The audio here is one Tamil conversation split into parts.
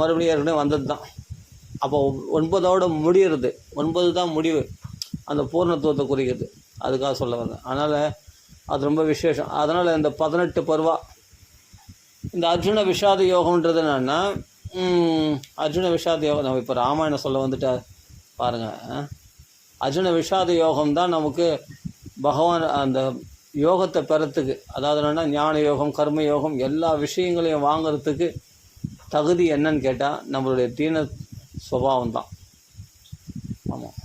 மறுபடியும் ஏற்கனவே வந்தது தான். அப்போ 9ஓட முடிகிறது, 9 தான் முடிவு, அந்த பூர்ணத்துவத்தை குறிக்கிறது. அதுக்காக சொல்ல வந்தேன். அதனால் அது ரொம்ப விசேஷம். அதனால் இந்த 18 பருவா இந்த அர்ஜுன விஷாத யோகம்ன்றது என்னென்னா, அர்ஜுன விஷாத யோகம் நம்ம இப்போ ராமாயணம் சொல்ல வந்துட்டார் பாருங்கள். அர்ஜுன விஷாத யோகம் தான் நமக்கு பகவான் அந்த யோகத்தை பெறத்துக்கு, அதாவது என்னென்னா ஞான யோகம், கர்ம யோகம், எல்லா விஷயங்களையும் வாங்கிறதுக்கு தகுதி என்னன்னு கேட்டால் நம்மளுடைய தீன சுபாவம் தான். ஆமாம்,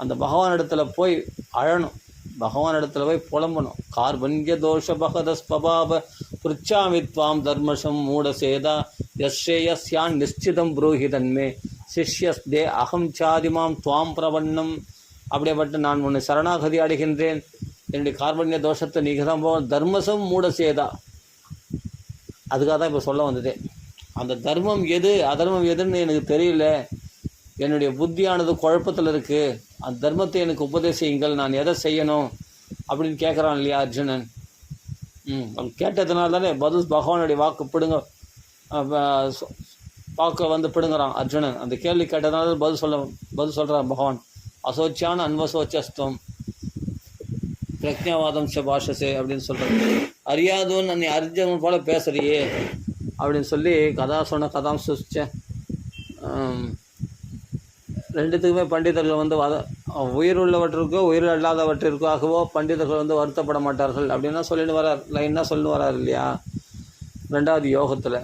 அந்த பகவான் இடத்துல போய் அழணும், பகவான் இடத்துல போய் புலம்பணும். கார்பன்ய தோஷ பகதஸ்பபாப பிருச்சாமித்வாம் தர்மசம் மூடசேதா யஸ்ரேயஸ்யான் நிச்சிதம் புரோஹிதன்மே சிஷ்யஸ்தே அகம் சாதிமாம் துவாம் பிரபன்னம். அப்படியேப்பட்டு நான் உன்னை சரணாகதி அடைகின்றேன், என்னுடைய கார்பன்ய தோஷத்தை நீங்கள் தான் போக தர்மசம் மூடசேதா. அதுக்காக தான் இப்போ சொல்ல வந்துட்டேன். அந்த தர்மம் எது அதர்மம் எதுன்னு எனக்கு தெரியல, என்னுடைய புத்தியானது குழப்பத்தில் இருக்குது, அந்த தர்மத்தை எனக்கு உபதேசியுங்கள், நான் எதை செய்யணும் அப்படின்னு கேட்குறான் இல்லையா அர்ஜுனன். கேட்டதுனால தானே பதில் பகவானுடைய வாக்கு பிடுங்க வாக்கு வந்து பிடுங்குறான் அர்ஜுனன். அந்த கேள்வி கேட்டதுனால பதில் சொல்கிறான் பகவான். அசோச்சியான அன்வசோச்சஸ்தம் பிரக்ஞாவாதம் பாஷசே அப்படின்னு சொல்கிறாங்க. அறியாதவன் நீ அர்ஜுனன் போல பேசுறியே அப்படின்னு சொல்லி கதாம் சுச்சேன். ரெண்டுத்துக்குமே பண்டிதர்கள் வந்து உயிர் உள்ளவற்றிற்கோ உயிர் அல்லாதவற்றிற்காகவோ பண்டிதர்கள் வந்து வருத்தப்பட மாட்டார்கள் அப்படின்னா சொல்லிட்டு வரார், லைனாக சொல்லி வரார் இல்லையா 2வது யோகத்தில்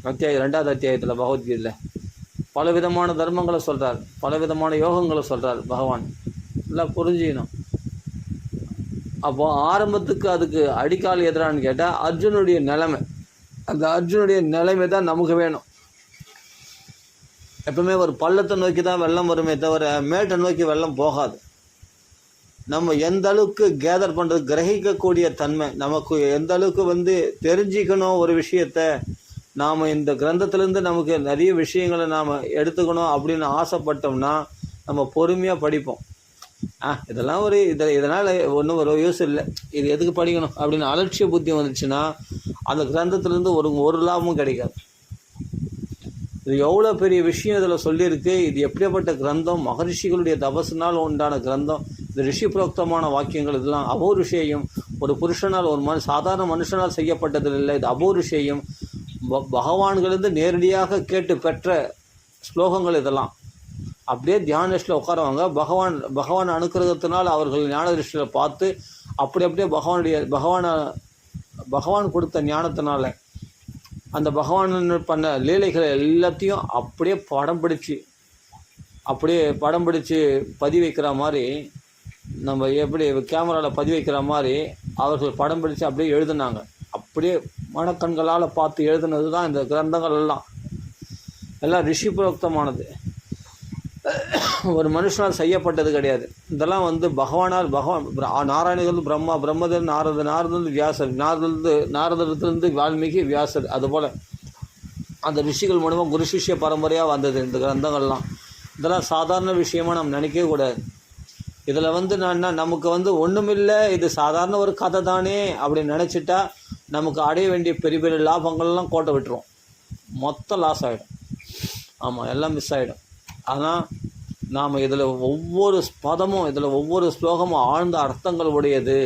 2வது அத்தியாயத்தில் பகவத்கீதையில் பலவிதமான தர்மங்களை சொல்கிறார், பலவிதமான யோகங்களை சொல்கிறார் பகவான். எல்லாம் புரிஞ்சிக்கணும். அப்போ ஆரம்பத்துக்கு அதுக்கு அடிக்கால் எதிரான்னு கேட்டால் அர்ஜுனுடைய நிலைமை, அந்த அர்ஜுனுடைய நிலைமை தான் நமக்கு வேணும். எப்பவுமே ஒரு பள்ளத்தை நோக்கி தான் வெள்ளம் வருமே தவிர மேட்டை நோக்கி வெள்ளம் போகாது. நம்ம எந்த அளவுக்கு கேதர் பண்ணுறது, கிரகிக்கக்கூடிய தன்மை நமக்கு எந்த அளவுக்கு வந்து தெரிஞ்சிக்கணும் ஒரு விஷயத்தை, நாம் இந்த கிரந்தத்திலேருந்து நமக்கு நிறைய விஷயங்களை நாம் எடுத்துக்கணும் அப்படின்னு ஆசைப்பட்டோம்னா நம்ம பொறுமையாக படிப்போம். இதெல்லாம் இதனால் ஒன்றும் ஒரு யூஸ் இல்லை, இது எதுக்கு படிக்கணும் அப்படின்னு அலட்சிய புத்தி வந்துச்சுன்னா அந்த கிரந்தத்திலேருந்து ஒரு லாபமும் கிடைக்காது. இது எவ்வளோ பெரிய விஷயம் இதில் சொல்லியிருக்கு. இது எப்படியாப்பட்ட கிரந்தம், மகரிஷிகளுடைய தபசுனால் உண்டான கிரந்தம். இந்த ரிஷி புரோக்தமான வாக்கியங்கள் இதெல்லாம் அபௌருஷேயம். ஒரு புருஷனால் ஒரு சாதாரண மனுஷனால் செய்யப்பட்டது இல்லை, இது அபௌருஷேயம். பகவான்களிருந்து நேரடியாக கேட்டு பெற்ற ஸ்லோகங்கள் இதெல்லாம். அப்படியே தியானிஸ்டில் உட்காரவங்க பகவான் அனுக்கிரகத்தினால் அவர்கள் ஞான திருஷ்டியில் பார்த்து அப்படியே பகவான் கொடுத்த ஞானத்தினால அந்த பகவான் பண்ண லீலைகளை எல்லாத்தையும் அப்படியே படம் பிடிச்சி பதிவு வைக்கிற மாதிரி, நம்ம எப்படி கேமராவில் பதிவு வைக்கிற மாதிரி அவர்கள் படம் பிடிச்சு அப்படியே எழுதுனாங்க. அப்படியே மனக்கண்களால் பார்த்து எழுதுனது தான் இந்த கிரந்தங்கள் எல்லாம் ரிஷி புரோக்தமானது, ஒரு மனுஷனால் செய்யப்பட்டது கிடையாது. இதெல்லாம் வந்து பகவான் நாராயணர்கள் பிரம்மதேவன் நாரதன் வியாசர், நாரதத்திலிருந்து வால்மீகி வியாசர், அதுபோல் அந்த ரிஷிகள் மூலமாக குரு சிஷ்ய பரம்பரையாக வந்தது இந்த கிரந்தங்கள்லாம். இதெல்லாம் சாதாரண விஷயமாக நம்ம நினைக்கவே கூடாது. இதில் வந்து நமக்கு வந்து ஒன்றுமில்லை, இது சாதாரண ஒரு கதை தானே அப்படின்னு நினச்சிட்டா நமக்கு அடைய வேண்டிய பெரிய பெரிய லாபங்கள்லாம் கோட்டை விட்டுரும், மொத்தம் லாஸ் ஆகிடும். ஆமாம், எல்லாம் மிஸ் ஆகிடும். ஆனால் நாம் இதில் ஒவ்வொரு பதமும், இதில் ஒவ்வொரு ஸ்லோகமும் ஆழ்ந்த அர்த்தங்கள் உடையது,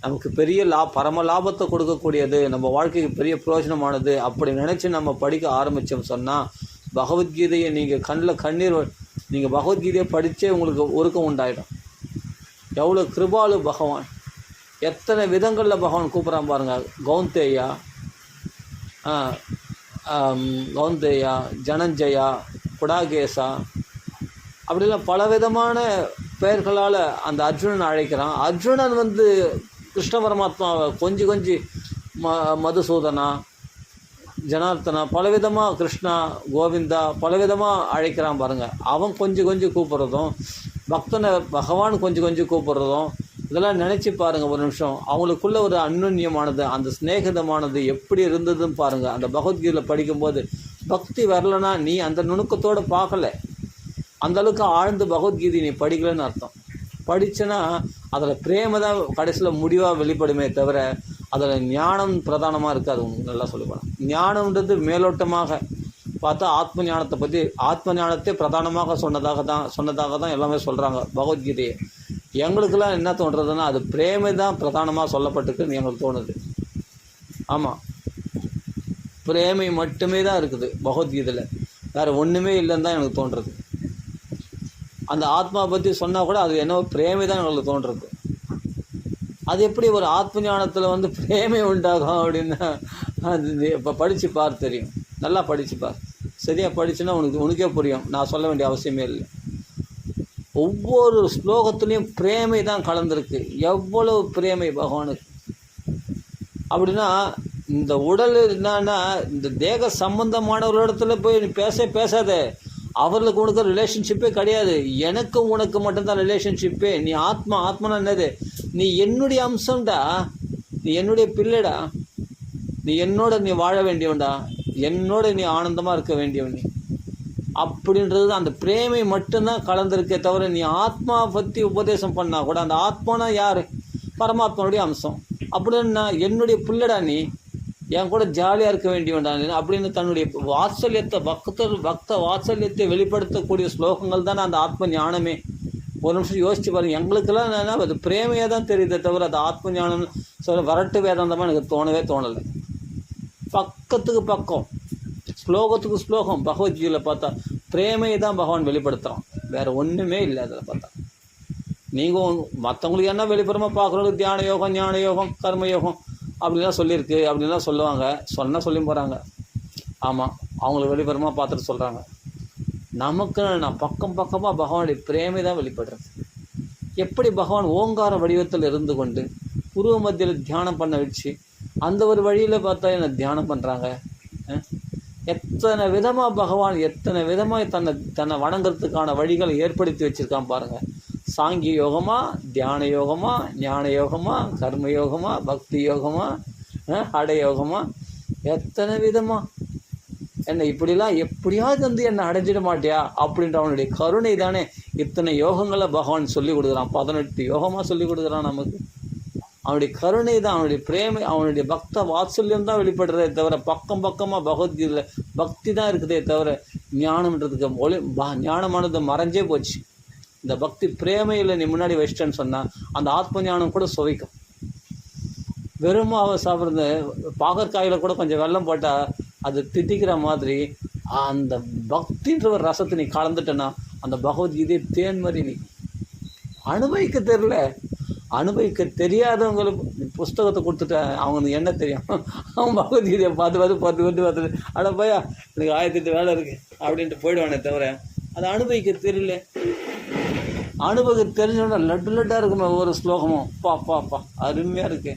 நமக்கு பெரிய பரம லாபத்தை கொடுக்கக்கூடியது, நம்ம வாழ்க்கைக்கு பெரிய பிரயோஜனமானது. அப்படி நினச்சி நம்ம படிக்க ஆரம்பித்தோம் சொன்னால் பகவத்கீதையை நீங்கள் நீங்கள் பகவத்கீதையை படித்தே உங்களுக்கு உருக்கம் உண்டாயிடும். எவ்வளோ கிருபாலு பகவான், எத்தனை விதங்களில் பகவான் கூப்பிட்றான் பாருங்கள். கௌந்தேயா, ஜனஞ்சயா, குடாகேசா, அப்படிலாம் பலவிதமான பெயர்களால் அந்த அர்ஜுனன் அழைக்கிறான். அர்ஜுனன் வந்து கிருஷ்ண பரமாத்மாவை கொஞ்சி மதுசூதனா, ஜனார்த்தனா, பலவிதமாக கிருஷ்ணா, கோவிந்தா பலவிதமாக அழைக்கிறான் பாருங்கள். அவன் கொஞ்சம் கூப்பிட்றதும், பக்தனை பகவான் கொஞ்சம் கூப்பிட்றதும், இதெல்லாம் நினச்சி பாருங்கள் ஒரு நிமிஷம். அவங்களுக்குள்ள ஒரு அந்யுன்யமானது, அந்த ஸ்நேகிதமானது எப்படி இருந்ததுன்னு பாருங்கள். அந்த பகவத்கீதையில் படிக்கும்போது பக்தி வரலன்னா நீ அந்த நுணுக்கத்தோடு பார்க்கலை, அந்தளவுக்கு ஆழ்ந்து பகவத்கீதை நீ படிக்கலைன்னு அர்த்தம். படித்தனா அதில் பிரேம தான் கடைசியில் முடிவாக வெளிப்படுமே தவிர அதில் ஞானம் பிரதானமாக இருக்காது. உங்களுக்கு நல்லா சொல்லிப்போம். ஞானம்ன்றது மேலோட்டமாக பார்த்தா ஆத்ம ஞானத்தை பற்றி, ஆத்ம ஞானத்தை பிரதானமாக சொன்னதாக தான் எல்லாமே சொல்கிறாங்க பகவத்கீதையை. எங்களுக்கெல்லாம் என்ன தோன்றதுன்னா அது பிரேமை தான் பிரதானமாக சொல்லப்பட்டிருக்குன்னு எங்களுக்கு தோணுது. ஆமாம், பிரேமை மட்டுமே தான் இருக்குது பகவத்கீதையில், வேறு ஒன்றுமே இல்லைன்னு தான் எனக்கு தோன்றுறது. அந்த ஆத்மா பற்றி சொன்னால் கூட அது என்ன பிரேமை தான் எங்களுக்கு தோன்றுறது. அது எப்படி ஒரு ஆத்ம ஞானத்தில் பிரேமை உண்டாகும் அப்படின்னா அது இப்போ படித்து பார் தெரியும். நல்லா படித்து பார், சரியாக படிச்சுன்னா உனக்கே புரியும். நான் சொல்ல வேண்டிய அவசியமே இல்லை. ஒவ்வொரு ஸ்லோகத்துலேயும் பிரேமை தான் கலந்துருக்கு. எவ்வளவு பிரேமை பகவானுக்கு அப்படின்னா, இந்த உடல் என்னன்னா இந்த தேக சம்பந்தமானவர்களிடத்துல போய் நீ பேசாத. அவர்களுக்கு உனக்கு ரிலேஷன்ஷிப்பே கிடையாது. எனக்கும் உனக்கு மட்டும்தான் ரிலேஷன்ஷிப்பே. நீ ஆத்மனா என்னது? நீ என்னுடைய அம்சம்டா, நீ என்னுடைய பிள்ளைடா, நீ என்னோட நீ வாழ வேண்டியவன்டா, என்னோட நீ ஆனந்தமாக இருக்க வேண்டியவன் நீ அப்படின்றது அந்த பிரேமை மட்டும்தான் கலந்துருக்கே தவிர, நீ ஆத்மா பற்றி உபதேசம் பண்ணால் கூட அந்த ஆத்மானா யார்? பரமாத்மாவுடைய அம்சம். அப்படின்னா என்னுடைய பிள்ளைடா, நீ என் கூட ஜாலியாக இருக்க வேண்டியவன்டா அப்படின்னு தன்னுடைய வாத்சல்யத்தை பக்த வாத்சல்யத்தை வெளிப்படுத்தக்கூடிய ஸ்லோகங்கள் தானே அந்த ஆத்ம ஞானமே. ஒரு நிமிஷம் யோசிச்சு பாருங்க. எங்களுக்கெல்லாம் என்னென்னா அது பிரேமையாக தான் தெரியுதே தவிர அது ஆத்ம ஞானம் சொல்ல வரட்டு வேதாந்தமாக எனக்கு தோணலை. பக்கத்துக்கு பக்கம், ஸ்லோகத்துக்கு ஸ்லோகம் பகவத்கீதையில் பார்த்தா பிரேமையை தான் பகவான் வெளிப்படுத்துகிறான், வேறு ஒன்றுமே இல்லை. அதில் பார்த்தா நீங்கள் மற்றவங்களுக்கு என்ன வெளிப்புறமாக பார்க்குறவங்களுக்கு தியான யோகம், ஞான யோகம், கர்மயோகம் அப்படின்லாம் சொல்லியிருக்கு அப்படின்லாம் சொல்லுவாங்க. சொல்லி போகிறாங்க. ஆமாம், அவங்களுக்கு வெளிப்புறமாக பார்த்துட்டு சொல்கிறாங்க. நமக்கு நான் பக்கமாக பகவானுடைய பிரேமை தான் வெளிப்படுறது. எப்படி பகவான் ஓங்கார வடிவத்தில் இருந்து கொண்டு உருவ மத்தியில் தியானம் பண்ண வச்சு அந்த ஒரு வழியில் பார்த்தா என்ன தியானம் பண்ணுறாங்க. எத்தனை விதமாக பகவான் எத்தனை விதமாக தன்னை வணங்குறதுக்கான வழிகளை ஏற்படுத்தி வச்சுருக்கான் பாருங்கள். சாங்கிய யோகமா, தியான யோகமா, ஞான யோகமா, கர்ம யோகமா, பக்தி யோகமா, ஹட யோகமா, எத்தனை விதமா. என்னை இப்படிலாம் எப்படியாவது என்னை அடைஞ்சிட மாட்டியா அப்படின்ற அவனுடைய கருணை தானே இத்தனை யோகங்களை பகவான் சொல்லி கொடுக்குறான். 18 யோகமாக சொல்லி கொடுக்குறான் நமக்கு. அவனுடைய கருணை தான், அவனுடைய பிரேமை, அவனுடைய பக்த வாத்சல்யம் தான் வெளிப்படுறதே தவிர பக்கமாக பகவத்கீதையில் பக்தி தான் இருக்குதே தவிர ஞானம்ன்றதுக்கு ஞானமானது மறைஞ்சே போச்சு. இந்த பக்தி பிரேமையில் நீ முன்னாடி வச்சிட்டேன்னு சொன்னால் அந்த ஆத்ம ஞானம் கூட சுவைக்கும். வெறும் சாப்பிட்றது பாகற்காயில் கூட கொஞ்சம் வெல்லம் போட்டால் அது திட்டிக்கிற மாதிரி அந்த பக்தின்ற ஒரு ரசத்தை நீ கலந்துட்டேன்னா அந்த பகவத்கீதை தேன் மாதிரி நீ அனுபவிக்க தெரியாதவங்களுக்கு புஸ்தகத்தை கொடுத்துட்ட அவங்க என்ன தெரியும்? அவன் பகவத்கீதையை பார்த்து அட பையா எனக்கு 1008 வேலை இருக்குது அப்படின்ட்டு போயிடுவானே தவிர அதை அனுபவிக்க தெரியல. அனுபவிக்க தெரிஞ்சோன்னா லட்டாக இருக்குமே ஒவ்வொரு ஸ்லோகமும். பா அருமையாக இருக்கு.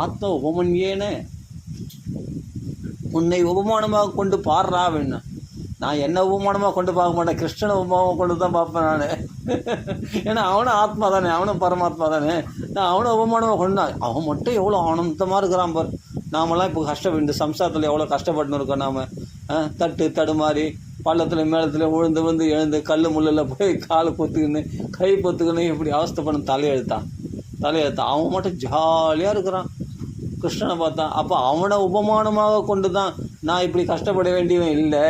ஆத்ம உபமன்யேன்னு உன்னை உபமானமாக கொண்டு பாடுறா அப்படின்னு. நான் என்ன உபமானமாக கொண்டு பார்க்க மாட்டேன், கிருஷ்ணனை உபமானமாக கொண்டு தான் பார்ப்பேன் நான். ஏன்னா அவனும் ஆத்மா தானே, அவனும் பரமாத்மா தானே. நான் அவனை உபமானமாக கொண்டு அவன் மட்டும் எவ்வளோ ஆனந்தமாக இருக்கிறான் பார். நாமெல்லாம் இப்போ இந்த சம்சாரத்தில் எவ்வளோ கஷ்டப்பட்டுன்னு இருக்கோம். நாம் தடுமாறி பள்ளத்தில் மேளத்தில் விழுந்து எழுந்து கல் முள்ளில் போய் காலை பொத்துக்கின்னு கை பொத்துக்கின்னு இப்படி அவஸ்தைப்படும் தலையெழுத்தான். அவன் மட்டும் ஜாலியாக இருக்கிறான் கிருஷ்ணனை பார்த்தான். அப்போ அவனை உபமானமாக கொண்டு தான் நான் இப்படி கஷ்டப்பட வேண்டியவன் இல்லை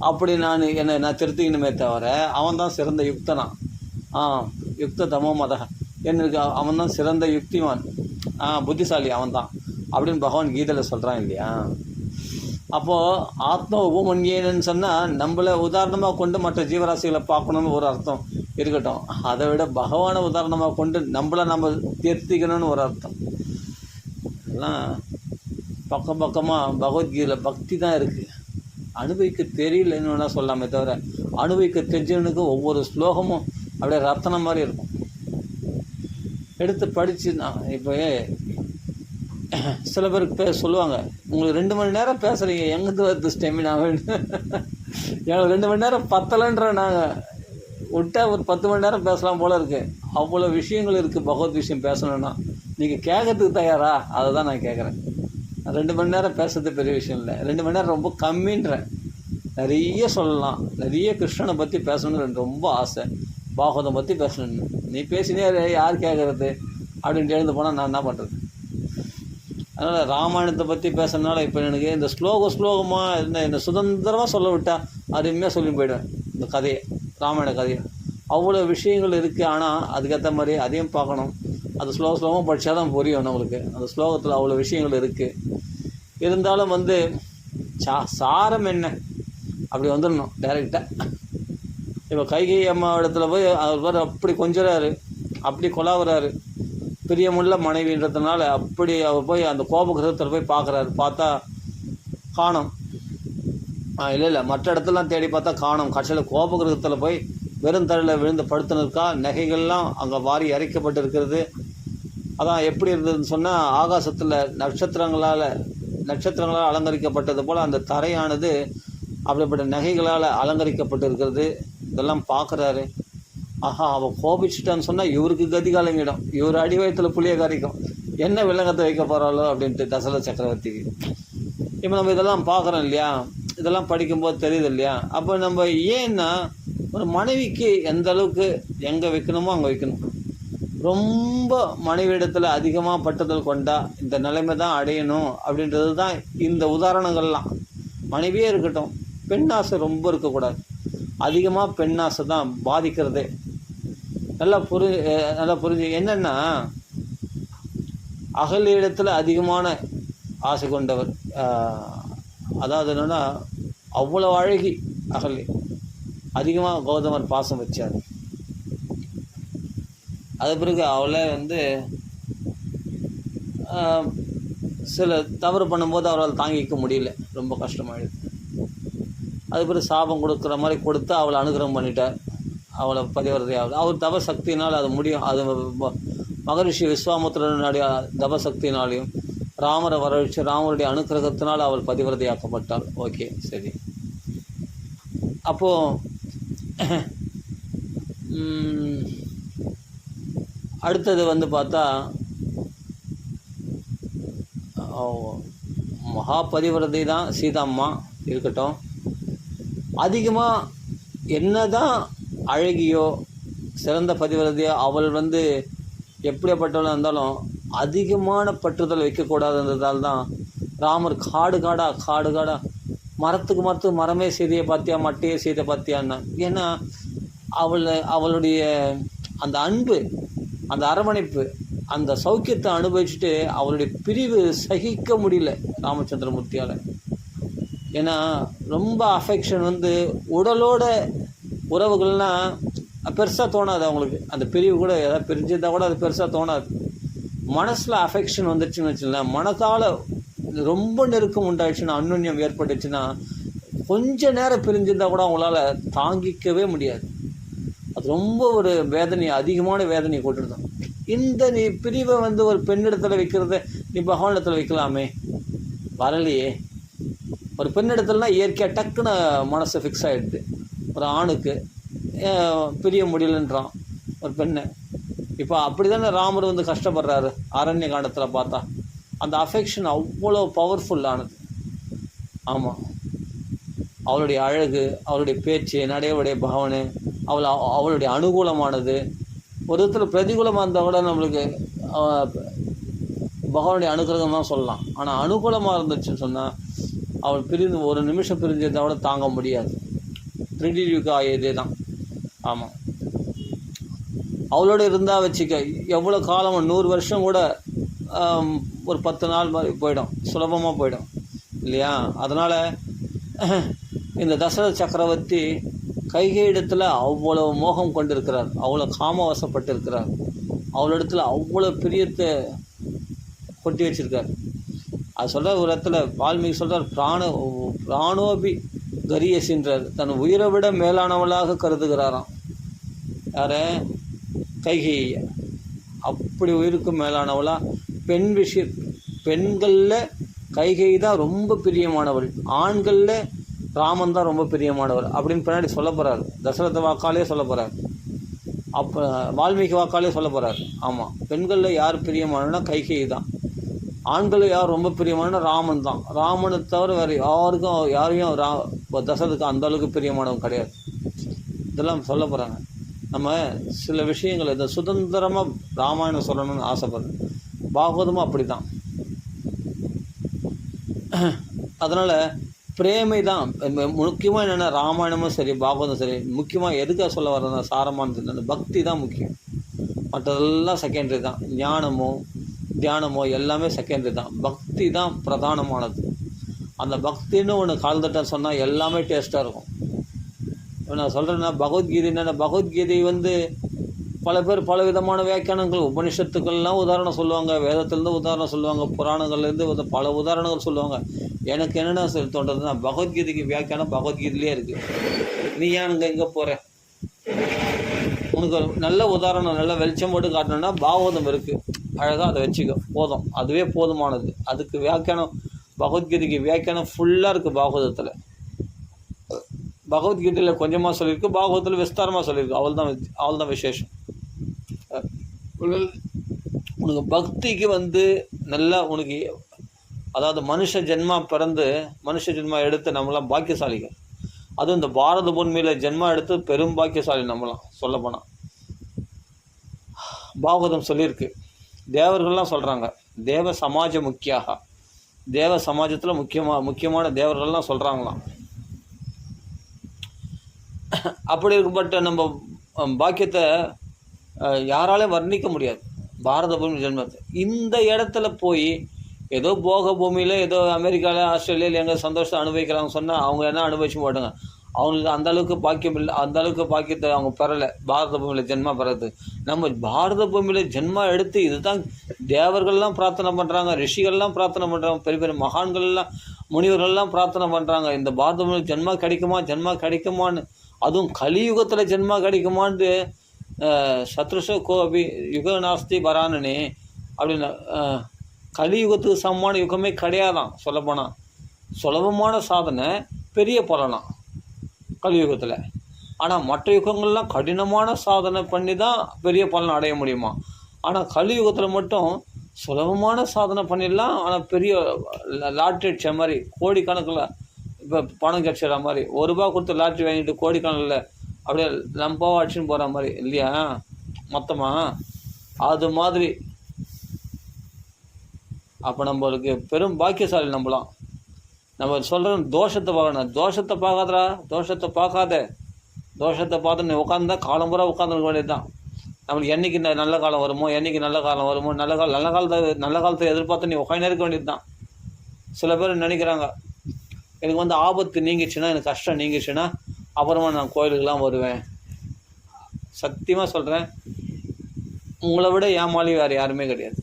அப்படி நான் திருத்திக்கணுமே தவிர அவன் தான் சிறந்த யுக்தனா. யுக்த தமோ மத எனக்கு அவன் தான் சிறந்த யுக்திவான், புத்திசாலி அவன் தான் அப்படின்னு பகவான் கீதையில் சொல்கிறான் இல்லையா. அப்போது ஆத்ம உபமன்யேன்னு சொன்னால் நம்மளை உதாரணமாக கொண்டு மற்ற ஜீவராசிகளை பார்க்கணுன்னு ஒரு அர்த்தம் இருக்கட்டும். அதை விட பகவானை உதாரணமாக கொண்டு நம்ம திருத்திக்கணும்னு ஒரு அர்த்தம். எல்லாம் பக்கமாக பகவத்கீதையில் பக்தி தான் இருக்குது. அனுபவிக்க தெரியலன்னு வேணால் சொல்லாமே தவிர அனுபவிக்க தெரிஞ்சவனுக்கு ஒவ்வொரு ஸ்லோகமும் அப்படியே ரத்தனம் மாதிரி இருக்கும். எடுத்து படித்து நான் இப்போ சில பேருக்கு சொல்லுவாங்க, உங்களுக்கு 2 மணி நேரம் பேசுகிறீங்க, எங்கேருந்து வருது ஸ்டெமினா? எனக்கு 2 மணி நேரம் பத்தலைன்ற நாங்கள் விட்டால் ஒரு 10 மணி நேரம் பேசலாம் போல் இருக்குது. அவ்வளோ விஷயங்கள் இருக்குது பகவத் விஷயம் பேசணுன்னா. நீங்கள் கேட்கறதுக்கு தயாரா? அதை தான் நான் கேட்குறேன். 2 மணி நேரம் பேசுறது பெரிய விஷயம் இல்லை, 2 மணி நேரம் ரொம்ப கம்மின்றேன். நிறைய சொல்லலாம், நிறைய கிருஷ்ணனை பற்றி பேசணுன்னு ரொம்ப ஆசை, பாகவதம் பற்றி பேசணுன்னு. நீ பேசினே யார் கேட்குறது அப்படின்ட்டு எழுந்து போனால் நான் என்ன பண்ணுறது? அதனால் ராமாயணத்தை பற்றி பேசுறதுனால இப்போ எனக்கு இந்த ஸ்லோகமாக இந்த சுதந்திரமாக சொல்ல விட்டால் அருமையாக சொல்லி போயிடுவேன் இந்த கதையை, ராமாயண கதையை. அவ்வளோ விஷயங்கள் இருக்குது. ஆனால் அதுக்கேற்ற மாதிரி அதையும் பார்க்கணும். அது ஸ்லோகமாக படித்தா தான் புரியும் நம்மளுக்கு. அந்த ஸ்லோகத்தில் அவ்வளோ விஷயங்கள் இருக்குது. இருந்தாலும் சாரம் என்ன அப்படி வந்துடணும் டைரெக்டாக. இப்போ கைகை அம்மா இடத்துல போய் அவர் அப்படி கொஞ்சறாரு, அப்படி கொலாவுறாரு. பிரியமுள்ள மனைவின்றதுனால அப்படி அவர் போய் அந்த கோபகிரகத்தில் போய் பார்க்குறாரு. பார்த்தா காணோம். இல்லை மற்ற இடத்துலாம் தேடி பார்த்தா காணோம். கடைசியில் கோபகிரகத்தில் போய் வெறும் தரையில் விழுந்து படுத்துனிருக்கா. நகைகள்லாம் அங்கே வாரி அரைக்கப்பட்டு இருக்கிறது. அதான் எப்படி இருந்ததுன்னு சொன்னால், ஆகாசத்தில் நட்சத்திரங்களால் அலங்கரிக்கப்பட்டது போல் அந்த தரையானது அப்படிப்பட்ட நகைகளால் அலங்கரிக்கப்பட்டு இருக்கிறது. இதெல்லாம் பார்க்குறாரு. ஆஹா, அவன் கோபிச்சுட்டான்னு சொன்னால் இவருக்கு கதி கலங்கிடும். இவர் அடி வயத்தில் புளிய கரைக்கும். என்ன வில்லங்கத்தை வைக்க போகிறாளோ அப்படின்ட்டு தசரத சக்கரவர்த்திக்கு. இப்போ நம்ம இதெல்லாம் பார்க்குறோம் இல்லையா, இதெல்லாம் படிக்கும்போது தெரியுது இல்லையா. அப்போ நம்ம ஏன்னா ஒரு மனைவிக்கு எந்த அளவுக்கு எங்கே வைக்கணுமோ அங்கே வைக்கணும். ரொம்ப மனைவியிடத்தில் அதிகமாக பட்டுதல் கொண்டா இந்த நிலைமை தான் அடையணும் அப்படின்றது தான் இந்த உதாரணங்கள்லாம். மனைவியே இருக்கட்டும், பெண்ணாசை ரொம்ப இருக்கக்கூடாது. அதிகமாக பெண்ணாசை தான் பாதிக்கிறதே. நல்லா புரிஞ்சு என்னென்னா, அகலியிடத்தில் அதிகமான ஆசை கொண்டவர். அதாவது என்னென்னா, அவ்வளோ அழகி அகலி. அதிகமாக கௌதமர் பாசம் வச்சார். அது பிறகு அவளை சில தவறு பண்ணும்போது அவரால் தாங்கிக்க முடியல, ரொம்ப கஷ்டமாயிடுது. அது பிறகு சாபம் கொடுக்குற மாதிரி கொடுத்து அவளை அனுகிரகம் பண்ணிட்டார். அவளை பதிவரதையாவது அவர் தபசக்தினால் அது முடியும். அது மகரிஷி விஸ்வாமுத்திரனுடைய தபசக்தினாலையும் ராமரை வரவழைச்சு ராமருடைய அனுகிரகத்தினால் அவள் பதிவிரதையாக்கப்பட்டாள். ஓகே, சரி. அப்போது அடுத்தது பார்த்தா மகா பதிவிரதை தான் சீதாம்மா இருக்கட்டும். அதிகமாக என்னதான் அழகியோ சிறந்த பதிவிரதையோ அவள் எப்படிப்பட்டவளாக இருந்தாலும் அதிகமான பற்றுதல் வைக்கக்கூடாதுன்றதால் தான் ராமர் காடு காடா மரத்துக்கு மரமே சீதையை பார்த்தியா, மட்டையே சீதை பார்த்தியான்னா. ஏன்னா அவளுடைய அந்த அன்பு, அந்த அரவணைப்பு, அந்த சௌக்கியத்தை அனுபவிச்சுட்டு அவளுடைய பிரிவு சகிக்க முடியல ராமச்சந்திரமூர்த்தியால். ஏன்னா ரொம்ப அஃபெக்ஷன் உடலோட உறவுகள்னால் பெருசாக தோணாது அவங்களுக்கு. அந்த பிரிவு கூட ஏதாவது பிரிஞ்சிருந்தால் கூட அது பெருசாக தோணாது. மனசில் அஃபெக்ஷன் வந்துடுச்சுன்னு வச்சுக்கலாம், மனதால் ரொம்ப நெருக்கம் உண்டாயிடுச்சுன்னா, அன்னுன்யம் ஏற்பட்டுச்சுன்னா, கொஞ்ச நேரம் பிரிஞ்சிருந்தால் கூட அவங்களால தாங்கிக்கவே முடியாது. அது ரொம்ப ஒரு வேதனையை, அதிகமான வேதனையை கொண்டுடுதான். இந்த நீ பிரிவை ஒரு பெண்ணிடத்தில் வைக்கிறத நீ பகவானிடத்தில் வைக்கலாமே, வரலையே. ஒரு பெண்ணிடத்துலனா இயற்கையாக டக்குன்னு மனசு ஃபிக்ஸ் ஆகிடுது. ஒரு ஆணுக்கு பிரிய முடியலன்றான் ஒரு பெண்ணை. இப்போ அப்படி தானே ராமர் கஷ்டப்படுறாரு அரண்ய காண்டத்தில் பார்த்தா. அந்த அஃபெக்ஷன் அவ்வளோ பவர்ஃபுல்லானது. ஆமாம், அவளுடைய அழகு, அவளுடைய பேச்சு, நடைமுறை பாவனை, அவளுடைய அனுகூலமானது. ஒரு விதத்தில் பிரதிகூலமாக இருந்தால் கூட நம்மளுக்கு பகவானுடைய அனுகிரகம் தான் சொல்லலாம். ஆனால் அனுகூலமாக இருந்துச்சுன்னு சொன்னால் அவள் பிரிந்து ஒரு நிமிஷம் பிரிஞ்சிருந்தால் கூட தாங்க முடியாது. 3D இதே தான். ஆமாம், அவளோட இருந்தால் வச்சுக்க எவ்வளோ காலம், 100 வருஷம் கூட ஒரு 10 நாள் மாதிரி போயிடும், சுலபமாக போயிடும் இல்லையா. அதனால் இந்த தசரத சக்கரவர்த்தி கைகை இடத்துல அவ்வளோ மோகம் கொண்டிருக்கிறார், அவ்வளோ காமவசப்பட்டு இருக்கிறார், அவளிடத்துல அவ்வளோ பிரியத்தை கொட்டி வச்சிருக்கார். அது சொல்கிற ஒரு இடத்துல வால்மீகி சொல்கிறார், பிராணோபி கரியசின்றார். தன் உயிரை விட மேலானவளாக கருதுகிறாராம். யார? கைகையை. அப்படி உயிருக்கு மேலானவளா. பெண்களில் கைகை தான் ரொம்ப பிரியமானவள், ஆண்களில் ராமன் தான் ரொம்ப பிரியமானவர் அப்படின்னு பின்னாடி சொல்ல போகிறார். தசரத வாக்காலே சொல்ல போகிறார், அப்போ வால்மீகி வாக்காலே சொல்ல போகிறார். ஆமாம், பெண்களில் யார் பிரியமானவனா கைகை தான், ஆண்களில் யார் ரொம்ப பிரியமான ராமன் தான். ராமனை தவிர வேறு யாரையும் தசரதுக்கு அந்த அளவுக்கு பிரியமானவன் கிடையாது. இதெல்லாம் சொல்ல போகிறாங்க. நம்ம சில விஷயங்கள் இதை சுதந்திரமாக ராமாயணம் சொல்லணும்னு ஆசைப்படுறேன். பாகவதமும் அப்படி தான். அதனால் பிரேமை தான் முக்கியமாக. என்னென்னா ராமாயணமும் சரி பாகவதம் சரி, முக்கியமாக எதுக்காக சொல்ல வர்றதுனா சாரமானது அந்த பக்தி தான் முக்கியம். மற்றதெல்லாம் செகண்டரி தான். ஞானமோ தியானமோ எல்லாமே செகண்டரி தான். பக்தி தான் பிரதானமானது. அந்த பக்தின்னு ஒன்று கலந்துட்டேன்னு சொன்னால் எல்லாமே டேஸ்ட்டாக இருக்கும். இப்போ நான் சொல்கிறேன்னா பகவத்கீதை என்னென்ன, பகவத்கீதை பல பேர் பல விதமான வியாக்கியானங்கள் உபனிஷத்துக்கள்லாம் உதாரணம் சொல்லுவாங்க, வேதத்துலேருந்து உதாரணம் சொல்லுவாங்க, புராணங்கள்லேருந்து பல உதாரணங்கள் சொல்லுவாங்க. எனக்கு என்னென்ன தோன்றதுன்னா பகவத்கீதைக்கு வியாக்கியானம் பகவத்கீதையிலே இருக்குது. நீ ஏன் எங்கே போகிற? உனக்கு நல்ல உதாரணம் நல்ல வெளிச்சம் போட்டு காட்டணுன்னா பாகவதம் இருக்குது, அழகாக அதை வச்சுக்க போதும், அதுவே போதுமானது. அதுக்கு வியாக்கியானம் பகவத்கீதைக்கு வியாக்கியானம் ஃபுல்லாக இருக்குது பாகவதத்தில். பகவத்கீதையில் கொஞ்சமாக சொல்லியிருக்கு, பாகவதத்தில் விஸ்தாரமாக சொல்லியிருக்கு. அவள் தான் விசேஷம். உனக்கு பக்திக்கு நல்லா உனக்கு, அதாவது மனுஷ ஜென்மா பிறந்து மனுஷ ஜென்மா எடுத்து நம்மளாம் பாக்கியசாலிகள். அதுவும் இந்த பாரத பூமியில் ஜென்மா எடுத்து பெரும் பாக்கியசாலி நம்மளாம் சொல்லப்போனால். பாகவதம் சொல்லியிருக்கு. தேவர்கள்லாம் சொல்கிறாங்க தேவ சமாஜ முக்கியாக, தேவ சமாஜத்தில் முக்கியமான தேவர்கள்லாம் சொல்கிறாங்களாம். அப்படி இருக்கப்பட்ட நம்ம பாக்கியத்தை யாராலையும் வர்ணிக்க முடியாது. பாரத பூமி ஜென்மத்தை இந்த இடத்துல போய் ஏதோ போக பூமியில் ஏதோ அமெரிக்காவில் ஆஸ்திரேலியாவில் எங்கே சந்தோஷத்தை அனுபவிக்கிறாங்க சொன்னால் அவங்க என்ன அனுபவிச்சு போட்டாங்க. அவங்களுக்கு அந்தளவுக்கு பாக்கியம் இல்லை, அந்தளவுக்கு பாக்கியத்தை அவங்க பெறலை பாரத பூமியில் ஜென்மா பெறது. நம்ம பாரத பூமியில் ஜென்மா எடுத்து இதுதான் தேவர்கள்லாம் பிரார்த்தனை பண்ணுறாங்க, ரிஷிகள்லாம் பிரார்த்தனை பண்ணுறாங்க, பெரிய பெரிய மகான்கள்லாம் முனிவர்கள்லாம் பிரார்த்தனை பண்ணுறாங்க. இந்த பாரத பூமியில் ஜென்மா கிடைக்குமான்னு, அதுவும் கலியுகத்தில் ஜென்மா கிடைக்குமான்னு சத்ருஷ கோபி யுக நாஸ்தி வரானனே அப்படின்னு. கலியுகத்துக்கு சமமான யுகமே கிடையாதான் சொல்லப்போனால். சுலபமான சாதனை பெரிய பலனாம் கலியுகத்தில். ஆனால் மற்ற யுகங்கள்லாம் கடினமான சாதனை பண்ணி தான் பெரிய பலன் அடைய முடியுமா. ஆனால் கலியுகத்தில் மட்டும் சுலபமான சாதனை பண்ணிடலாம். ஆனால் பெரிய லாட்ரி அடிச்ச மாதிரி கோடிக்கணக்கில் இப்போ பணம் கிடச்சிடுற மாதிரி, ₹1 கொடுத்து லாட்ரி வாங்கிட்டு கோடிக்கணக்கில் அப்படியே லம்பாக அடிச்சுன்னு போகிற மாதிரி இல்லையா மொத்தமாக. அது மாதிரி அப்போ நம்மளுக்கு பெரும் பாக்கியசாலி நம்மளாம். நம்ம சொல்கிறோம் தோஷத்தை பார்க்கணும், தோஷத்தை பார்க்காதரா, தோஷத்தை பார்த்து நீ உட்காந்தா காலம் பூரா உட்காந்துருக்க வேண்டியது தான். நம்மளுக்கு என்றைக்கு நல்ல காலம் வருமோ, என்றைக்கு நல்ல காலத்தை எதிர்பார்த்து நீ உட்காந்து இருக்க வேண்டியது தான். சில பேர் நினைக்கிறாங்க எனக்கு ஆபத்து நீங்கிச்சுன்னா, எனக்கு கஷ்டம் நீங்கிச்சுன்னா அப்புறமா நான் கோயிலுக்கெல்லாம் வருவேன். சத்தியமாக சொல்கிறேன், உங்களை விட ஏமாளி வேறு யாருமே கிடையாது.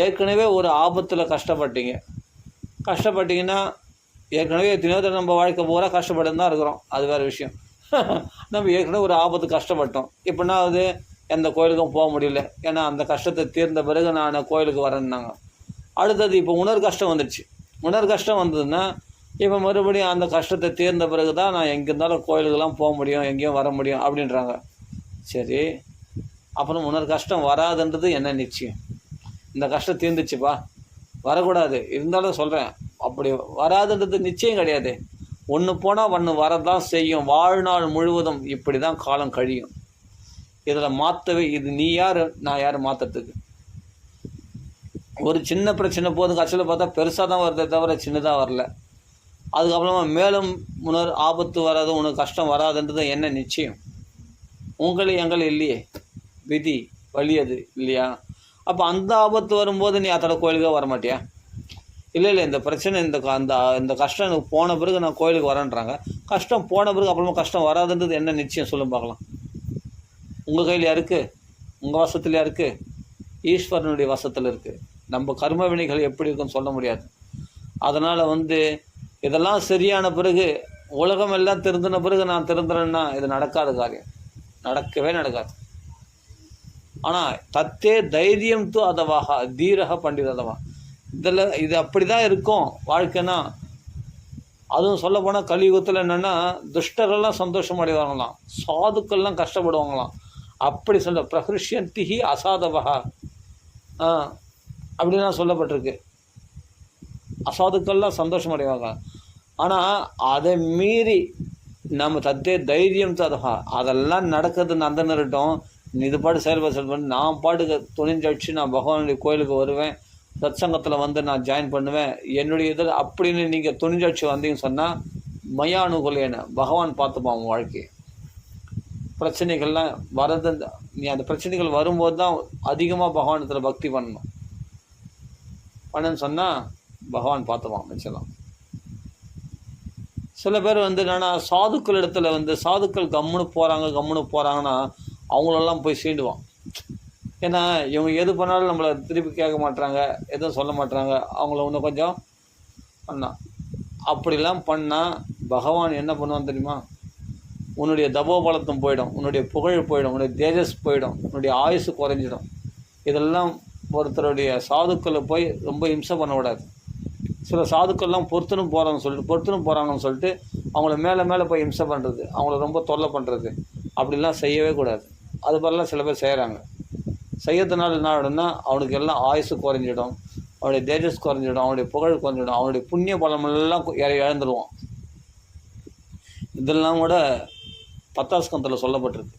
ஏற்கனவே ஒரு ஆபத்தில் கஷ்டப்பட்டீங்கன்னா ஏற்கனவே எத்தனையோ நம்ம வாழ்க்கை பூரா கஷ்டப்பட்டு தான் இருக்கிறோம், அது வேறு விஷயம். நம்ம ஏற்கனவே ஒரு ஆபத்து கஷ்டப்பட்டோம். இப்போனா எந்த கோயிலுக்கும் போக முடியல, ஏன்னா அந்த கஷ்டத்தை தீர்ந்த பிறகு நான் கோயிலுக்கு வரேன்னாங்க. அடுத்தது இப்போ உணர் கஷ்டம் வந்ததுன்னா இப்போ மறுபடியும் அந்த கஷ்டத்தை தீர்ந்த பிறகு தான் நான் எங்கே இருந்தாலும் கோயிலுக்கெல்லாம் போக முடியும், எங்கேயும் வர முடியும் அப்படின்றாங்க. சரி, அப்புறம் உணர் கஷ்டம் வராதுன்றது என்ன நிச்சயம்? இந்த கஷ்டம் தீர்ந்துச்சுப்பா வரக்கூடாது இருந்தாலும் சொல்கிறேன், அப்படி வராதுன்றது நிச்சயம் கிடையாது. ஒன்று போனால் ஒன்று வரதான் செய்யும். வாழ்நாள் முழுவதும் இப்படி தான் காலம் கழியும். இதில் மாற்றவே இது நீ யார் நான் யார் மாற்றத்துக்கு? ஒரு சின்ன பிரச்சனை போதும் கட்சியில் பார்த்தா பெருசாக தான் வருதே தவிர சின்னதாக வரல. அதுக்கப்புறமா மேலும் உணர் ஆபத்து வராது, உனக்கு கஷ்டம் வராதுன்றது என்ன நிச்சயம்? எங்களை இல்லையே, விதி வழி அது இல்லையா? அப்போ அந்த ஆபத்து வரும்போது நீ அதோட கோயிலுக்காக வரமாட்டியா? இல்லை இந்த பிரச்சனை இந்த கஷ்டம் எனக்கு போன பிறகு நான் கோயிலுக்கு வரேன்றாங்க. கஷ்டம் போன பிறகு அப்புறமா கஷ்டம் வராதுன்றது என்ன நிச்சயம் சொல்லும் பார்க்கலாம். உங்கள் கையிலையா இருக்குது? உங்கள் வசத்துலையா இருக்குது? ஈஸ்வரனுடைய வசத்தில் இருக்குது. நம்ம கர்ம வினைகள் எப்படி இருக்குன்னு சொல்ல முடியாது. அதனால் இதெல்லாம் சரியான பிறகு உலகம் எல்லாம் திருந்தின பிறகு நான் திருந்துறேன்னா இது நடக்காத காரியம், நடக்கவே நடக்காது. ஆனால் தத்தே தைரியம் தூ அதவாக தீரக பண்டிதவா, இது அப்படி தான் இருக்கும் வாழ்க்கைன்னா. அதுவும் சொல்ல போனால் கலியுகத்தில் என்னென்னா துஷ்டரெல்லாம் சந்தோஷம் அடைவாங்களாம், சாதுக்கள்லாம் கஷ்டப்படுவாங்களாம். அப்படி சொல்ல பிரகிருஷ்யந்திஹி அசாதவா அப்படிலாம் சொல்லப்பட்டிருக்கு. அசாதுக்கள்லாம் சந்தோஷம் அடைவாங்க. ஆனால் அதை மீறி நம்ம தத்தே தைரியம் ததா அதெல்லாம் நடக்கிறது அந்த நிறட்டும், இது பாட்டு செயல்பட நான் பாட்டுக்கு துணிஞ்சடிச்சு நான் பகவானுடைய கோயிலுக்கு வருவேன், சத்சங்கத்தில் வந்து நான் ஜாயின் பண்ணுவேன், என்னுடைய இதில் அப்படின்னு நீங்கள் துணிஞ்சடிச்சு வந்தீங்கன்னு சொன்னால் மயானுகுலேன பகவான் பார்த்துப்பான் உங்கள் வாழ்க்கையை. பிரச்சனைகள்லாம் வரது, நீ அந்த பிரச்சனைகள் வரும்போது தான் அதிகமாக பகவானத்தில் பக்தி பண்ணணும். பண்ணுன்னு சொன்னால் பகவான் பார்த்துப்பான் மிச்சலாம். சில பேர் வந்து என்னென்னா சாதுக்கள் இடத்துல வந்து சாதுக்கள் கம்முன்னு போகிறாங்கன்னா அவங்களெல்லாம் போய் சீண்டுவான். ஏன்னா இவங்க எது பண்ணாலும் நம்மளை திருப்பி கேட்க மாட்டாங்க, எதுவும் சொல்ல மாட்டாங்க, அவங்கள இன்னும் கொஞ்சம் பண்ணால் அப்படிலாம் பண்ணால் பகவான் என்ன பண்ணுவான்னு தெரியுமா? உன்னுடைய தபோபலத்தும் போயிடும், உன்னுடைய புகழ் போயிடும், உன்னுடைய தேஜஸ் போயிடும், உன்னுடைய ஆயுசு குறைஞ்சிடும். இதெல்லாம் ஒருத்தருடைய சாதுக்களை போய் ரொம்ப இம்சை பண்ண விடாது. சில சாதுக்கள்லாம் பொறுத்துன்னு போகிறாங்கன்னு சொல்லிட்டு அவங்கள மேலே போய் இம்சை பண்ணுறது, அவங்கள ரொம்ப தொல்லை பண்ணுறது, அப்படிலாம் செய்யவே கூடாது. அது மாதிரிலாம் சில பேர் செய்கிறாங்க. செய்யறதுனால என்ன ஆகிடும்னா அவனுக்கு எல்லாம் ஆயுசு குறைஞ்சிடும், அவனுடைய தேஜஸ் குறைஞ்சிடும், அவனுடைய புகழ் குறைஞ்சிடும், அவனுடைய புண்ணிய பலமெல்லாம் இழந்துருவான். இதெல்லாம் கூட 10ஆம் ஸ்கந்தத்தில் சொல்லப்பட்டிருக்கு.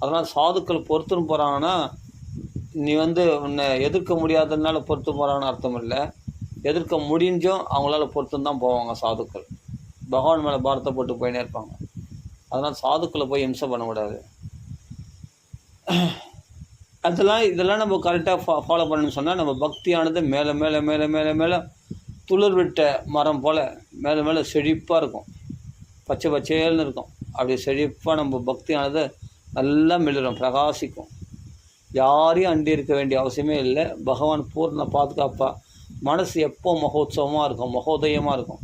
அதனால் சாதுக்கள் பொறுத்துன்னு போகிறாங்கன்னா நீ வந்து உன்னை எதிர்க்க முடியாததுனால பொறுத்து போகிறான்னு அர்த்தம் இல்லை. எதிர்க்க முடிஞ்சும் அவங்களால பொறுத்துன்னு தான் போவாங்க சாதுக்கள். பகவான் மேலே பாரத்தை போட்டு போயினே இருப்பாங்க. அதனால் சாதுக்களை போய் இம்சை பண்ண விடாது. இதெல்லாம் நம்ம கரெக்டாக ஃபாலோ பண்ணணும்னு சொன்னால் நம்ம பக்தியானது மேலே மேலே மேலே மேலே மேலே துளிர் விட்ட மரம் போல் மேலே மேலே செழிப்பாக இருக்கும், பச்சை பச்சையல்னு இருக்கும். அப்படி செழிப்பாக நம்ம பக்தியானது நல்லா மிளிரும், பிரகாசிக்கும். யாரையும் அண்டி இருக்க வேண்டிய அவசியமே இல்லை. பகவான் பூர்ண பாதுகாப்பாக, மனசு எப்போ மகோத்சவமாக இருக்கும், மகோதயமாக இருக்கும்,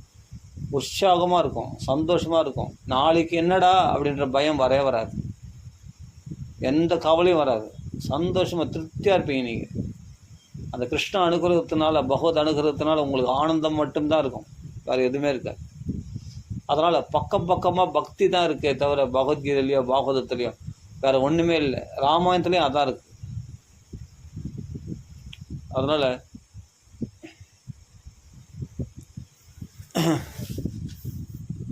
உற்சாகமாக இருக்கும், சந்தோஷமாக இருக்கும். நாளைக்கு என்னடா அப்படின்ற பயம் வரவே வராது, எந்த கவலையும் வராது. சந்தோஷமாக திருப்தியாக இருப்பீங்க நீங்கள். அந்த கிருஷ்ண அனுகிரகத்தினால, பகவத் அனுகிரகத்தினால உங்களுக்கு ஆனந்தம் மட்டும்தான் இருக்கும், வேறு எதுவுமே இருக்காது. அதனால் பக்கமாக பக்தி தான் இருக்கே தவிர பகவத்கீதையிலையோ பாகவதத்துலேயோ வேறு ஒன்றுமே இல்லை. ராமாயணத்துலேயும் அதான் இருக்குது. அதனால்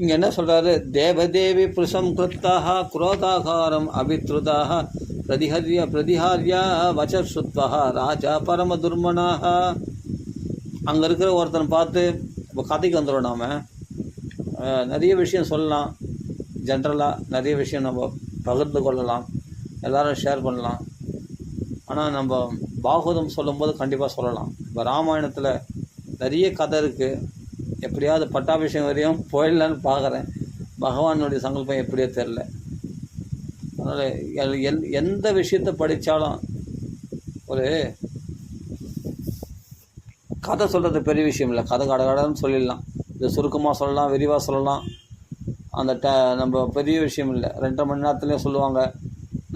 இங்கே என்ன சொல்கிறாரு? தேவதேவி புருஷம் கிருத்தாக குரோதாகாரம் அபித்ருதாக பிரதிஹாரியா வச்சஸ்ருத்வா ராஜா பரம துர்மனாக. அங்கே இருக்கிற ஒருத்தனை பார்த்து இப்போ கதைக்கு வந்துடும். நாம் நிறைய விஷயம் சொல்லலாம், ஜென்ரலாக நிறைய விஷயம் நம்ம பகிர்ந்து கொள்ளலாம், எல்லோரும் ஷேர் பண்ணலாம். ஆனால் நம்ம பாகவதம் சொல்லும்போது கண்டிப்பாக சொல்லலாம். இப்போ ராமாயணத்தில் நிறைய கதை இருக்குது. எப்படியாவது பட்டாபிஷேகம் வரையும் போயிடலான்னு பார்க்குறேன். பகவானுடைய சங்கல்பம் எப்படியோ தெரில. அதனால் எந்த விஷயத்தை படித்தாலும் ஒரு கதை சொல்கிறது பெரிய விஷயம் இல்லை. கதை கடன்னு சொல்லிடலாம், இது சுருக்கமாக சொல்லலாம், விரிவாக சொல்லலாம். அந்த நம்ம பெரிய விஷயம் இல்லை. 2.5 மணி நேரத்துலேயும் சொல்லுவாங்க,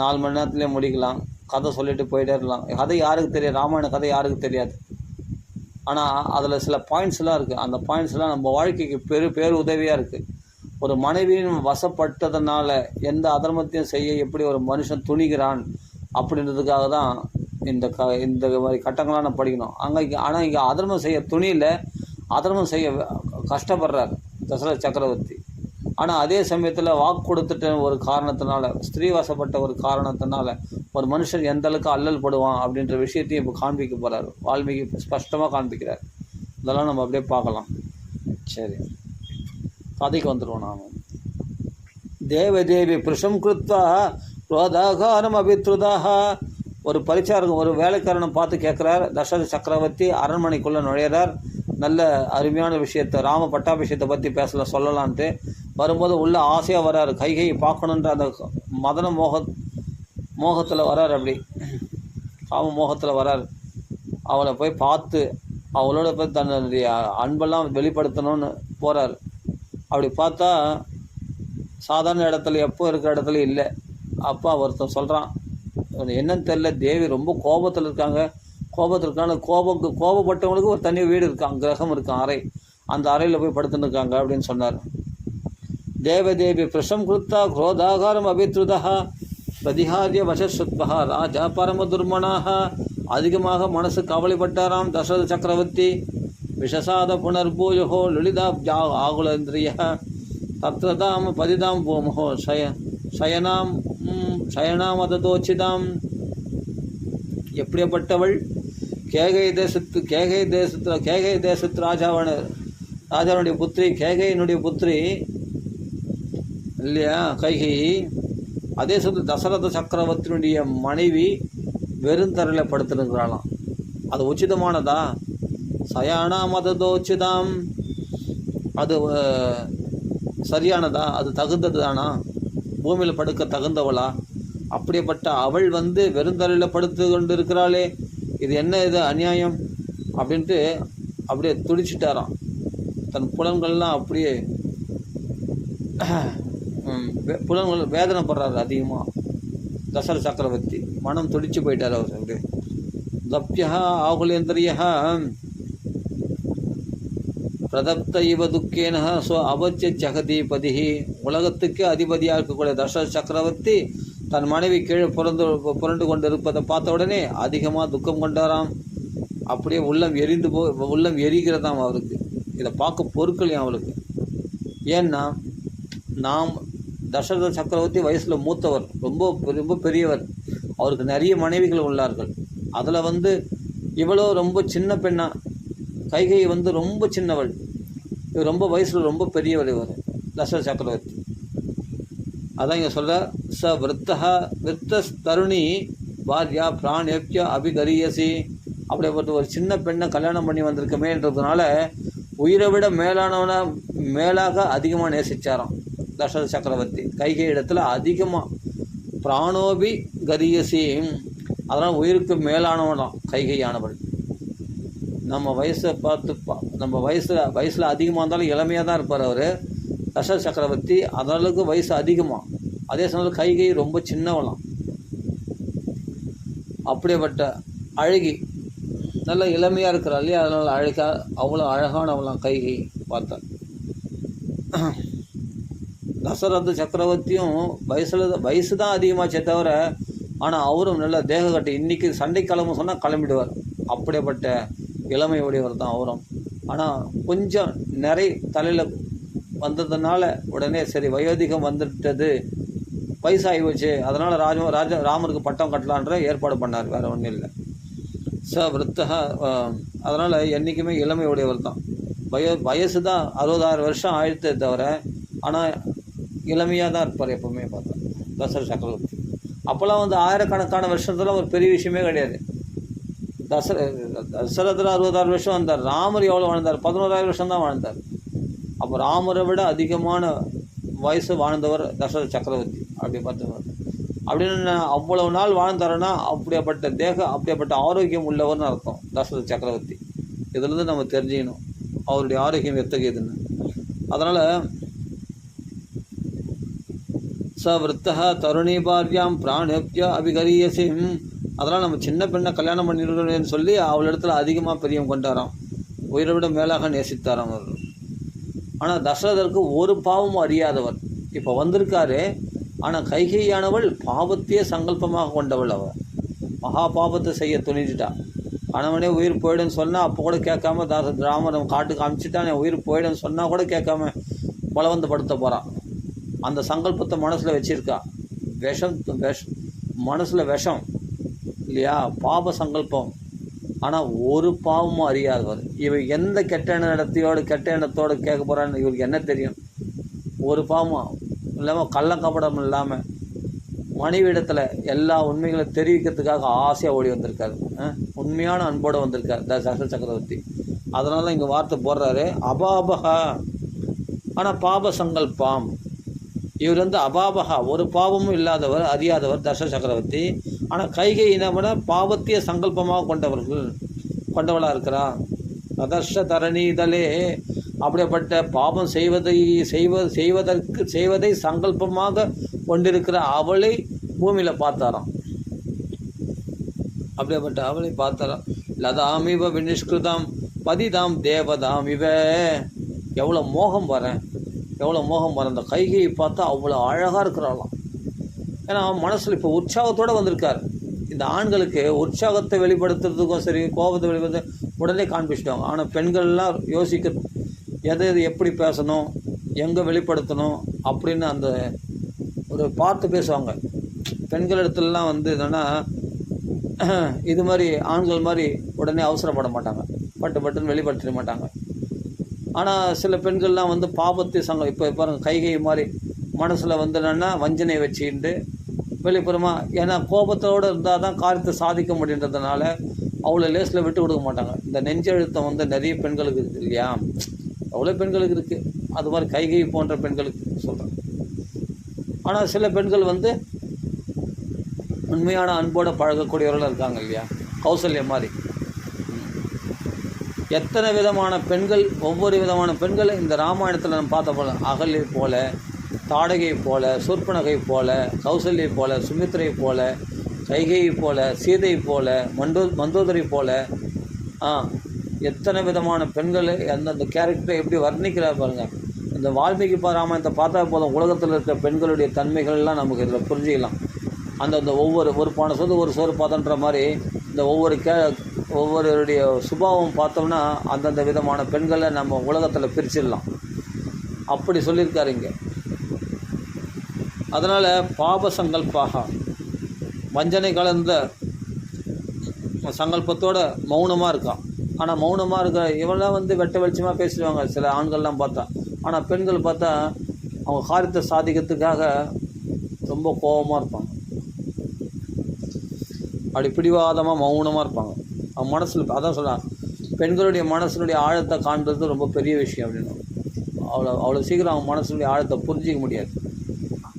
4 மணி நேரத்துலேயும் முடிக்கலாம். கதை சொல்லிட்டு போயிட்டே இருக்கலாம். கதை யாருக்கு தெரியாது? ராமாயண கதை யாருக்கு தெரியாது? ஆனால் அதில் சில பாயிண்ட்ஸ்லாம் இருக்குது. அந்த பாயிண்ட்ஸ்லாம் நம்ம வாழ்க்கைக்கு பேர் உதவியாக இருக்குது. ஒரு மனைவியின் வசப்பட்டதுனால எந்த அதர்மத்தையும் செய்ய எப்படி ஒரு மனுஷன் துணிகிறான் அப்படின்றதுக்காக தான் இந்த மாதிரி கட்டங்களாக நம்ம படிக்கணும். ஆனால் இங்கே அதர்மம் செய்ய துணியில், அதர்மம் செய்ய கஷ்டப்படுறாரு தசரத சக்கரவர்த்தி. ஆனால் அதே சமயத்தில் வாக்கு கொடுத்துட்ட ஒரு காரணத்தினால, ஸ்திரீ வசப்பட்ட ஒரு காரணத்தினால ஒரு மனுஷன் எந்த அளவுக்கு அல்லல் படுவான் அப்படின்ற விஷயத்தையும் இப்போ காண்பிக்க போகிறார். வால்மீகி ஸ்பஷ்டமாக காண்பிக்கிறார். இதெல்லாம் நம்ம அப்படியே பார்க்கலாம். சரி, கதைக்கு வந்துடுவோம். நாம் தேவதேவி புருஷம் கிருத்வா குரோதாகாரம் அபித்ருதாக. ஒரு பரிச்சாரகம், ஒரு வேலைக்காரனை பார்த்து கேட்குறார். தசரத சக்கரவர்த்தி அரண்மனைக்குள்ளே நுழையிறார். நல்ல அருமையான விஷயத்தை, ராம பட்டாபிஷேகத்தை பற்றி சொல்லலான்ட்டு வரும்போது உள்ள ஆசையாக வராரு. கைகை பார்க்கணுன்ற அந்த மதன மோகத்தில் வரார். அப்படி காம மோகத்தில் வரார். அவளை போய் பார்த்து அவளோட போய் தன்னுடைய அன்பெல்லாம் வெளிப்படுத்தணும்னு போகிறார். அப்படி பார்த்தா சாதாரண இடத்துல, எப்போ இருக்கிற இடத்துல இல்லை. அப்பா ஒருத்தன் சொல்கிறான், என்னன்னு தெரில, தேவி ரொம்ப கோபத்தில் இருக்காங்க. கோபப்பட்டவங்களுக்கு ஒரு தனி வீடு இருக்கான், கிரகம் இருக்கான், அறை. அந்த அறையில் போய் படுத்துன்னு இருக்காங்க அப்படின்னு சொன்னார். தேவதேவி பிரசம் கிருத்தா குரோதாகாரம் அபித்ருதா பிரதிஹாரிய வசஸ்வத்வா ராஜா பரம துர்மனாக. அதிகமாக மனசு கவலைப்பட்டாராம் தசரத சக்கரவர்த்தி. விஷசாத புனர்பூஜோ லலிதாப்ஜா ஆகுலேந்திரிய தத்ரதாம் பதிதாம் பூமோ சயனாம் அததோச்சிதாம். எப்படிப்பட்டவள்? கேகை தேசத்து ராஜாவுடைய புத்திரி, கேகையினுடைய புத்திரி இல்லையா கைகை. அதே சொல்லி தசரத சக்கரவர்த்தியினுடைய மனைவி வெறுந்தரையில் படுத்துருக்கிறாளாம். அது உச்சிதமானதா? சயானா மததோச்சிதாம், அது சரியானதா? அது தகுந்தது தானா? பூமியில் படுக்க தகுந்தவளா? அப்படிப்பட்ட அவள் வெறுந்தரையில் படுத்து கொண்டு இருக்கிறாளே, இது என்ன, இது அநியாயம் அப்படின்ட்டு அப்படியே துடிச்சிட்டாராம். தன் புலன்கள்லாம் அப்படியே புலன்கள் வேதனைப்படுறாரு அதிகமாக. தசரத சக்கரவர்த்தி மனம் துடிச்சு போயிட்டார். அவர் அப்படியே தப்யா ஆகுலேந்திரியா பிரதப்த இவ துக்கேன அவச்ச ஜெகதீபதி. உலகத்துக்கு அதிபதியாக இருக்கக்கூடிய தசரத சக்கரவர்த்தி தன் மனைவி கீழே புரண்டு கொண்டு இருப்பதை பார்த்த உடனே அதிகமாக துக்கம் கொண்டாராம். அப்படியே உள்ளம் எரிகிறதாம் அவருக்கு. இதை பார்க்க பொறுக்கலையும் அவளுக்கு. ஏன்னா நாம் தசரத சக்கரவர்த்தி வயசில் மூத்தவர், ரொம்ப ரொம்ப பெரியவர். அவருக்கு நிறைய மனைவிகள் உள்ளார்கள். அதில் இவ்வளோ ரொம்ப சின்ன பெண்ணா, கைகை ரொம்ப சின்னவள். இவர் ரொம்ப வயசில் ரொம்ப பெரியவர் இவர் தசரத சக்கரவர்த்தி. அதான் இங்கே சொல்கிற விருத்த தருணி பாரியா பிராணேப்ய அபிகரியசி. அப்படிப்பட்ட ஒரு சின்ன பெண்ணை கல்யாணம் பண்ணி வந்திருக்கமேன்றதுனால உயிரை விட மேலாக அதிகமாக நேசித்தாராம் தசரத சக்கரவர்த்தி. கைகை இடத்துல அதிகமாக பிராணோபி கரியசி, அதனால் உயிருக்கு மேலானவனாம் கைகையானவள். நம்ம வயசை பார்த்து நம்ம வயசில் அதிகமாக இருந்தாலும் இளமையாக தான் இருப்பார் அவர் தசரத சக்கரவர்த்தி. அதளவுக்கு வயசு அதிகமாக. அதே சமயத்தில் கைகை ரொம்ப சின்னவளாம். அப்படிப்பட்ட அழகி, நல்ல இளமையாக இருக்கிறாள் இல்லையா, அதனால் அவ்வளோ அழகானவளாம் கைகை பார்த்தாள். தசரத சக்கரவர்த்தியும் வயசு தான் அதிகமாச்சே தவிர, ஆனால் அவரும் நல்ல தேக கட்டி, இன்றைக்கி சண்டை கிளம்ப சொன்னால் கிளம்பிடுவார். அப்படிப்பட்ட இளமை உடையவர் தான் அவரும். ஆனால் கொஞ்சம் நிறை தலையில் வந்ததுனால உடனே சரி வயோதிகம் வந்துட்டது, வயசாகி போச்சு, அதனால் ராமருக்கு பட்டம் கட்டலான்ற ஏற்பாடு பண்ணார். வேறு ஒன்றும் இல்லை. விருத்தக, அதனால் என்றைக்குமே இளமை உடையவர் தான். வயசு தான் 66 வருஷம் ஆயிடுத்தே தவிர, ஆனால் இளமையாக தான் இருப்பார் எப்போவுமே பார்த்தா தசரத சக்கரவர்த்தி. அப்போல்லாம் ஆயிரக்கணக்கான வருஷத்துல ஒரு பெரிய விஷயமே கிடையாது. தசரதர் 66 வருஷம் வந்தார். ராமர் எவ்வளோ வாழ்ந்தார்? 11,000 வருஷம் தான் வாழ்ந்தார். அப்போ ராமரை விட அதிகமான வயசு வாழ்ந்தவர் தசரத சக்கரவர்த்தி. அப்படி பார்த்து அப்படின்னு அவ்வளவு நாள் வாழ்ந்தாருன்னா அப்படிப்பட்ட ஆரோக்கியம் உள்ளவர்னு அர்த்தம் தசரத சக்கரவர்த்தி. இதுலேருந்து நம்ம தெரிஞ்சுக்கணும் அவருடைய ஆரோக்கியம் எத்தகையதுன்னு. அதனால் விருத்தக தருணி பாரியாம் பிராணேப்ய அபிகரியசி. அதனால் நம்ம சின்ன பெண்ணை கல்யாணம் பண்ணிடுறேன்னு சொல்லி அவளிடத்துல அதிகமாக பிரியம் கொண்டாராம், உயிரை விட மேலாக நேசித்தாராம் அவர். ஆனால் தசரதருக்கு ஒரு பாவமும் அறியாதவர் இப்போ வந்திருக்காரு. ஆனால் கைகையானவள் பாவத்தையே சங்கல்பமாக கொண்டவள். அவள் மகா பாவத்தை செய்ய துணிஞ்சிட்டா. கணவனே உயிர் போயிடுன்னு சொன்னால் அப்போ கூட கேட்காம ராமன் காட்டுக்கு அனுப்பிச்சிட்டான், என் உயிர் போயிடுன்னு சொன்னால் கூட கேட்காம பலவந்தப்படுத்த போகிறான். அந்த சங்கல்பத்தை மனசில் வச்சிருக்கா. மனசில் விஷம் இல்லையா, பாப சங்கல்பம். ஆனால் ஒரு பாவமும் அறியாதவர். இவர் எந்த கெட்ட எண்ணத்தோடு கேட்க போகிறான்னு இவருக்கு என்ன தெரியும்? ஒரு பாவமும் இல்லாமல் கள்ளக்கபடம் இல்லாமல் மனைவியிடத்தில் எல்லா உண்மைகளை தெரிவிக்கிறதுக்காக ஆசையாக ஓடி வந்திருக்காரு. உண்மையான அன்போடு வந்திருக்கார் தசரத சக்கரவர்த்தி. அதனால தான் இங்கே வார்த்தை போடுறாரு அபாபகா. ஆனால் பாப சங்கல்பம், இவர் அபாபகா, ஒரு பாவமும் இல்லாதவர், அறியாதவர் தசரத சக்கரவர்த்தி. ஆனால் கைகை இனவன பாவத்திய சங்கல்பமாக கொண்டவளாக இருக்கிறார். அதர்ஷ தரணீதலே, அப்படிப்பட்ட பாவம் செய்வதை சங்கல்பமாக கொண்டிருக்கிற அவளை பூமியில் பார்த்தாராம். அப்படிப்பட்ட அவளை பார்த்தாராம். லதாமிவ வினிஷ்கிருதம் பதிதாம் தேவதாம் இவ. எவ்வளோ மோகம் வரேன் அந்த கைகையை பார்த்தா அவ்வளோ அழகாக இருக்கிறாளாம். ஏன்னா மனசில் இப்போ உற்சாகத்தோடு வந்திருக்கார். இந்த ஆண்களுக்கு உற்சாகத்தை வெளிப்படுத்துறதுக்கும் சரி, கோபத்தை வெளிப்படுத்த உடனே காண்பிச்சிட்டாங்க. ஆனால் பெண்கள்லாம் யோசிக்க எது எப்படி பேசணும், எங்கே வெளிப்படுத்தணும் அப்படின்னு அந்த ஒரு பார்த்து பேசுவாங்க. பெண்கள் இடத்துலலாம் என்னென்னா இது மாதிரி ஆண்கள் மாதிரி உடனே அவசரப்பட மாட்டாங்க, பட்டுன்னு வெளிப்படுத்திட மாட்டாங்க. ஆனால் சில பெண்கள்லாம் வந்து பாபத்தை இப்போ பாருங்கள், கைகை மாதிரி மனசில் வந்து என்னென்னா வஞ்சனை வச்சுக்கிட்டு வெளிப்புறமாக, ஏன்னா கோபத்தோடு இருந்தால் தான் காரியத்தை சாதிக்க முடியுன்றதுனால அவ்வளோ லேஸில் விட்டு கொடுக்க மாட்டாங்க. இந்த நெஞ்செழுத்தம் வந்து நிறைய பெண்களுக்கு இருக்குது இல்லையா, அவ்வளோ பெண்களுக்கு இருக்குது. அது மாதிரி கைகை போன்ற பெண்களுக்கு சொல்கிறேன். ஆனால் சில பெண்கள் வந்து உண்மையான அன்போடு பழகக்கூடியவர்கள் இருக்காங்க இல்லையா, கௌசல்யா மாதிரி. எத்தனை விதமான பெண்கள், ஒவ்வொரு விதமான பெண்களை இந்த ராமாயணத்தில் நம்ம பார்த்த போல, அகல்யை போல, தாடகை போல, சூர்பனகை போல, கௌசல்யை போல, சுமித்ரை போல, கைகை போல, சீதை போல, மந்தோதரி போல, எத்தனை விதமான பெண்கள் அந்தந்த கேரக்டரை எப்படி வர்ணிக்கிறார் பாருங்கள். இந்த வால்மீகி ராமாயணத்தை பார்த்தா போதும், உலகத்தில் இருக்க பெண்களுடைய தன்மைகள்லாம் நமக்கு இதில் புரிஞ்சிக்கலாம். அந்தந்த ஒரு பானை சோறு ஒரு சோறு பார்த்தன்ற மாதிரி இந்த ஒவ்வொருடைய சுபாவம் பார்த்தோம்னா அந்தந்த விதமான பெண்களை நம்ம உலகத்தில் பிரிச்சிடலாம். அப்படி சொல்லியிருக்காரு இங்கே. அதனால் பாப சங்கல்பாக, வஞ்சனை கலந்த சங்கல்பத்தோடு மௌனமாக இருக்கான். ஆனால் மௌனமாக இருக்க இவெல்லாம் வந்து வெட்ட வெளிச்சமாக பேசிடுவாங்க சில ஆண்கள்லாம் பார்த்தா. ஆனால் பெண்கள் பார்த்தா அவங்க காரியத்தை சாதிக்கிறதுக்காக ரொம்ப கோபமாக இருப்பாங்க, அப்படி பிடிவாதமாக மௌனமாக இருப்பாங்க. அவங்க மனசில் அதான் சொல்லலாம், பெண்களுடைய மனசினுடைய ஆழத்தை காண்றது ரொம்ப பெரிய விஷயம் அப்படின்னு. அவ்வளோ சீக்கிரம் அவங்க மனசினுடைய ஆழத்தை புரிஞ்சிக்க முடியாது.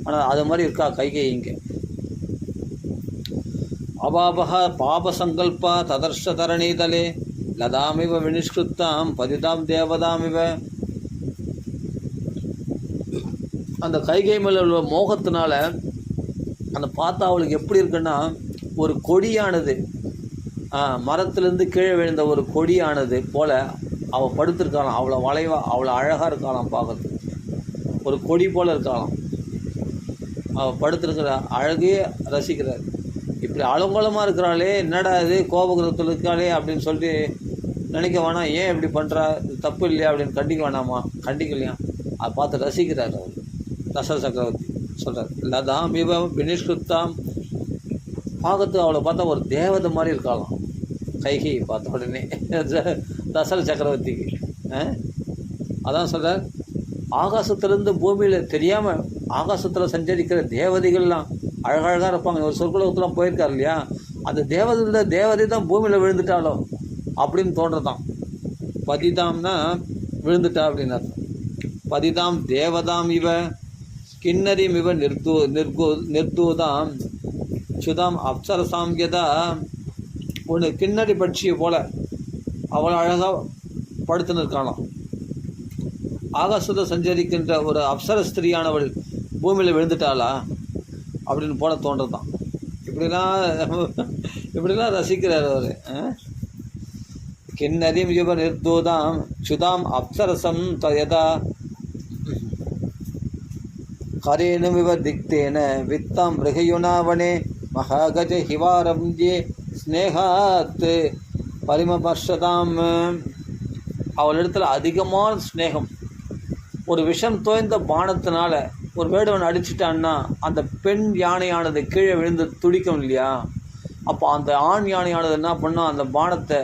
ஆனால் அது மாதிரி இருக்கா கைகை இங்கே. அபாபக பாபசங்கல்பா ததர்ஷ தரணீதலே லதாமிவ வினிஷ்கிருத்தாம் பதிதாம் தேவதாமிவ. அந்த கைகை மேலே உள்ள மோகத்தினால அந்த பார்த்தா அவளுக்கு எப்படி இருக்குன்னா, ஒரு கொடியானது மரத்துலேருந்து கீழே விழுந்த ஒரு கொடியானது போல் அவள் படுத்திருக்காளாம். அவ்வளோ வளைவாக அவ்வளோ அழகாக இருக்காளாம், பார்க்கறதுக்கு ஒரு கொடி போல் இருக்காளாம். அவள் படுத்திருக்கிற அழகையே ரசிக்கிறார். இப்படி அலங்கோலமாக இருக்கிறாளே, என்னடா இது கோபகுரத்தில் இருக்காளே அப்படின்னு சொல்லிட்டு நினைக்க வேணாம். ஏன் இப்படி பண்ணுறா, தப்பு இல்லையா அப்படின்னு கண்டிக்க வேணாமா, கண்டிக்கலையா, அதை பார்த்து ரசிக்கிறார் அவர். தசரத சக்கரவர்த்தி சொல்கிறார், லதாம் இவ வினிஷ்கிருத்தாம். பார்க்கறதுக்கு அவளை பார்த்தா ஒரு தேவதை மாதிரி இருக்காளாம் கைகை பார்த்த உடனே தசரத சக்கரவர்த்திக்கு. அதான் சொல்கிறார், ஆகாசத்துலேருந்து பூமியில் தெரியாமல் ஆகாசத்தில் சஞ்சரிக்கிற தேவதைகள்லாம் அழகழகாக இருப்பாங்க. ஒரு சொற்குலகத்துலாம் போயிருக்கார் இல்லையா, அந்த தேவதை தான் பூமியில் விழுந்துட்டாலோ அப்படின்னு தோன்றதான். பதிதாம்னா விழுந்துட்டா அப்படின்னு அர்த்தம். பதிதாம் தேவதாம் இவ கிண்ணரிம் இவ நிர்தூதாம் சுதாம் அப்சரசாங்கியதா. ஒன்று கிண்ணறி பட்சியை போல அவ்வளோ அழகாக படுத்து நிற்கலாம். ஆகாசத்தில் சஞ்சரிக்கின்ற ஒரு அப்சர ஸ்திரியானவள் பூமியில் விழுந்துட்டாளா அப்படின்னு போல தோன்றதான். இப்படிலாம் ரசிக்கிறார் அவர். கிண்ணரிம் யுவ நிர்தூதாம் சுதாம் அப்சரசம் தயதா கரேனும் இவ திக்தேன வித்தாம் மிருகயுனாவனே மகாகஜ ஹிவாரம்யே ஸ்னேகாத் பரிமபர்ஷதாம். அவளிடத்தில் அதிகமான ஸ்னேகம். ஒரு விஷம் தோய்ந்த பானத்தினால ஒரு வேடுவன் அடிச்சிட்டான்னா அந்த பெண் யானையானது கீழே விழுந்து துடிக்கும் இல்லையா, அப்போ அந்த ஆண் யானையானது என்ன பண்ணால் அந்த பானத்தை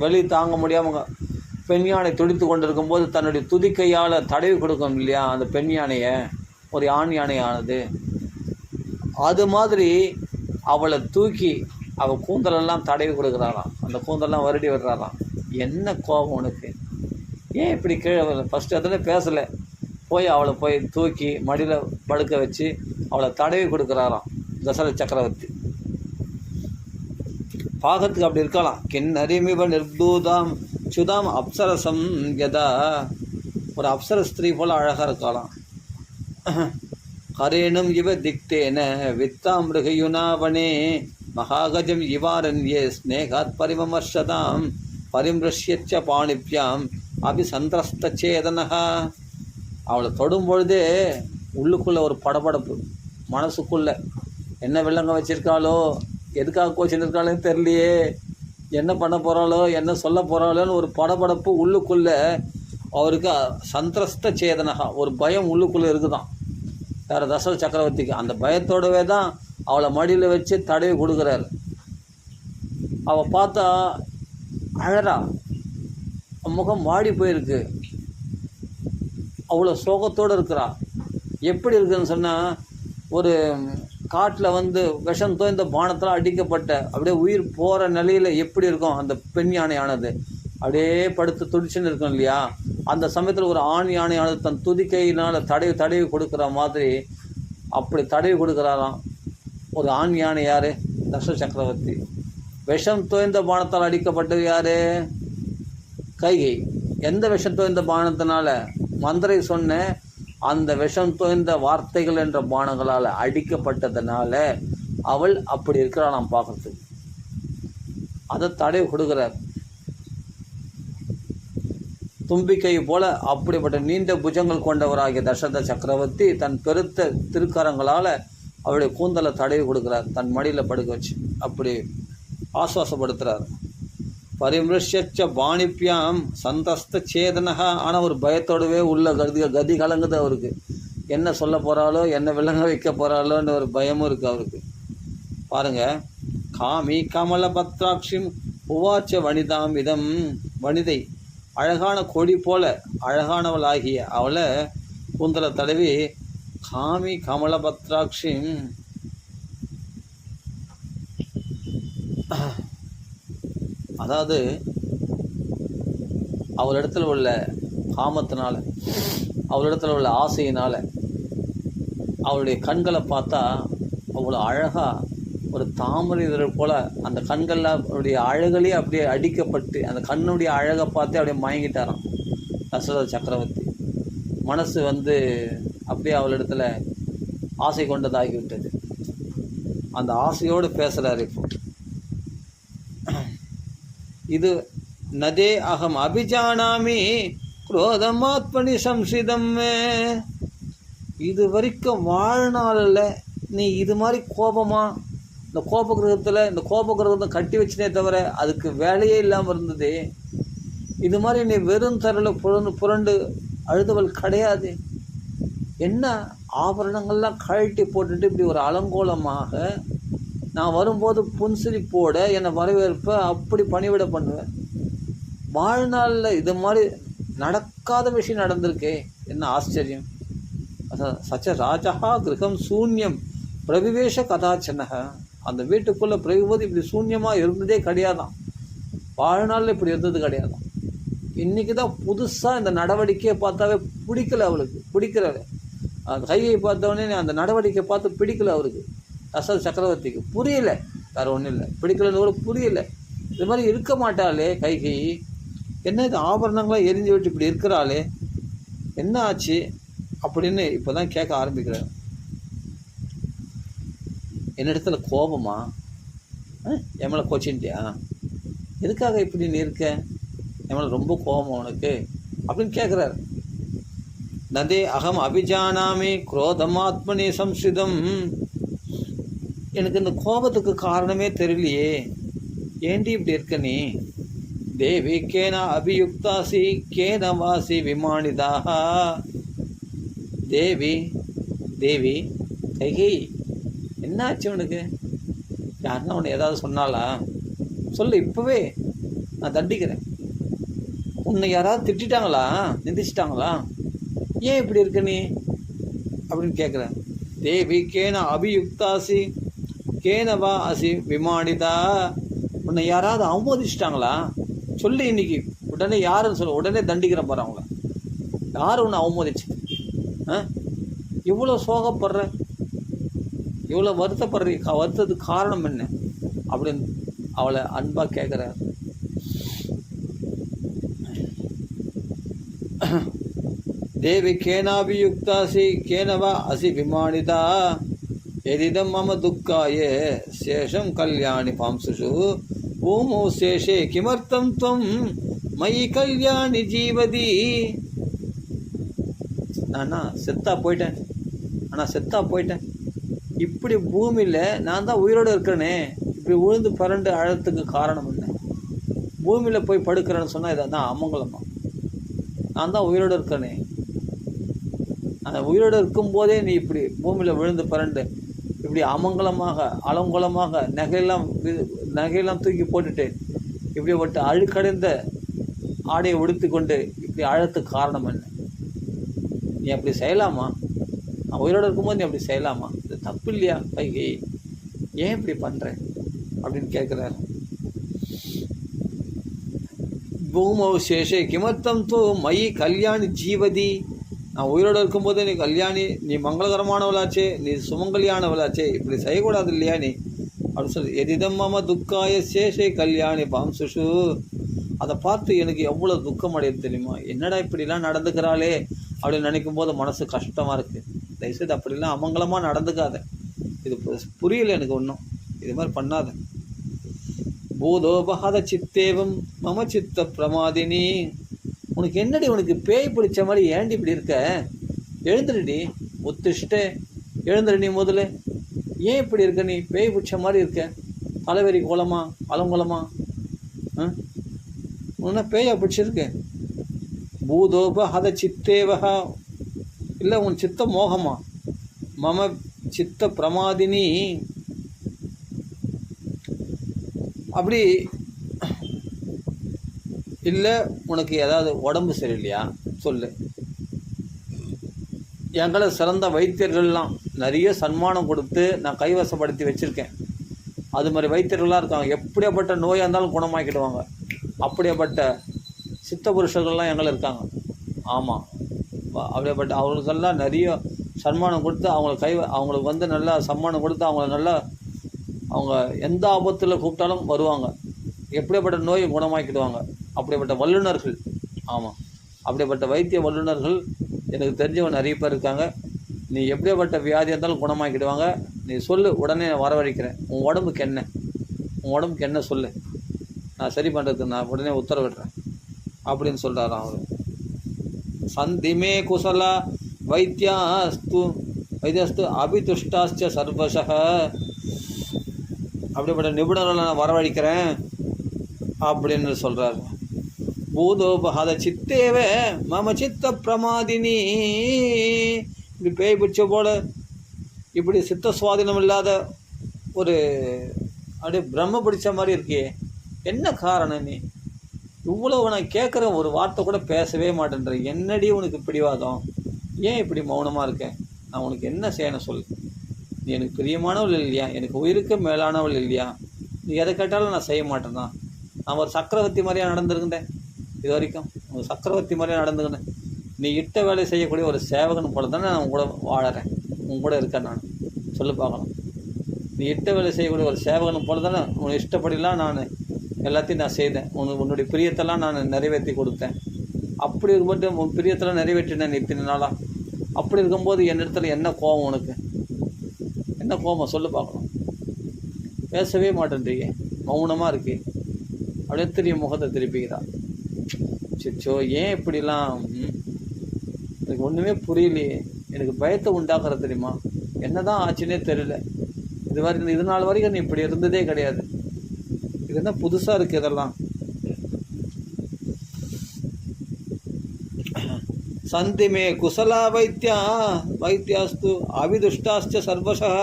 வெளியே தாங்க முடியாமல் பெண் யானை துடித்து கொண்டிருக்கும் போது தன்னுடைய துதிக்கையால் தடவி கொடுக்கும் இல்லையா அந்த பெண் யானையை, ஒரு ஆண் யானையானது. அது மாதிரி அவளை தூக்கி அவள் கூந்தலெல்லாம் தடவி கொடுக்குறாராம், அந்த கூந்தலெல்லாம் வருடி விடுறாராம். என்ன கோபம் உனக்கு, ஏன் இப்படி கீழே ஃபஸ்ட்டு அதில் பேசலை, அவளை போய் தூக்கி மடியில் படுக்க வச்சு அவளை தடவி கொடுக்குறாராம் தசரத சக்கரவர்த்தி. பாகத்துக்கு அப்படி இருக்கலாம். கிண்ணரிமிவ நிர்தூதாம் சுதாம் அப்சரசம் யதா. ஒரு அப்சர ஸ்திரீ போல் அழகாக இருக்கலாம். கரேனும் இவ திக்தேன வித்தாம் மிருகயுனாவனே மகாகஜம் இவாரண்யே ஸ்னேகாத் பரிமமர்ஷதாம் பரிம்ரஷ்யச்ச பாணிப்யாம் அபிசந்திரஸ்தச்சேதனஹா. அவளை தொடும் பொழுதே உள்ளுக்குள்ளே ஒரு படபடப்பு, மனசுக்குள்ளே என்ன வில்லங்க வச்சுருக்காளோ, எதுக்காக கோச்சின்னு இருக்காளோன்னு தெரியலையே, என்ன பண்ண போகிறாளோ என்ன சொல்ல போகிறாளோன்னு ஒரு படபடப்பு உள்ளுக்குள்ளே அவருக்கு. சந்திரஸ்த சேதனகா, ஒரு பயம் உள்ளுக்குள்ளே இருக்குதான் வேறு தசரத சக்கரவர்த்திக்கு. அந்த பயத்தோடவே தான் அவளை மடியில் வச்சு தடவி கொடுக்குறாரு. அவள் பார்த்தா அழறா, முகம் வாடி போயிருக்கு, அவ்வளோ சோகத்தோடு இருக்கிறா. எப்படி இருக்குதுன்னு சொன்னால், ஒரு காட்டில் வந்து விஷம் தோய்ந்த பானத்தில் அடிக்கப்பட்ட அப்படியே உயிர் போகிற நிலையில் எப்படி இருக்கும் அந்த பெண் யானையானது, அப்படியே படுத்து துடிச்சுன்னு இருக்கும் இல்லையா. அந்த சமயத்தில் ஒரு ஆண் யானையானது தன் துதிக்கையினால் தடவி கொடுக்குற மாதிரி அப்படி தடவி கொடுக்குறாராம் ஒரு ஆண் யானை. யார்? தச சக்கரவர்த்தி. விஷம் தோய்ந்த பானத்தால் அடிக்கப்பட்டது யார்? கைகை. எந்த விஷம் தோய்ந்த பானத்தினால? மந்திரை சொன்ன அந்த விஷம் தோய்ந்த வார்த்தைகள் என்ற பானங்களால் அடிக்கப்பட்டதுனால அவள் அப்படி இருக்கிறாள் நாம் பார்க்குறதுக்கு. அதை தடவி கொடுக்குறார். தும்பிக்கை போல அப்படிப்பட்ட நீண்ட புஜங்கள் கொண்டவராகிய தசரத சக்கரவர்த்தி தன் பெருத்த திருக்கரங்களால் அவருடைய கூந்தலை தடவி கொடுக்குறார், தன் மடியில் படுக்க வச்சு அப்படி ஆசுவாசப்படுத்துகிறார். பரிமிருஷ்ய பாணிப்பியாம் சந்தஸ்த சேதனகா. ஆனால் ஒரு பயத்தோடவே உள்ள கதி கலங்குது அவருக்கு. என்ன சொல்ல போகிறாளோ, என்ன விலங்க வைக்க போகிறாளோன்னு ஒரு பயமும் இருக்குது அவருக்கு. பாருங்கள், காமி கமல பத்ராட்சிம் உவாச்ச வனிதாம் இதம். வனிதை அழகான கொடி போல அழகானவளாகிய அவளை கூந்தலை தடவி காமி கமல பத்ராட்சிம், அதாவது அவளிடத்தில் உள்ள காமத்தினால, அவளிடத்தில் உள்ள ஆசையினால் அவளுடைய கண்களை பார்த்தா அவ்வளோ அழகாக ஒரு தாமரை இதழ் போல் அந்த கண்களில் அவருடைய அழகிலே அப்படியே அடிக்கப்பட்டு அந்த கண்ணுடைய அழகை பார்த்து அப்படியே மயங்கிட்டாராம் தசரத சக்கரவர்த்தி. மனசு வந்து அப்படியே அவளிடத்தில் ஆசை கொண்டதாகிவிட்டது. அந்த ஆசையோடு பேசுகிறார். இப்போ இது நதே அகம் அபிஜானாமி குரோதமாத்மனி சம்சிதம். இது வரைக்கும் வாழ்நாளில் நீ இது மாதிரி கோபமாக இந்த கோபகிரகத்தில் இந்த கோபகிரகத்தை கட்டி வச்சுனே தவிர அதுக்கு வேலையே இல்லாமல் இருந்தது. இது மாதிரி நீ வெறும் தரல புரண்டு அழுதவள் கிடையாது. என்ன ஆபரணங்கள்லாம் கழட்டி போட்டுட்டு இப்படி ஒரு அலங்கோலமாக நான் வரும்போது புன்சிரிப்போட என்னை வரவேற்ப அப்படி பணிவிட பண்ணுவேன். வாழ்நாளில் இது மாதிரி நடக்காத விஷயம் நடந்திருக்கே, என்ன ஆச்சரியம். சச்ச ராஜா கிரகம் சூன்யம் பிரவிவேஷ கதாச்சனக. அந்த வீட்டுக்குள்ளே பிரவிபோது இப்படி சூன்யமாக இருந்ததே கிடையாதான். வாழ்நாளில் இப்படி இருந்தது கிடையாதான். இன்றைக்கி தான் புதுசாக இந்த நடவடிக்கையை பார்த்தாவே பிடிக்கல அவளுக்கு. பிடிக்கிறவ அந்த கையை பார்த்தவொடனே அந்த நடவடிக்கை பார்த்து பிடிக்கல அவருக்கு. தசரத சக்கரவர்த்திக்கு புரியலை, வேறு ஒன்றும் இல்லை, பிடிக்கலன்னு கூட புரியலை. இது மாதிரி இருக்க மாட்டாளே கைகை, என்ன இது ஆபரணங்களாக எரிஞ்சு விட்டு இப்படி இருக்கிறாளே, என்ன ஆச்சு அப்படின்னு இப்போ தான் கேட்க ஆரம்பிக்கிறார். என்னிடத்துல கோபமா? என் மேலே கோச்சின்ட்டியா? எதுக்காக இப்படி நீ இருக்க? என் மேலே ரொம்ப கோபம் உனக்கு அப்படின்னு கேட்குறாரு. நதே அகம் அபிஜானாமி குரோதமாத்மனி சம்ஸ்ரிதம். எனக்கு இந்த கோபத்துக்கு காரணமே தெரியலையே, ஏண்டி இப்படி இருக்க நீ? தேவி கேன அபியுக்தாசி கேன வாசி விமானிதாக. தேவி தேவி கைகை, என்னாச்சு உனக்கு? யாருன்னா உன்னை ஏதாவது சொன்னாலா? சொல்லு, இப்போவே நான் தண்டிக்கிறேன். உன்னை யாராவது திட்டாங்களா, நிந்திச்சிட்டாங்களா? ஏன் இப்படி இருக்க நீ அப்படின்னு கேட்குறேன். தேவி கேன அபியுக்தாசி கேனவா அசி விமானிதா. உன்னை யாராவது அவமதிச்சிட்டாங்களா சொல்லு இன்னைக்கு. உடனே யாருன்னு சொல்ல, உடனே தண்டிக்கிறேன் பாரு அவங்கள. யார் உன்னை அவமதிச்சு? இவ்வளோ சோகப்படுற, இவ்வளோ வருத்தப்படுற, வருத்தத்துக்கு காரணம் என்ன அப்படின்னு அவளை அன்பாக கேட்குறார். தேவி கேனாபியுக்தாசி கேனவா அசி விமானிதா. எதிதம் மம துக்காய சேஷம் கல்யாணி பாம்சுஷு பூமோ சேஷே கிமர்த்தம் துவம் மயி கல்யாணி ஜீவதி. நானா செத்தா போயிட்டேன், ஆனால் செத்தா போயிட்டேன். இப்படி பூமியில் நான் தான் உயிரோடு இருக்கிறேனே, இப்படி உழுந்து பரண்டு அழறதுக்கு காரணம் என்ன? பூமியில் போய் படுக்கிறேன்னு சொன்னால் இதான் அமங்கலமா? நான் தான் உயிரோடு இருக்கிறேனே, அந்த உயிரோடு இருக்கும்போதே நீ இப்படி பூமியில் விழுந்து பரண்டு இப்படி அமங்கலமாக அலங்கோலமாக நகையெல்லாம் நகையெல்லாம் தூக்கி போட்டுட்டு இப்படிப்பட்ட அழுக்கடைந்த ஆடையை உடுத்தி கொண்டு இப்படி அழறதுக்கு காரணம் என்ன? நீ அப்படி செய்யலாமா? நான் உயிரோடு இருக்கும்போது நீ அப்படி செய்யலாமா? இது தப்பு இல்லையா கைகை? ஏன் இப்படி பண்ணுறேன் அப்படின்னு கேட்குறாரு. பூமௌ சேஷே கிமர்த்தம் தூ மயி கல்யாணி ஜீவதி. நான் உயிரோடு இருக்கும்போது நீ கல்யாணி, நீ மங்களகரமானவளாச்சே, நீ சுமங்கலியானவளாச்சே, இப்படி செய்யக்கூடாது இல்லையா நீ அப்படின்னு சொல்லி எதிதம் மம துக்காய சேஷே கல்யாணி பாம்சுஷு. அதை பார்த்து எனக்கு எவ்வளோ துக்கம் அடையுது தெரியுமா? என்னடா இப்படிலாம் நடந்துக்கிறாளே அப்படின்னு நினைக்கும் போது மனசு கஷ்டமாக இருக்குது. தயவுசெய்து அப்படிலாம் அமங்கலமாக நடந்துக்காத. இது புரியல எனக்கு ஒன்றும். இது மாதிரி பண்ணாத. பூதோபகாத சித்தேவம் மம சித்த பிரமாதினி. உனக்கு என்னடி, உனக்கு பேய் பிடிச்ச மாதிரி ஏண்டி இப்படி இருக்க? எழுந்துருடி, ஒத்துஷ்டே எழுந்துரு. நீ முதல்ல ஏன் இப்படி இருக்க? நீ பேய் பிடிச்ச மாதிரி இருக்க. தலைவரி கோலமா அலங்கோலமா? உன்ன பேயா பிடிச்சிருக்கு? பூதோபஹத சித்தேவஹா, இல்லை உன் சித்த மோகமா? மம சித்த பிரமாதினி. அப்படி இல்லை உனக்கு ஏதாவது உடம்பு சரியில்லையா சொல்லு. எங்களை சிறந்த வைத்தியர்கள்லாம் நிறைய சன்மானம் கொடுத்து நான் கைவசப்படுத்தி வச்சுருக்கேன். அது மாதிரி வைத்தியர்கள்லாம் இருக்காங்க. எப்படியாப்பட்ட நோயாக இருந்தாலும் குணமாக்கிடுவாங்க. அப்படியேப்பட்ட சித்த புருஷர்கள்லாம் எங்களை இருக்காங்க. ஆமாம், அப்படியேப்பட்ட அவங்களுக்கெல்லாம் நிறைய சன்மானம் கொடுத்து அவங்களுக்கு வந்து நல்லா சன்மானம் கொடுத்து அவங்கள நல்லா அவங்க எந்த ஆபத்தில் கூப்பிட்டாலும் வருவாங்க. எப்படியாப்பட்ட நோயை குணமாக்கிடுவாங்க. அப்படிப்பட்ட வல்லுநர்கள். ஆமாம், அப்படிப்பட்ட வைத்திய வல்லுநர்கள் எனக்கு தெரிஞ்சவங்க நிறைய பேர் இருக்காங்க. நீ எப்படியாப்பட்ட வியாதி இருந்தாலும் குணமாக்கிடுவாங்க. நீ சொல்லு, உடனே நான் வரவழைக்கிறேன். உன் உடம்புக்கு என்ன சொல்லு, நான் சரி பண்ணுறதுக்கு நான் உடனே உத்தரவிடுறேன் அப்படின்னு சொல்கிறாராம் அவர். சந்திமே குசலா வைத்தியாஸ்து அபிதுஷ்டாஸ்ச சர்வசக. அப்படிப்பட்ட நிபுணர்களை நான் வரவழைக்கிறேன் அப்படின்னு சொல்கிறார். பூதோபஹத சித்தேவே மம சித்த பிரமாதினி. இப்படி பேய் பிடிச்ச போல இப்படி சித்த சுவாதீனம் இல்லாத ஒரு அப்படியே பிரம்ம பிடிச்ச மாதிரி இருக்கே, என்ன காரணம்? நீ இவ்வளவு நான் கேட்குற ஒரு வார்த்தை கூட பேசவே மாட்டேன்ற. என்னடி உனக்கு பிடிவாதம்? ஏன் இப்படி மௌனமாக இருக்கேன்? நான் உனக்கு என்ன செய்யணும் சொல்லு. நீ எனக்கு பிரியமானவள் இல்லையா? எனக்கு உயிருக்கு மேலானவள் இல்லையா? நீ எதை கேட்டாலும் நான் செய்ய மாட்டேன்னா? நான் ஒரு சக்கரவர்த்தி மாதிரியாக நடந்துருக்கிட்டேன் இது வரைக்கும். ஒரு சக்கரவர்த்தி மாதிரியாக நடந்துக்கினேன். நீ இட்ட வேலை செய்யக்கூடிய ஒரு சேவகன் போல தானே நான் உன் கூட வாழறேன், உன் கூட இருக்கேன் நான். சொல்லு பார்க்கலாம். நீ இட்ட வேலை செய்யக்கூடிய ஒரு சேவகன் போல தானே உன் இஷ்டப்படிலாம் நான் எல்லாத்தையும் நான் செய்தேன். உன்னுடைய பிரியத்தெல்லாம் நான் நிறைவேற்றி கொடுத்தேன். அப்படி இருக்கும்போது உன் பிரியத்தெல்லாம் நிறைவேற்றினேன் இத்தனை நாளாக. அப்படி இருக்கும்போது என் இடத்துல என்ன கோபம் உனக்கு? என்ன கோபம் சொல்லு பார்க்கலாம். பேசவே மாட்டேன்றீங்க, மௌனமாக இருக்கு. அப்படியே திரும்பி முகத்தை திருப்பிக்கிறா. சிச்சோ, ஏன் இப்படிலாம்? எனக்கு ஒன்றுமே புரியலையே. எனக்கு பயத்தை உண்டாக்குற தெரியுமா? என்ன தான் ஆச்சுன்னே தெரியல. இது நாள் வரைக்கும் நீ இப்படி இருந்ததே கிடையாது. இது என்ன புதுசாக இருக்குது இதெல்லாம்? சந்திமே குசலா வைத்தியாஸ்து அவிதுஷ்டாஸ்ச சர்வசः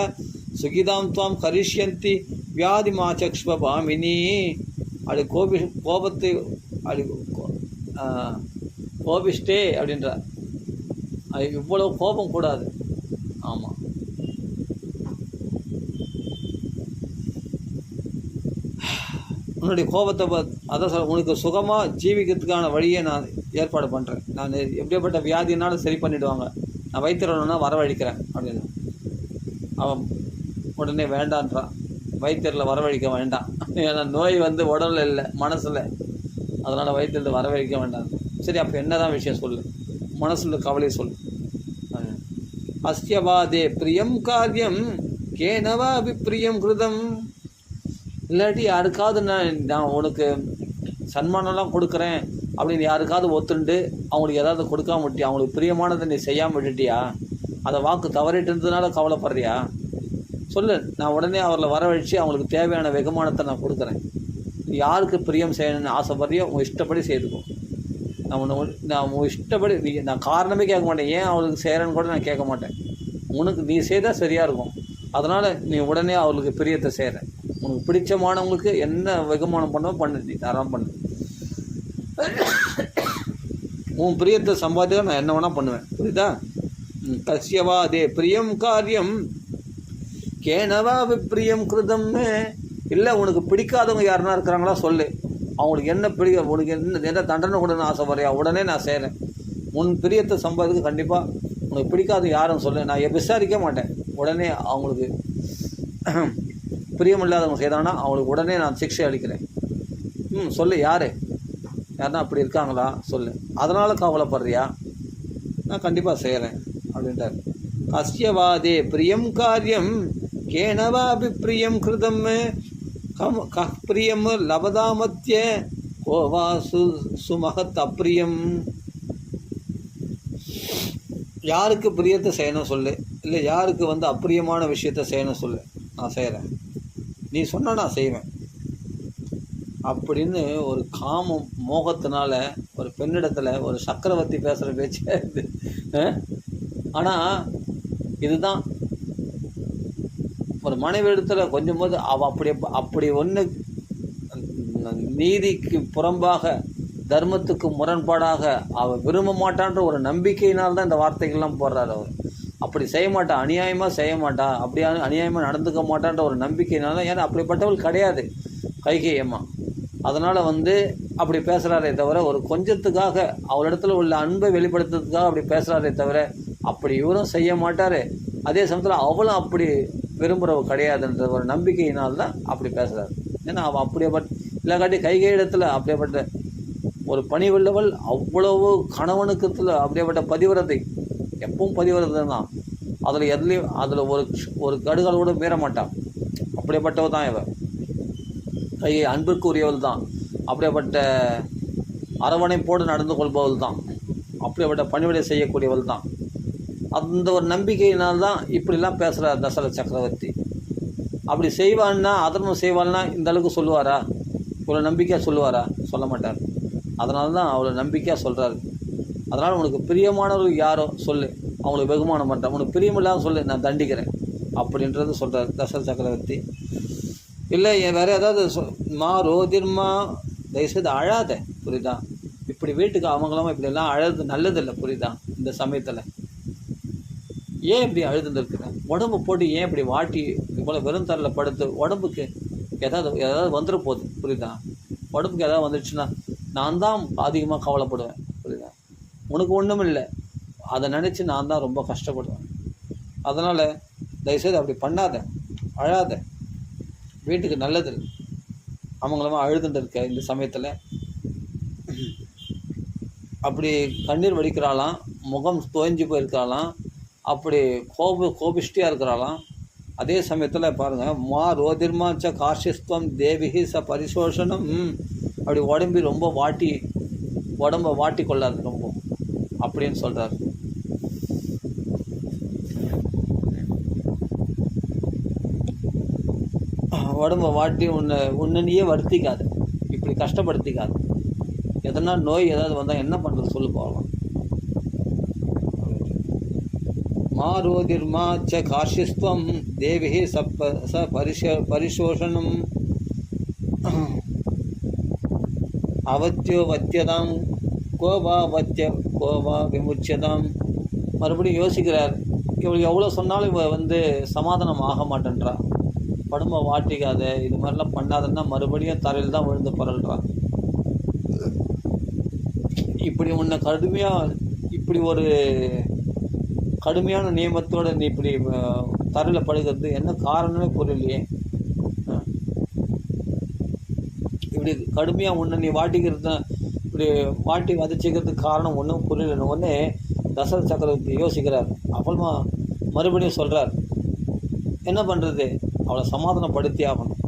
சுகிதாம் துவாம் கரிஷ்யந்தி வியாதி மாச்சக்ஷ்வ பாமினி. அது கோபத்தை அது கோபிஷ்டே அப்படின்ற. அது இவ்வளவு கோபம் கூடாது. ஆமாம், உன்னுடைய கோபத்தை அதான் சொல்ல, உனக்கு சுகமாக ஜீவிக்கிறதுக்கான வழியை நான் ஏற்பாடு பண்ணுறேன். நான் எப்படியாப்பட்ட வியாதினாலும் சரி பண்ணிவிடுவாங்க. நான் வைத்தியர்னா வரவழைக்கிறேன் அப்படின்னு. அவன் உடனே வேண்டான்றான். வைத்தியரில் வரவழைக்க வேண்டாம், ஏன்னா நோய் வந்து உடலில் இல்லை மனசில். அதனால் வைத்தியரில் வரவழைக்க வேண்டாம். சரி, அப்போ என்ன தான் விஷயம் சொல்லு, மனசில் கவலையை சொல்லு. அஸ்யவாதே பிரியம் காரியம் கேனவா அபிப்பிரியம் கிருதம். இல்லாட்டி யாருக்காவது நான் உனக்கு சன்மானம்லாம் கொடுக்குறேன் அப்படின்னு யாருக்காவது ஒத்துண்டு அவங்களுக்கு ஏதாவது கொடுக்காம விட்டியா? அவங்களுக்கு பிரியமானதை நீ செய்யாமல் விட்டுட்டியா? அதை வாக்கு தவறிட்டு இருந்ததுனால கவலைப்படுறியா? சொல்லு, நான் உடனே அவர்களை வரவழைச்சி அவங்களுக்கு தேவையான வெகுமானத்தை நான் கொடுக்குறேன். நீ யாருக்கு பிரியம் செய்யணும்னு ஆசைப்படுறியோ உன் இஷ்டப்படி செய்துக்கும். நான் உன் இஷ்டப்படி நான் காரணமே கேட்க மாட்டேன். ஏன் அவளுக்கு செய்கிறேன்னு கூட நான் கேட்க மாட்டேன். உனக்கு நீ செய்தால் சரியாக இருக்கும். அதனால் நீ உடனே அவளுக்கு பிரியத்தை செய்கிறேன். உனக்கு பிடிச்சமானவங்களுக்கு என்ன வெகுமானம் பண்ணவும் பண்ணு, நீ தாராளம் பண்ணு. உன் பிரியத்தை சம்பாதிக்க நான் என்ன வேணால் பண்ணுவேன், புரியுதா? கசியவா அதே பிரியம் காரியம் கேனவா விப்ரியம் கிருதம்னு. இல்லை உனக்கு பிடிக்காதவங்க யாருன்னா இருக்கிறாங்களா சொல்லு, அவங்களுக்கு என்ன பிடிக்க, உனக்கு என்ன தண்டனை கொடுன்னு ஆசை வரையா, உடனே நான் செய்கிறேன். உன் பிரியத்தை சம்பாதிக்க கண்டிப்பாக உனக்கு பிடிக்காத யாரும் சொல்லு, நான் விசாரிக்க மாட்டேன். உடனே அவங்களுக்கு பிரியமில்லாதவங்க செய்தாங்கன்னா அவங்களுக்கு உடனே நான் சிக்ஷை அளிக்கிறேன். சொல்லு, யாருன்னா அப்படி இருக்காங்களா சொல்லு, அதனால் கவலைப்படுறியா, நான் கண்டிப்பாக செய்கிறேன் அப்படின்ட்டார். கஸ்யவாதே பிரியம் காரியம் கேனவா அபிப்பிரியம் கிருதம் பிரியம் லபதாமத்திய கோவா சுமகத் அப்பிரியம். யாருக்கு பிரியத்தை செய்யணும் சொல்லு, இல்லை யாருக்கு அப்பிரியமான விஷயத்த செய்யணும் சொல்லு, நான் செய்கிறேன், நீ சொன்ன நான் செய்வேன் அப்படின்னு ஒரு காமம் மோகத்தினால ஒரு பெண்ணிடத்தில் ஒரு சக்கரவர்த்தி பேசுகிற பேச்சே இது. ஆனால் இதுதான் ஒரு மனைவி இடத்துல கொஞ்சம் போது அவள் அப்படி ஒன்று நீதிக்கு புறம்பாக தர்மத்துக்கு முரண்பாடாக அவள் விரும்ப மாட்டான்ற ஒரு நம்பிக்கையினால்தான் இந்த வார்த்தைகள்லாம் போடுறாரு. அவர் அப்படி செய்ய மாட்டான், அநியாயமாக செய்ய மாட்டான், அப்படி அநியாயமாக நடந்துக்க மாட்டான்ற ஒரு நம்பிக்கையினால. ஏன்னா அப்படிப்பட்டவள் கிடையாது கைகேயி அம்மா. அதனால் அப்படி பேசுகிறாரே தவிர ஒரு கொஞ்சத்துக்காக அவளிடத்துல உள்ள அன்பை வெளிப்படுத்துறதுக்காக அப்படி பேசுகிறாரே தவிர அப்படி இவரும் செய்ய மாட்டார். அதே சமயத்தில் அவளும் அப்படி விரும்புகிறவ கிடையாதுன்ற ஒரு நம்பிக்கையினால்தான் அப்படி பேசுகிறாரு. ஏன்னா அவள் அப்படியேப்பட்ட இல்லாக்காட்டி கைகேயி இடத்துல அப்படியேப்பட்ட ஒரு பணிவுள்ளவள், அவ்வளவு கணவனுக்குத்துல அப்படியேப்பட்ட பதிவிரதை, எப்பவும் பதிவிரதை தான். அதில் எதுலேயும் அதில் ஒரு கடுகளோடு மீற மாட்டான். அப்படியேப்பட்டவள் தான் இவள். கையை அன்பிற்குரியவள் தான், அப்படியேப்பட்ட அரவணைப்போடு நடந்து கொள்பவள் தான், அப்படியேப்பட்ட பணிவிடை செய்யக்கூடியவள் தான். அந்த ஒரு நம்பிக்கையினால்தான் இப்படிலாம் பேசுகிற தசரத சக்கரவர்த்தி. அப்படி செய்வான்னா அதர்மம் செய்வாள்னா இந்த அளவுக்கு சொல்லுவாரா, இவ்வளோ நம்பிக்கையாக சொல்லுவாரா? சொல்ல மாட்டார். அதனால தான் அவ்வளோ நம்பிக்கையாக சொல்கிறாரு. அதனால் உனக்கு பிரியமானவர்கள் யாரோ சொல்லு, அவங்களுக்கு வெகுமானம் பண்ணுறேன், உனக்கு பிரியமில்லாமல் சொல்லு, நான் தண்டிக்கிறேன் அப்படின்றது சொல்கிறார் தசரத சக்கரவர்த்தி. இல்லை வேறு ஏதாவது ரோதிர்மா தயவுசெய்து அழாத, புரியுதா? இப்படி வீட்டுக்கு அவங்களாம் இப்படிலாம் அழகு நல்லதில்லை, புரியுதா? இந்த சமயத்தில் ஏன் இப்படி அழுதுன்னு உடம்பு போட்டு ஏன் இப்படி வாட்டி இவ்வளோ வெறும் தரில் படுத்து உடம்புக்கு ஏதாவது வந்துட போகுது, புரியுதா? உடம்புக்கு ஏதாவது வந்துடுச்சுன்னா நான் தான் அதிகமாக கவலைப்படுவேன், புரியுதா? உனக்கு ஒன்றும் இல்லை, அதை நினச்சி நான் தான் ரொம்ப கஷ்டப்படுவேன். அதனால் தயவுசெய்து அப்படி பண்ணாத, அழாத, வீட்டுக்கு நல்லது. அவங்களமா அழுதுட்டு இருக்க இந்த சமயத்தில் அப்படி கண்ணீர் வடிக்கிறாளாம், முகம் தோய்ஞ்சி போயிருக்காளாம், அப்படி கோபிஷ்டியாக இருக்கிறாளாம். அதே சமயத்தில் பாருங்கள், ரோதிர்மாச்ச கார்ஷிஸ்துவம் தேவிஹி ச பரிசோஷனம். அப்படி ரொம்ப உடம்பை வாட்டி கொள்ளாது ரொம்ப அப்படின்னு சொல்கிறார். உடம்பை வாட்டி உன்னையே வருத்திக்காது, இப்படி கஷ்டப்படுத்திக்காது. எதனா நோய் ஏதாவது வந்தால் என்ன பண்ணுறது சொல்லு போகலாம். ரோதிர்மாச்ச கார்ஷிஸ்துவம் தேவிஹி ச பரிசோஷனம் அவத்தியோ வத்தியதாம் கோபா விமுச்சியதாம். மறுபடியும் யோசிக்கிறார். இவளுக்கு எவ்வளோ சொன்னாலும் இவ சமாதானம் ஆக மாட்டேன்றா. உடம்பை வாட்டிக்காத, இது மாதிரிலாம் பண்ணாதுன்னா மறுபடியும் தரையில் தான் விழுந்து பரல்றா. இப்படி உன்னை இப்படி ஒரு கடுமையான நியமத்தோடு நீ இப்படி தரையில் படுகிறது என்ன காரணமே புரியலையே. இப்படி கடுமையாக உன்னை நீ வாட்டிக்கிறது, இப்படி வாட்டி வதச்சிக்கிறதுக்கு காரணம் ஒன்றும் புரியலன்னு உடனே தசரத சக்கரவர்த்தி யோசிக்கிறார். அப்புறமா மறுபடியும் சொல்கிறார், என்ன பண்ணுறது, அவளை சமாதானப்படுத்தி ஆகணும்.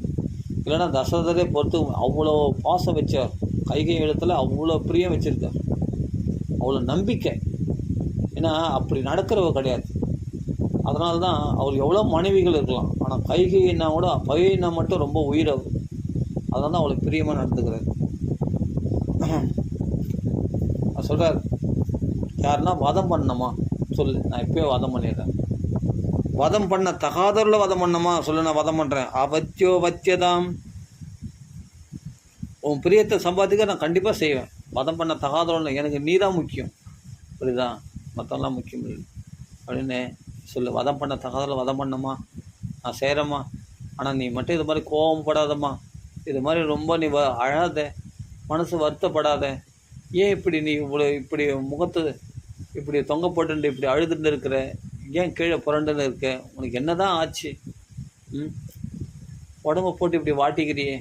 இல்லைன்னா தசரதரே பொறுத்து அவ்வளோ பாசம் வச்சார், கைகேயி இடத்துல அவ்வளோ பிரியம் வச்சுருக்கார், அவ்வளோ நம்பிக்கை. ஏன்னா அப்படி நடக்கிறவ கிடையாது. அதனால தான் அவருக்கு எவ்வளோ மனைவிகள் இருக்கலாம், ஆனால் கைகைன்னா கூட பகையினா மட்டும் ரொம்ப உயிரவு. அதனால தான் அவளுக்கு பிரியமாக நடந்துக்கிறார். சொல்கிறார், யாருன்னா வதம் பண்ணணுமா சொல்லு, நான் இப்போயே வதம் பண்ணிடுறேன். வதம் பண்ண தகாதவரில் வதம் பண்ணமா சொல்லு, நான் வதம் பண்ணுறேன். அவத்தியோ வத்தியதாம், உன் பிரியத்தை சம்பாதிக்க நான் கண்டிப்பாக செய்வேன். வதம் பண்ண தகாதவரில் எனக்கு நீ தான் முக்கியம், புரியுதா, மற்றவங்களாம் முக்கியம் இல்லை அப்படின்னு சொல்லு. வதம் பண்ண தகாதவரில் வதம் பண்ணமா, நான் செய்கிறேம்மா, ஆனால் நீ மட்டும் இது மாதிரி கோபப்படாதம்மா, இது மாதிரி ரொம்ப நீ அழாத, மனசு வருத்தப்படாத, ஏன் இப்படி நீ இவ்வளோ இப்படி முகத்து இப்படி தொங்க போட்டுட்டு இப்படி அழுதுட்டு இருக்கிற, ஏன் கீழே புரண்டுன்னு இருக்க, உனக்கு என்ன தான் ஆச்சு, உடம்பை போட்டு இப்படி வாட்டிக்கிறியே,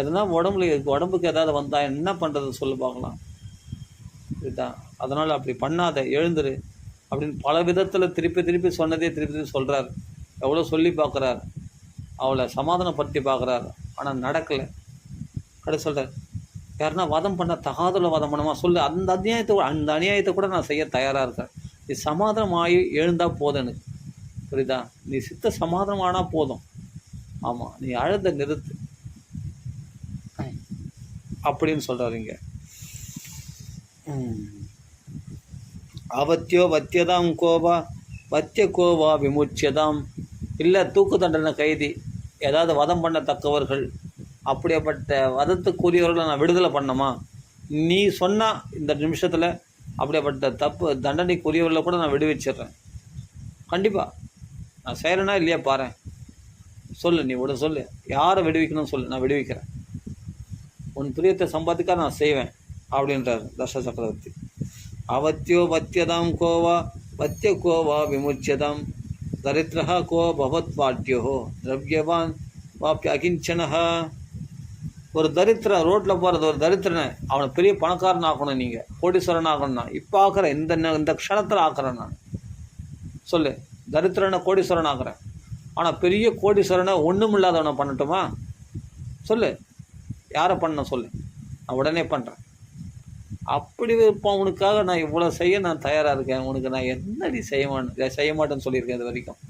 எதனா உடம்புக்கு ஏதாவது வந்தால் என்ன பண்ணுறது சொல்லு பார்க்கலாம், இதுதான். அதனால் அப்படி பண்ணாத, எழுந்துரு அப்படின்னு பல விதத்தில் திருப்பி திருப்பி சொன்னதே திருப்பி திருப்பி சொல்கிறார். எவ்வளோ சொல்லி பார்க்குறார், அவளை சமாதானப்படுத்தி பார்க்குறாரு, ஆனால் நடக்கலை. கடை சொல்கிறார், யாருன்னா வதம் பண்ண தகாதல வதம் பண்ணுமா சொல்லு, அந்த அநியாயத்தை கூட நான் செய்ய தயாராக இருக்கேன். நீ சமாதானம் ஆகி எழுந்தால் போதும் எனக்கு, புரியுதா, நீ சித்த சமாதானம் ஆனால் போதும். ஆமாம், நீ அழுத நிறுத்து அப்படின்னு சொல்கிறாருங்க. அவத்தியோ வத்தியதாம் கோபா வத்திய கோவா விமுச்சியதாம். இல்லை தூக்கு தண்டனை கைதி, ஏதாவது வதம் பண்ணத்தக்கவர்கள், அப்படியேப்பட்ட வதத்துக்குரியவர்களை நான் விடுதலை பண்ணமா, நீ சொன்னால் இந்த நிமிஷத்தில் அப்படியேப்பட்ட தப்பு தண்டனைக்குரியவர்களை கூட நான் விடுவிச்சிட்றேன். கண்டிப்பாக நான் செய்கிறேன்னா இல்லையா பாரு, சொல்லு, நீ விட சொல்லு, யாரை விடுவிக்கணும்னு சொல்லு, நான் விடுவிக்கிறேன். உன் பிரியத்தை சம்பாதிக்க நான் செய்வேன் அப்படின்றார் தச சக்கரவர்த்தி. அவத்தியோ வத்தியதாம் கோவா வத்திய கோவா விமுச்சியதாம் தரித்திரா கோ பவத் பாட்டியோ திரவியவான் வாப்பிய அகிஞ்சனஹா. ஒரு தரித்திரன் ரோட்டில் போகிறது, ஒரு தரித்திரனை அவனை பெரிய பணக்காரன் ஆக்கணும், நீங்கள் கோடீஸ்வரன் ஆகணும்னா இப்போ ஆக்குறேன், இந்த க்ஷணத்தில் ஆக்குறேன் நான். சொல்லு, தரித்திரனை கோடீஸ்வரன் ஆக்குறேன், ஆனால் பெரிய கோடீஸ்வரனை ஒன்றும் இல்லாதவனை பண்ணட்டுமா சொல்லு, யாரை பண்ண சொல்லு, நான் உடனே பண்ணுறேன். அப்படி இருப்பான், உனக்காக நான் இவ்வளோ செய்ய நான் தயாராக இருக்கேன், உனக்கு நான் என்னடி செய்ய மாட்டேன்னு சொல்லியிருக்கேன் இது வரைக்கும்.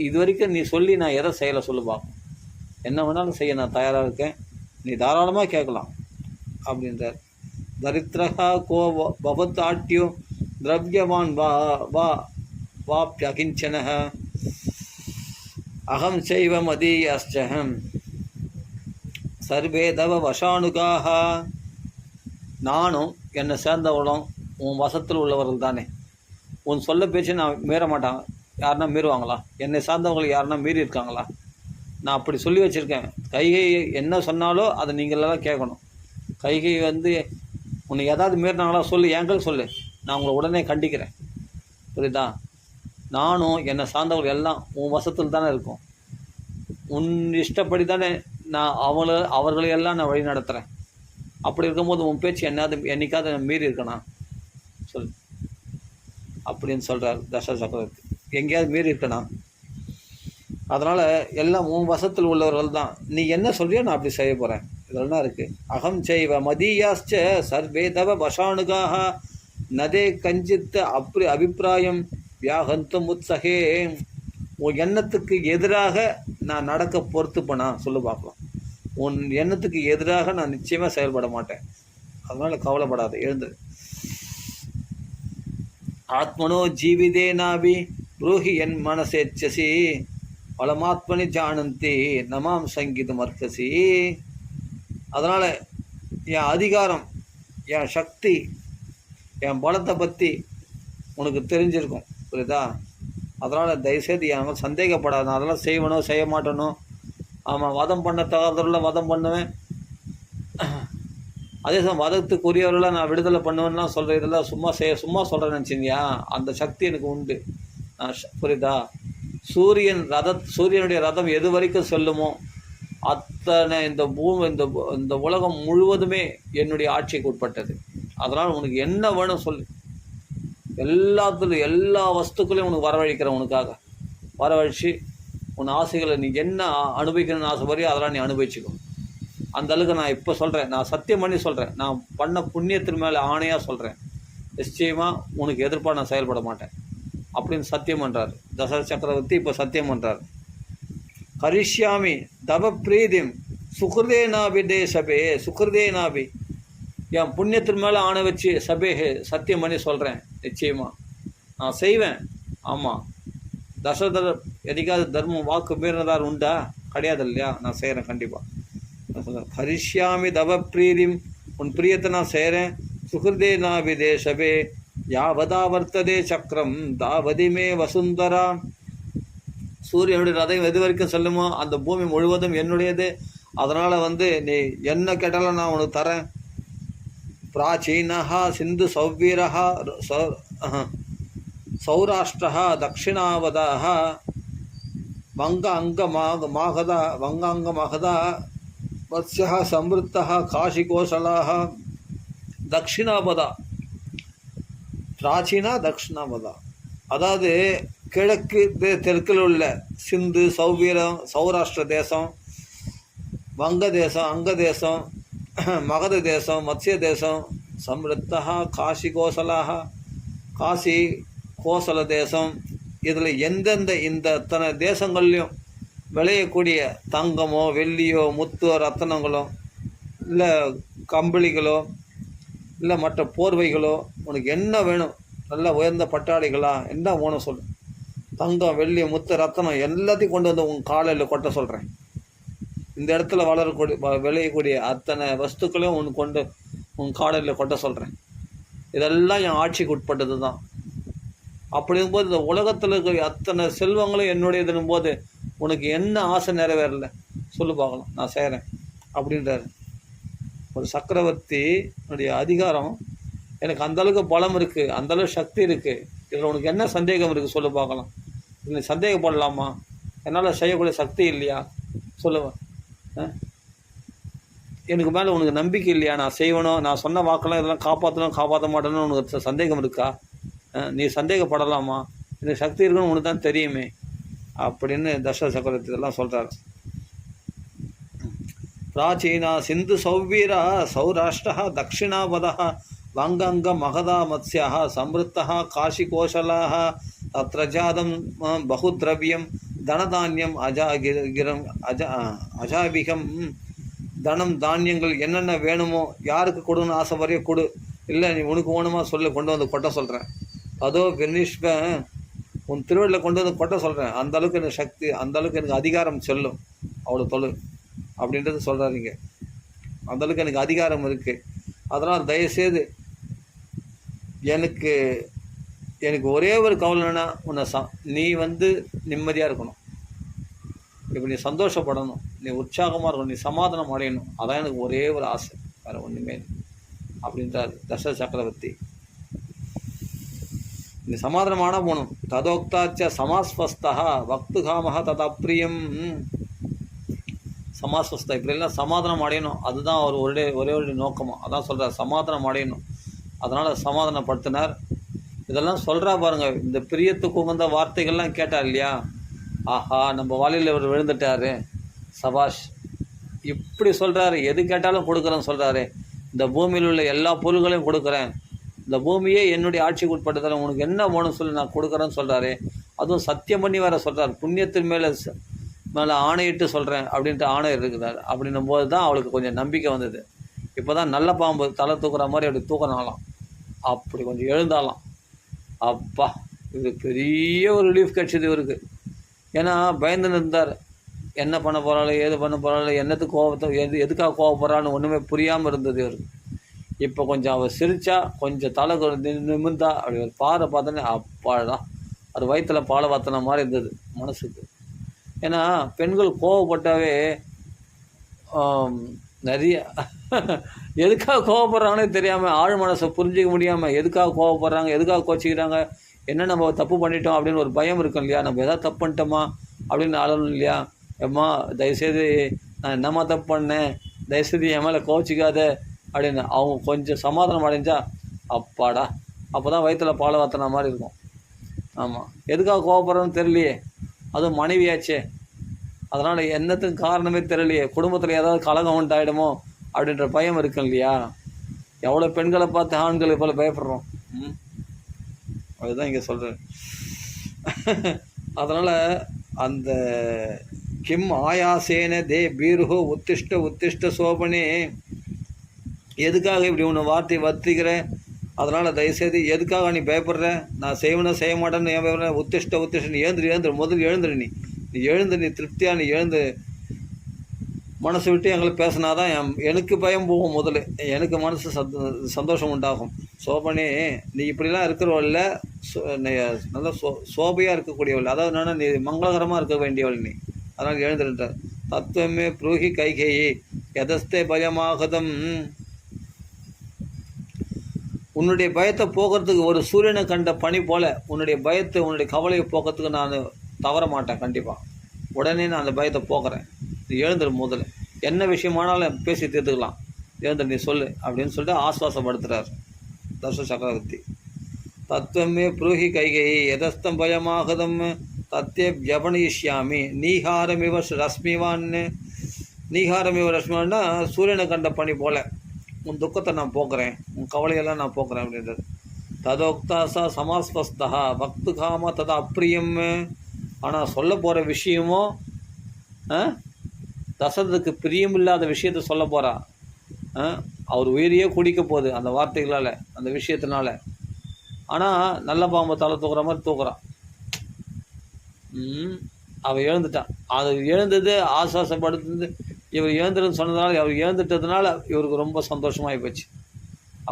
இது வரைக்கும் நீ சொல்லி நான் எதை செய்யலை சொல்லு பார்ப்போம், என்ன வேணாலும் செய்ய நான் தயாராக இருக்கேன், நீ தாராளமாக கேட்கலாம் அப்படின்றார். தரித்திரா கோ பவத் ஆட்டியோ திரவியவான் வா வா வாப்பிய அகிஞ்சனஹ அகம் செய்வ மதீயஸ்சஹம் சர்வே தவ வசானுகாக. நானும் என்னை சேர்ந்தவளும் உன் வசத்தில் உள்ளவர்கள் தானே, உன் சொல்ல பேச்சு நான் மீற மாட்டாங்க. யாருன்னா மீறுவாங்களா, என்னை சார்ந்தவங்களுக்கு யாருன்னா மீறி இருக்காங்களா, நான் அப்படி சொல்லி வச்சுருக்கேன். கைகை என்ன சொன்னாலோ அதை நீங்களெல்லாம் கேட்கணும். கைகை உன்னை ஏதாவது மீறினாங்களா சொல்லு, என்கள் சொல்லு, நான் உங்களை உடனே கண்டிக்கிறேன், புரியுதா. நானும் என்னை சார்ந்தவர்கள் எல்லாம் உன் வசத்தில் தானே இருக்கும், உன் இஷ்டப்படி தானே நான் அவர்களையெல்லாம் நான் வழி நடத்துகிறேன். அப்படி இருக்கும்போது உன் பேச்சு என்னைக்காவது மீறி இருக்கணும் சொல் அப்படின்னு சொல்கிறார் தச சக்கரவர்த்தி. எங்கேயாவது மீறி இருக்கணும், அதனால் எல்லாம் உன் வசத்தில் உள்ளவர்கள் தான், நீ என்ன சொல்றியோ நான் அப்படி செய்ய போகிறேன். இதெல்லாம் இருக்குது. அகம் செய்வ மதீயாஸ்ச சர்வே தவ வசானுகாக நதே கஞ்சித்த அப்படி அபிப்பிராயம் வியாகந்தும் உத்சகே. உன் எண்ணத்துக்கு எதிராக நான் நடக்க பொறுத்துப்பேனா சொல்லு பார்க்கலாம். உன் எண்ணத்துக்கு எதிராக நான் நிச்சயமாக செயல்பட மாட்டேன், அதனால் கவலைப்படாத, எழுந்து. ஆத்மனோ ஜீவிதேனாபி ப்ரூஹி என் மனசேச்சசி பலமாத்மனி ஜானந்தி நமாம் சங்கீதம் அர்க்கசி. அதனால் என் அதிகாரம், என் சக்தி, என் பலத்தை பற்றி உனக்கு தெரிஞ்சிருக்கும், புரியுதா. அதனால் தயவுசெய்து என் சந்தேகப்படாத, நான் அதெல்லாம் செய்வனோ செய்ய மாட்டேனோ. ஆமாம், வதம் பண்ண தகாதவரில் வதம் பண்ணுவேன், அதே சமயம் வதத்துக்குரியவர்களை நான் விடுதலை பண்ணுவேன்னா சொல்கிறேன். இதெல்லாம் சும்மா சொல்கிறேன்னு நினச்சிங்கயா, அந்த சக்தி எனக்கு உண்டு, புரியுதா. சூரியனுடைய ரதம் எது வரைக்கும் செல்லுமோ அத்தனை இந்த உலகம் முழுவதுமே என்னுடைய ஆட்சிக்கு உட்பட்டது. அதனால் உனக்கு என்ன வேணும் சொல்லு, எல்லா வஸ்துக்களையும் உனக்கு வரவழைக்கிறேன், உனக்காக வரவழைச்சி உன் ஆசைகளை நீ என்ன அனுபவிக்கணும்னு ஆசைப்படியோ அதெல்லாம் நீ அனுபவிச்சுக்கோ. அந்த அளவுக்கு நான் இப்போ சொல்கிறேன், நான் சத்தியம் பண்ணி சொல்கிறேன், நான் பண்ண புண்ணியத்தின் மேலே ஆணையாக சொல்கிறேன், நிச்சயமாக உனக்கு எதிர்ப்பாக நான் செயல்பட மாட்டேன் அப்படின்னு சத்தியம் பண்ணுறாரு தசரத சக்கரவர்த்தி. இப்போ சத்தியம் பண்ணுறாரு. கரிஷ்யாமி தவ பிரீதிம் சுகிருதேனாபி தே சபே சுகிருதேனாபி, என் புண்ணியத்தின் மேலே ஆணை வச்சு சபே சத்தியம் பண்ணி சொல்கிறேன், நிச்சயமாக நான் செய்வேன். ஆமாம், தசரதர் எதிக்காவது தர்மம் வாக்கு மீறினதார் உண்டா? கிடையாது இல்லையா? நான் செய்கிறேன் கண்டிப்பாக. நான் சொல்கிறேன், ஹரிஷ்யாமி தவ பிரீதிம், உன் பிரியத்தை நான் செய்கிறேன். சுகிருதே நாவிதேசவே யாவதா வர்த்ததே சக்கரம் தாவதிமே வசுந்தரா. சூரியனுடைய ரதம் எது வரைக்கும் செல்லுமோ அந்த பூமி முழுவதும் என்னுடையது. அதனால் நீ என்ன கேட்டாலும் நான் உனக்கு தரேன். பிராச்சீனஹா சிந்து சௌவீரஹா சௌராஷ்டிரா தட்சிணாவதாக வங்காங்கமாகதா வத்ஸ்யா சம்ருத்தா காஷிகோசலாக தட்சிணாபதா. பிராச்சீனா தட்சிணாபதா, அதாவது கிழக்கு தெற்கில் உள்ள சிந்து, சௌவீரம், சௌராஷ்டிர தேசம், வங்க தேசம், அங்க தேசம், மகத தேசம், மத்ஸ்ய தேசம், சம்ருத்தா காஷி கோசலாக காசி கோசல தேசம். இதில் எந்தெந்த இந்த அத்தனை தேசங்கள்லையும் விளையக்கூடிய தங்கமோ வெள்ளியோ முத்தோ ரத்தனங்களோ இல்லை கம்பளிகளோ இல்லை மற்ற போர்வைகளோ உனக்கு என்ன வேணும், நல்ல உயர்ந்த பட்டாளிகளா என்ன வேணும் சொல்லு. தங்கம் வெள்ளி முத்து ரத்தனம் எல்லாத்தையும் கொண்டு வந்து உன் காலையில் கொட்ட சொல்கிறேன். இந்த இடத்துல வளரக்கூடிய விளையக்கூடிய அத்தனை வஸ்துக்களையும் உன் கொண்டு உன் காலையில் கொட்ட சொல்கிறேன். இதெல்லாம் என் ஆட்சிக்கு உட்பட்டது தான். அப்படி இருக்கும்போது இந்த உலகத்தில் இருக்கிற அத்தனை செல்வங்களும் என்னுடையதுன்னும் போது உனக்கு என்ன ஆசை நிறைவேறல சொல்லு பார்க்கலாம், நான் செய்கிறேன் அப்படின்றாரு. ஒரு சக்கரவர்த்தி என்னுடைய அதிகாரம் எனக்கு அந்தளவுக்கு பலம் இருக்குது, அந்தளவுக்கு சக்தி இருக்குது. இதில் உனக்கு என்ன சந்தேகம் இருக்குது சொல்லு பார்க்கலாம். இதில் சந்தேகப்படலாமா? என்னால் செய்யக்கூடிய சக்தி இல்லையா சொல்லுவேன். எனக்கு மேலே உனக்கு நம்பிக்கை இல்லையா? நான் செய்வணும், நான் சொன்ன வாக்கெல்லாம் இதெல்லாம் காப்பாற்ற மாட்டேன்னு உனக்கு சந்தேகம் இருக்கா? நீ சந்தேகப்படலாமா? எனக்கு சக்தி இருக்குன்னு உனக்கு தான் தெரியுமே அப்படின்னு தசரத சக்கரவர்த்தி இதெல்லாம் சொல்கிறார். பிராச்சீனா சிந்து சௌவீரா சௌராஷ்டிரா தட்சிணாபதா வங்கங்க மகதா மத்ஸ்யா சம்ருத்தா காஷிகோஷலாக தத்ர ஜாதம் பகுத்ரவியம் தனதானியம் அஜாபிகம். தனம் தானியங்கள் என்னென்ன வேணுமோ யாருக்கு கொடுன்னு ஆசை வரைய கொடு, இல்லை நீ உனக்கு வேணுமா சொல்லு, கொண்டு வந்து கொட்ட சொல்கிறேன். அதோ வினிஷ்ப உன் திருவள்ளில் கொண்டு வந்து கொட்ட சொல்கிறேன். அந்தளவுக்கு எனக்கு சக்தி, அந்தளவுக்கு எனக்கு அதிகாரம் செல்லும் அவ்வளோ தொழு அப்படின்றது சொல்கிறாருங்க. அந்தளவுக்கு எனக்கு அதிகாரம் இருக்குது. அதனால் தயவுசெய்து எனக்கு ஒரே ஒரு கவலைன்னா உன்னை நீ நிம்மதியாக இருக்கணும், இப்போ நீ சந்தோஷப்படணும், நீ உற்சாகமாக இருக்கணும், நீ சமாதானம் அடையணும். அதான் எனக்கு ஒரே ஒரு ஆசை, வேறு ஒன்றுமே அப்படின்றார் தசரத சக்கரவர்த்தி. நீ சமாதானமான போகணும். ததோக்தாச்ச சமாஸ்வஸ்தா வக்துகாமஹ ததப்பிரியம். சமாஸ்வஸ்தா இப்படிலாம் சமாதானம் அடையணும், அதுதான் அவர் ஒரே ஒரு நோக்கமாக. அதான் சொல்கிறார், சமாதானம் அடையணும். அதனால் சமாதானப்படுத்தினார். இதெல்லாம் சொல்கிறா பாருங்கள். இந்த பிரியத்துக்கு உகந்த வார்த்தைகள்லாம் கேட்டார் இல்லையா? ஆஹா, நம்ம வாலியில் இவர் விழுந்துட்டாரு, சபாஷ் இப்படி சொல்கிறாரு. எது கேட்டாலும் கொடுக்குறேன்னு சொல்கிறாரு. இந்த பூமியில் உள்ள எல்லா பொருள்களையும் கொடுக்குறேன், இந்த பூமியே என்னுடைய ஆட்சிக்கு உட்பட்டதில் உனக்கு என்ன வேணும்னு சொல்லி நான் கொடுக்குறேன்னு சொல்கிறாரு. அதுவும் சத்தியம் பண்ணி வேறு சொல்கிறார். புண்ணியத்தின் மேலே ஆணையிட்டு சொல்கிறேன் அப்படின்ட்டு ஆணை இருக்கிறார். அப்படின்னும் போது தான் அவளுக்கு கொஞ்சம் நம்பிக்கை வந்தது. இப்போ தான் நல்ல பாம்பு தலை தூக்குற மாதிரி அப்படி தூக்கினாலாம், அப்படி கொஞ்சம் எழுந்தாலாம். அப்பா, இது பெரிய ஒரு ரிலீஃப் கிடச்சிது இவருக்கு. ஏன்னா பயந்துன்னு இருந்தார், என்ன பண்ண போகிறாள், ஏது பண்ண போகிறாள், என்னத்துக்கு கோபத்தை எதுக்காக கோவப்படுறான்னு ஒன்றுமே புரியாமல் இருந்தது இவருக்கு. இப்போ கொஞ்சம் அவள் சிரித்தா, கொஞ்சம் தலை நிமிர்ந்தா, அப்படி ஒரு பாறை பார்த்தோன்னே அப்பாடா, அது வயிற்றில் பாலை வாத்தின மாதிரி இருந்தது மனசுக்கு. ஏன்னா பெண்கள் கோவப்பட்டாவே நிறைய எதுக்காக கோவப்படுறாங்கன்னே தெரியாமல், ஆழ் மனசை புரிஞ்சிக்க முடியாமல் எதுக்காக கோவப்படுறாங்க, எதுக்காக கோச்சிக்கிறாங்க, என்ன நம்ம தப்பு பண்ணிட்டோம் அப்படின்னு ஒரு பயம் இருக்கும் இல்லையா? நம்ம எதாவது தப்பு பண்ணிட்டோமா அப்படின்னு அழணும் இல்லையா? ஏம்மா தயவுசெய்து நான் என்னம்மா தப்பு பண்ணேன், தயவுசெய்து என் மேலே கோச்சிக்காத அப்படின்னு அவங்க கொஞ்சம் சமாதானம் அடைஞ்சா அப்பாடா, அப்போ தான் வயிற்றில் பாலை வாத்தின மாதிரி இருக்கும். ஆமாம், எதுக்காக கோவப்படுறோன்னு தெரியலையே, அதுவும் மனைவியாச்சே, அதனால் என்னத்துக்கு காரணமே தெரியலையே, குடும்பத்தில் ஏதாவது கலகம் உண்டாயிடுமோ அப்படின்ற பயம் இருக்கும் இல்லையா? எவ்வளோ பெண்களை பார்த்து ஆண்கள் இப்போ பயப்படுறோம். அதுதான் இங்கே சொல்கிறேன். அதனால் அந்த கிம் ஆயாசேன தே பீருஹோ உத்திஷ்ட சோபனே, எதுக்காக இப்படி ஒன்று வார்த்தை வர்த்திக்கிற, அதனால் தயவுசெய்து எதுக்காக நீ பயப்படுற? நான் செய்வேன் செய்ய மாட்டேன்னு ஏன் பயப்படுற? உத்திஷ்ட நீ எழுந்துரு முதல் எழுந்துரு. நீ எழுந்து, நீ திருப்தியாக நீ எழுந்து மனசு விட்டு எங்களுக்கு பேசினாதான் எனக்கு பயம் போகும். முதல்ல எனக்கு மனசு சந்தோஷம் உண்டாகும். சோபனே, நீ இப்படிலாம் இருக்கிறவல்ல, நல்லா சோபையாக இருக்கக்கூடியவள், அதாவது என்னென்னா நீ மங்களகரமாக இருக்க வேண்டியவள் நீ. அதனால் எழுந்துட்டார். தத்துவமே புரூஹி கைகேயி எதஸ்தே பயமாகதம். உன்னுடைய பயத்தை போக்குறதுக்கு ஒரு சூரியனை கண்ட பனி போல உன்னுடைய பயத்தை, உன்னுடைய கவலையை போக்குறதுக்கு நான் தவற மாட்டேன். கண்டிப்பாக உடனே நான் அந்த பயத்தை போக்குறேன். நீ எழுந்துரு முதல்ல, என்ன விஷயமானாலும் பேசி தீர்த்துக்கலாம், எழுந்துரு நீ சொல்லு அப்படின்னு சொல்லிட்டு ஆஸ்வாசப்படுத்துகிறார் தர்ச சக்கரவர்த்தி. தத்துவமே புரூஹி கைகேயி எதஸ்தம் பயமாகதம் தத்தே வியபணிஷ்யாமி நீஹாரமிவ ரஸ்மிவான்னு. நீஹாரமிவ ரஸ்மிவான்னா சூரியனை கண்ட பனி போல உன் துக்கத்தை நான் போக்குறேன், உன் கவலையெல்லாம் நான் போக்குறேன் அப்படின்றது. ததோக்தாசா சமாஸ்பஸ்தா பக்து காம தத அப்பிரியம். ஆனால் சொல்ல போகிற விஷயமோ தசரதுக்கு பிரியமில்லாத விஷயத்த சொல்ல போகிறா. அவர் உயிரையே குடிக்க போகுது அந்த வார்த்தைகளால், அந்த விஷயத்தினால. ஆனால் நல்ல பாம்பை தலை தூக்குற மாதிரி தூக்குறான். அவள் எழுந்துட்டான். அது எழுந்தது ஆசுவாசப்படுத்துது. இவர் எழுந்துருன்னு சொன்னதுனால, அவர் எழுந்துட்டதுனால இவருக்கு ரொம்ப சந்தோஷமாகி போச்சு.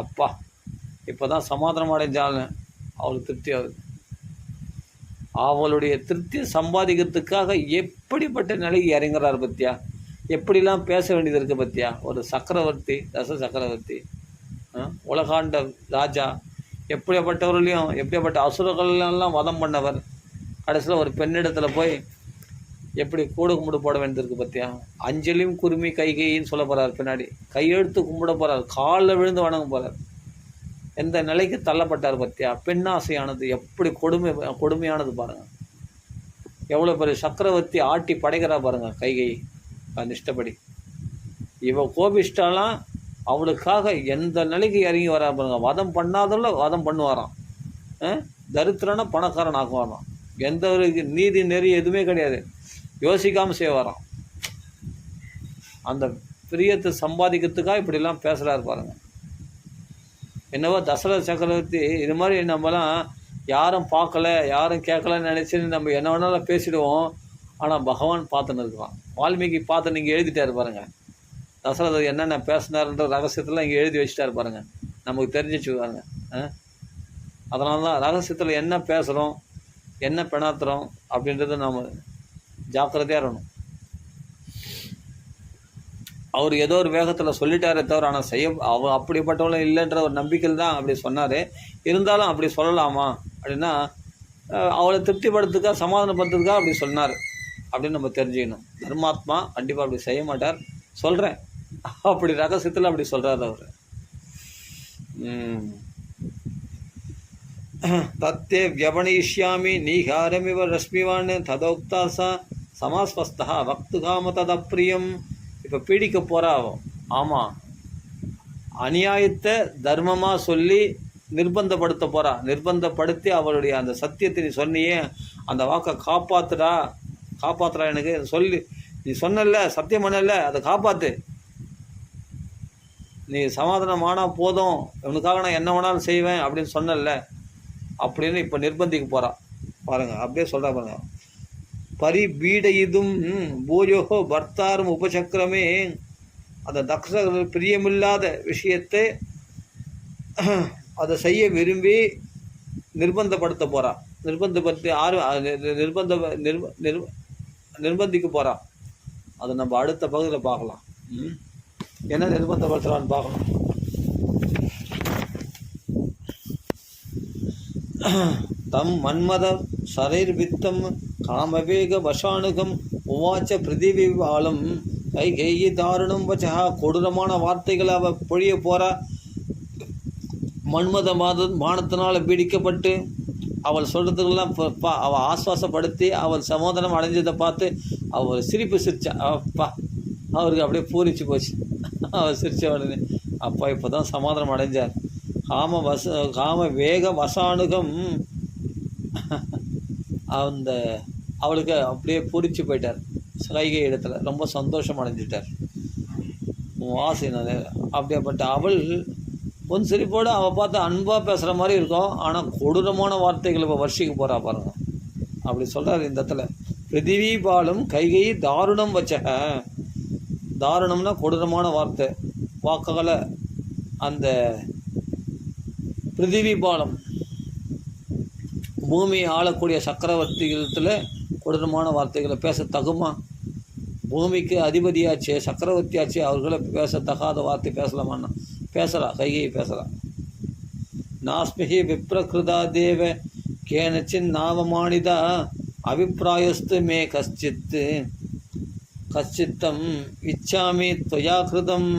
அப்பா இப்போ தான் சமாதானம் அடைஞ்சாலும் அவளுக்கு திருப்தி ஆகுது. அவளுடைய திருப்தியை சம்பாதிக்கிறதுக்காக எப்படிப்பட்ட நிலைக்கு இறங்குறாரு பத்தியா, எப்படிலாம் பேச வேண்டியது இருக்குது பத்தியா. ஒரு சக்கரவர்த்தி, தச சக்கரவர்த்தி, உலகாண்ட ராஜா, எப்படிப்பட்டவர்களையும் எப்படிப்பட்ட அசுரர்களெல்லாம் வதம் பண்ணவர், கடைசியில் ஒரு பெண்ணிடத்தில் போய் எப்படி கூடு கும்பிடு போட வேண்டியது இருக்குது பத்தியா. அஞ்சலியும் குருமி கைகைன்னு சொல்ல போகிறார். பின்னாடி கையெழுத்து கும்பிட போகிறார், காலில் விழுந்து வணங்க போகிறார். எந்த நிலைக்கு தள்ளப்பட்டார் பத்தியா. பெண்ணாசையானது எப்படி கொடுமையானது பாருங்கள். எவ்வளோ பெரிய சக்கரவர்த்தி ஆட்டி படைக்கிறா பாருங்கள் கைகை அந்த இஷ்டப்படி. இவ கோபிஷ்டாலாம் அவளுக்காக எந்த நிலைக்கு இறங்கி வரா பாருங்க. வதம் பண்ணாதவள வதம் பண்ணுவாராம். தரித்திரனா பணக்காரன் ஆக்குவாராம். எந்த ஒரு நீதி நெறி எதுவுமே கிடையாது, யோசிக்காமல் செய்வாராம். அந்த பிரியத்தை சம்பாதிக்கிறதுக்காக இப்படிலாம் பேசுகிறாரு பாருங்க. என்னவோ தசரத சக்கரவர்த்தி இது மாதிரி நம்மலாம் யாரும் பார்க்கல, யாரும் கேட்கலன்னு நினச்சின்னு நம்ம என்ன வேணாலும் பேசிடுவோம். ஆனால் பகவான் பார்த்துன்னு இருக்கான். வால்மீகி பார்த்து நீங்கள் எழுதிட்டாரு பாருங்கள். தசரதர் என்னென்ன பேசினார்ன்ற ரகசியத்தில் இங்கே எழுதி வச்சுட்டாரு பாருங்கள். நமக்கு தெரிஞ்சிச்சு பாருங்க. அதனால தான் ரகசியத்தில் என்ன பேசுகிறோம், என்ன பிணாத்துறோம் அப்படின்றது நாம் ஜாக்கிரதையாக இருக்கணும். அவர் ஏதோ ஒரு வேகத்தில் சொல்லிட்டாரே தவிர, ஆனால் அப்படிப்பட்டவளும் இல்லைன்ற ஒரு நம்பிக்கையில் தான் அப்படி சொன்னார். இருந்தாலும் அப்படி சொல்லலாமா அப்படின்னா, அவளை திருப்திப்படுத்துக்காக சமாதானப்படுத்துறதுக்காக அப்படி சொன்னார் அப்படின்னு நம்ம தெரிஞ்சுக்கணும். தர்மாத்மா கண்டிப்பாக அப்படி செய்ய மாட்டார். சொல்கிறேன், அப்படி ரகசியத்தில் அப்படி சொல்கிறார் அவர். தத்தே வியபணிஷ்யாமி நீகாரமிவ ரஷ்மிவான் ததோக்தாசா சமாஸ்பஸ்தா பக்து காம ததப்பிரியம். இப்போ பீடிக்க போகிறா. ஆமாம், அநியாயத்தை தர்மமாக சொல்லி நிர்பந்தப்படுத்த போகிறா. நிர்பந்தப்படுத்தி அவளுடைய அந்த சத்தியத்தை நீ சொன்னியே, அந்த வாக்கை காப்பாற்றுறா எனக்கு சொல்லி, நீ சொன்னல சத்தியம் பண்ணல, அதை காப்பாற்று, நீ சமாதானம் ஆனால் போதும், இவனுக்காக நான் என்ன வேணாலும் செய்வேன் அப்படின்னு சொன்னல அப்படின்னு இப்போ நிர்பந்திக்க போகிறா பாருங்கள். அப்படியே சொல்கிறா பாருங்க. பரிபீடையிதும் பூஜோகோ பர்த்தாரும் உபசக்கரமே. அந்த தக்ஷ பிரியமில்லாத விஷயத்தை அதை செய்ய விரும்பி நிர்பந்தப்படுத்த போகிறா. நிர்பந்தப்படுத்தி நிர்பந்திக்க போகிறா. அதை நம்ம அடுத்த பகுதியில் பார்க்கலாம். என்ன நிர்பந்தப்படுத்துகிறான்னு பார்க்கலாம். தம் மன்மத சரைர்வித்தம் காமவேக வசானுகம் உவாச்ச பிருதிவிவாலம் கைகேயி தாருணம் வச்சா. கொடூரமான வார்த்தைகளை அவள் பொழிய போகிறா. மன்மத பானத்தினால் பீடிக்கப்பட்டு அவள் சொல்கிறதுக்கெல்லாம் அவள் ஆஸ்வாசப்படுத்தி அவள் சமாதானம் அடைஞ்சதை பார்த்து அவள் சிரிப்பு சிரிச்சா. அப்பா, அவருக்கு அப்படியே பூரிச்சு போச்சு. அவள் சிரித்த உடனே அப்பா இப்போ தான் சமாதானம் அடைஞ்சார். காம வேக வசானுகம் அந்த அவளுக்கு அப்படியே பூரிச்சு போயிட்டார். கைகை இடத்துல ரொம்ப சந்தோஷம் அடைஞ்சிட்டார். வாசின அப்படியேப்பட்ட அவள் புன்சிரிப்போடு அவள் பார்த்து அன்பாக பேசுகிற மாதிரி இருக்கும். ஆனால் கொடூரமான வார்த்தைகள் இப்போ வருஷிக்க போகிறா பாருங்க. அப்படி சொல்கிறார் இந்த இடத்துல. பிருத்திவி பாலும் கைகை தாருணம் வச்சக. தாருணம்னா கொடூரமான வார்த்தை வாக்குகளை. அந்த பிருத்திவி பாலம் பூமியை ஆளக்கூடிய சக்கரவர்த்திகளத்தில் கொடூரமான வார்த்தைகளை பேச தகுமா? பூமிக்கு அதிபதியாச்சு, சக்கரவர்த்தியாச்சு, அவர்களை பேசத்தகாத வார்த்தை பேசலாமான்னா பேசலாம். கைகையை பேசலாம். நாஸ்மிகி விப்ரகிருதா தேவ கேனச்சின் நாவமானிதா அபிப்பிராயஸ்து மே கஷ்சித்தம் இச்சாமி துவயா கிருதம்.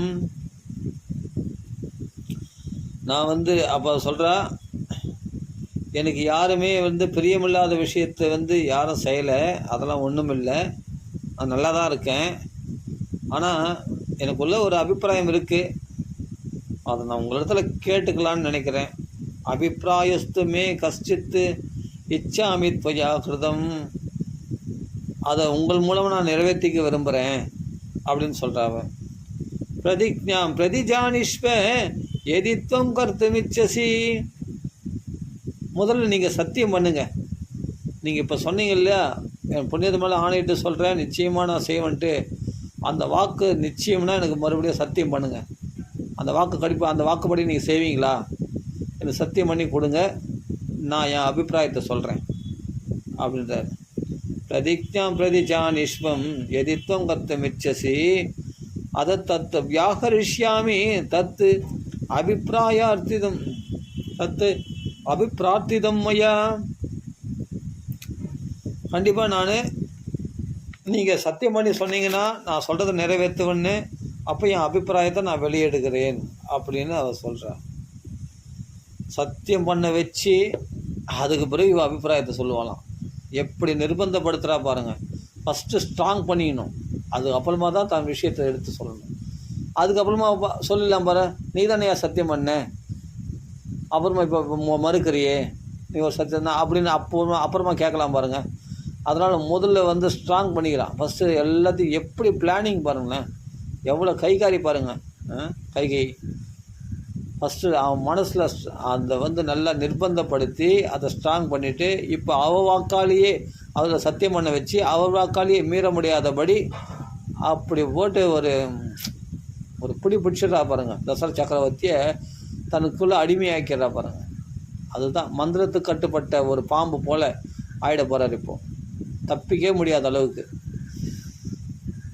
நான் அப்போ சொல்கிறா, எனக்கு யாருமே பிரியமில்லாத விஷயத்தை யாரும் செய்யலை, அதெல்லாம் ஒன்றும் இல்லை, நான் நல்லா தான் இருக்கேன். ஆனால் எனக்குள்ள ஒரு அபிப்பிராயம் இருக்குது, அதை நான் உங்களிடத்துல கேட்டுக்கலான்னு நினைக்கிறேன். அபிப்பிராயஸ்து மே கஷ்டித்து இச்சாமி துவயா கிருதம். அதை உங்கள் மூலமாக நான் நிறைவேற்றிக்க விரும்புகிறேன் அப்படின்னு சொல்கிறாவ. பிரதிஜாம் பிரதிஜானிஷ்வ எதித்வம் கர்த்துமிச்சசி. முதல்ல நீங்கள் சத்தியம் பண்ணுங்க. நீங்கள் இப்போ சொன்னீங்க இல்லையா, என் புண்ணியத்து மேலே ஆணையிட்டு சொல்கிறேன், நிச்சயமாக நான் செய்வேன்ட்டு. அந்த வாக்கு நிச்சயம்னா எனக்கு மறுபடியும் சத்தியம் பண்ணுங்கள். அந்த வாக்குப்படி நீங்கள் செய்வீங்களா? எனக்கு சத்தியம் பண்ணி கொடுங்க, நான் என் அபிப்பிராயத்தை சொல்கிறேன் அப்படின்றார். பிரதிஜாம் பிரதிஜானிஷ்வம் எதித்வம் கர்த்துமிச்சசி அதை தத்து வியாகரிஷ்யாமி தத்து அபிப்பிராயார்த்திதம் தத்து அபிப்பிரார்த்திதம் ஐயா. கண்டிப்பாக நான் நீங்கள் சத்தியம் பண்ணி சொன்னீங்கன்னா நான் சொல்கிறத நிறைவேற்றுவேன்னு, அப்போ என் அபிப்பிராயத்தை நான் வெளியெடுக்கிறேன் அப்படின்னு அவர் சொல்கிறார். சத்தியம் பண்ண வச்சு அதுக்கு பிறகு இவ அபிப்பிராயத்தை சொல்லுவாளாம். எப்படி நிர்பந்தப்படுத்துகிறா பாருங்கள். ஃபஸ்ட்டு ஸ்ட்ராங் பண்ணிக்கணும், அதுக்கப்புறமா தான் தான் விஷயத்தை எடுத்து சொல்லணும். அதுக்கப்புறமா சொல்லலாம் பாரு, நீ தானே சத்தியம் பண்ண, அப்புறமா இப்போ மறுக்கிறியே நீ ஒரு சத்தியம் தான் அப்படின்னு அப்புறமா கேட்கலாம் பாருங்கள். அதனால் முதல்ல ஸ்ட்ராங் பண்ணிக்கிறான். ஃபஸ்ட்டு எல்லாத்தையும் எப்படி பிளானிங் பாருங்களேன், எவ்வளோ கைகாரி பாருங்கள். கைகை ஃபஸ்ட்டு அவன் மனசில் அந்த நல்லா நிர்பந்தப்படுத்தி அதை ஸ்ட்ராங் பண்ணிவிட்டு, இப்போ அவள் வாக்காலேயே அதில் சத்தியம் பண்ண வச்சு அவள் வாக்காலேயே மீற முடியாதபடி அப்படி போட்டு ஒரு பிடிச்சிடறா பாருங்கள். தசரத சக்கரவர்த்தியை தனக்குள்ளே அடிமையாக்கிறா பாருங்கள். அதுதான் மந்திரத்துக்கு கட்டுப்பட்ட ஒரு பாம்பு போல் ஆயிட போகிறார். இப்போது தப்பிக்கவே முடியாத அளவுக்கு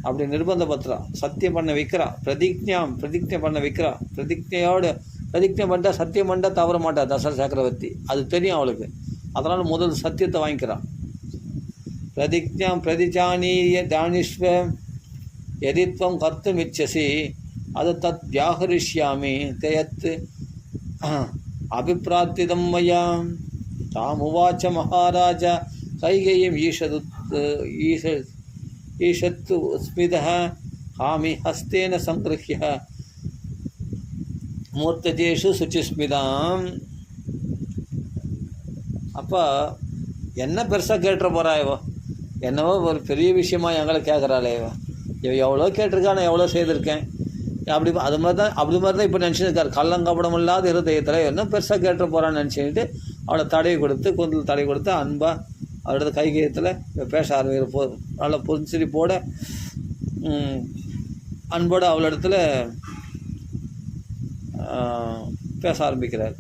அப்படி நிர்பந்தப்படுத்துகிறா, சத்தியம் பண்ண வைக்கிறா. பிரதிஜை பண்ண வைக்கிறா. பிரதிஜை பண்ணிட்டா சத்தியம் பண்ணிட்டா தவற மாட்டா தசரத சக்கரவர்த்தி, அது தெரியும் அவளுக்கு. அதனால் முதல் சத்தியத்தை வாங்கிக்கிறான். பிரதிஜாம் பிரதிஜானீய தானிஷ்வ எதித்வம் கர்த்துமிச்சசி அது தத் வியாகரிஷ்யாமி தயத் அபிப்பிரார்த்திதம் மயா. தாமுவாச்ச மகாராஜ கைகேயம் ஈஷத்து ஸ்மிதः காமி ஹஸ்தேன சங்கிருஹ்ய மூர்த்தஜேஷு சுச்சிஸ்மிதாம். அப்போ என்ன பெருசாக கேட்டுற போகிறா இவ, என்னவோ ஒரு பெரிய விஷயமா எங்களை கேட்குறாளே இவ எவ்வளோ கேட்டிருக்கா, நான் எவ்வளோ செய்திருக்கேன் அது மாதிரி தான் இப்போ நினச்சிருக்காரு. கள்ளங்கப்படம் இல்லாத இருதயத்தில் என்ன பெருசாக கேட்டுற போகிறான்னு நினச்சிக்கிட்டு அவளை தடவி கொடுத்து கொந்தில் தடவி கொடுத்து அன்பாக அவரோட கைகேயத்தில் பேச ஆரம்பிக்கிற நல்ல புன்சிரிப்போட அன்போடு அவளிடத்துல பேச ஆரம்பிக்கிறார்.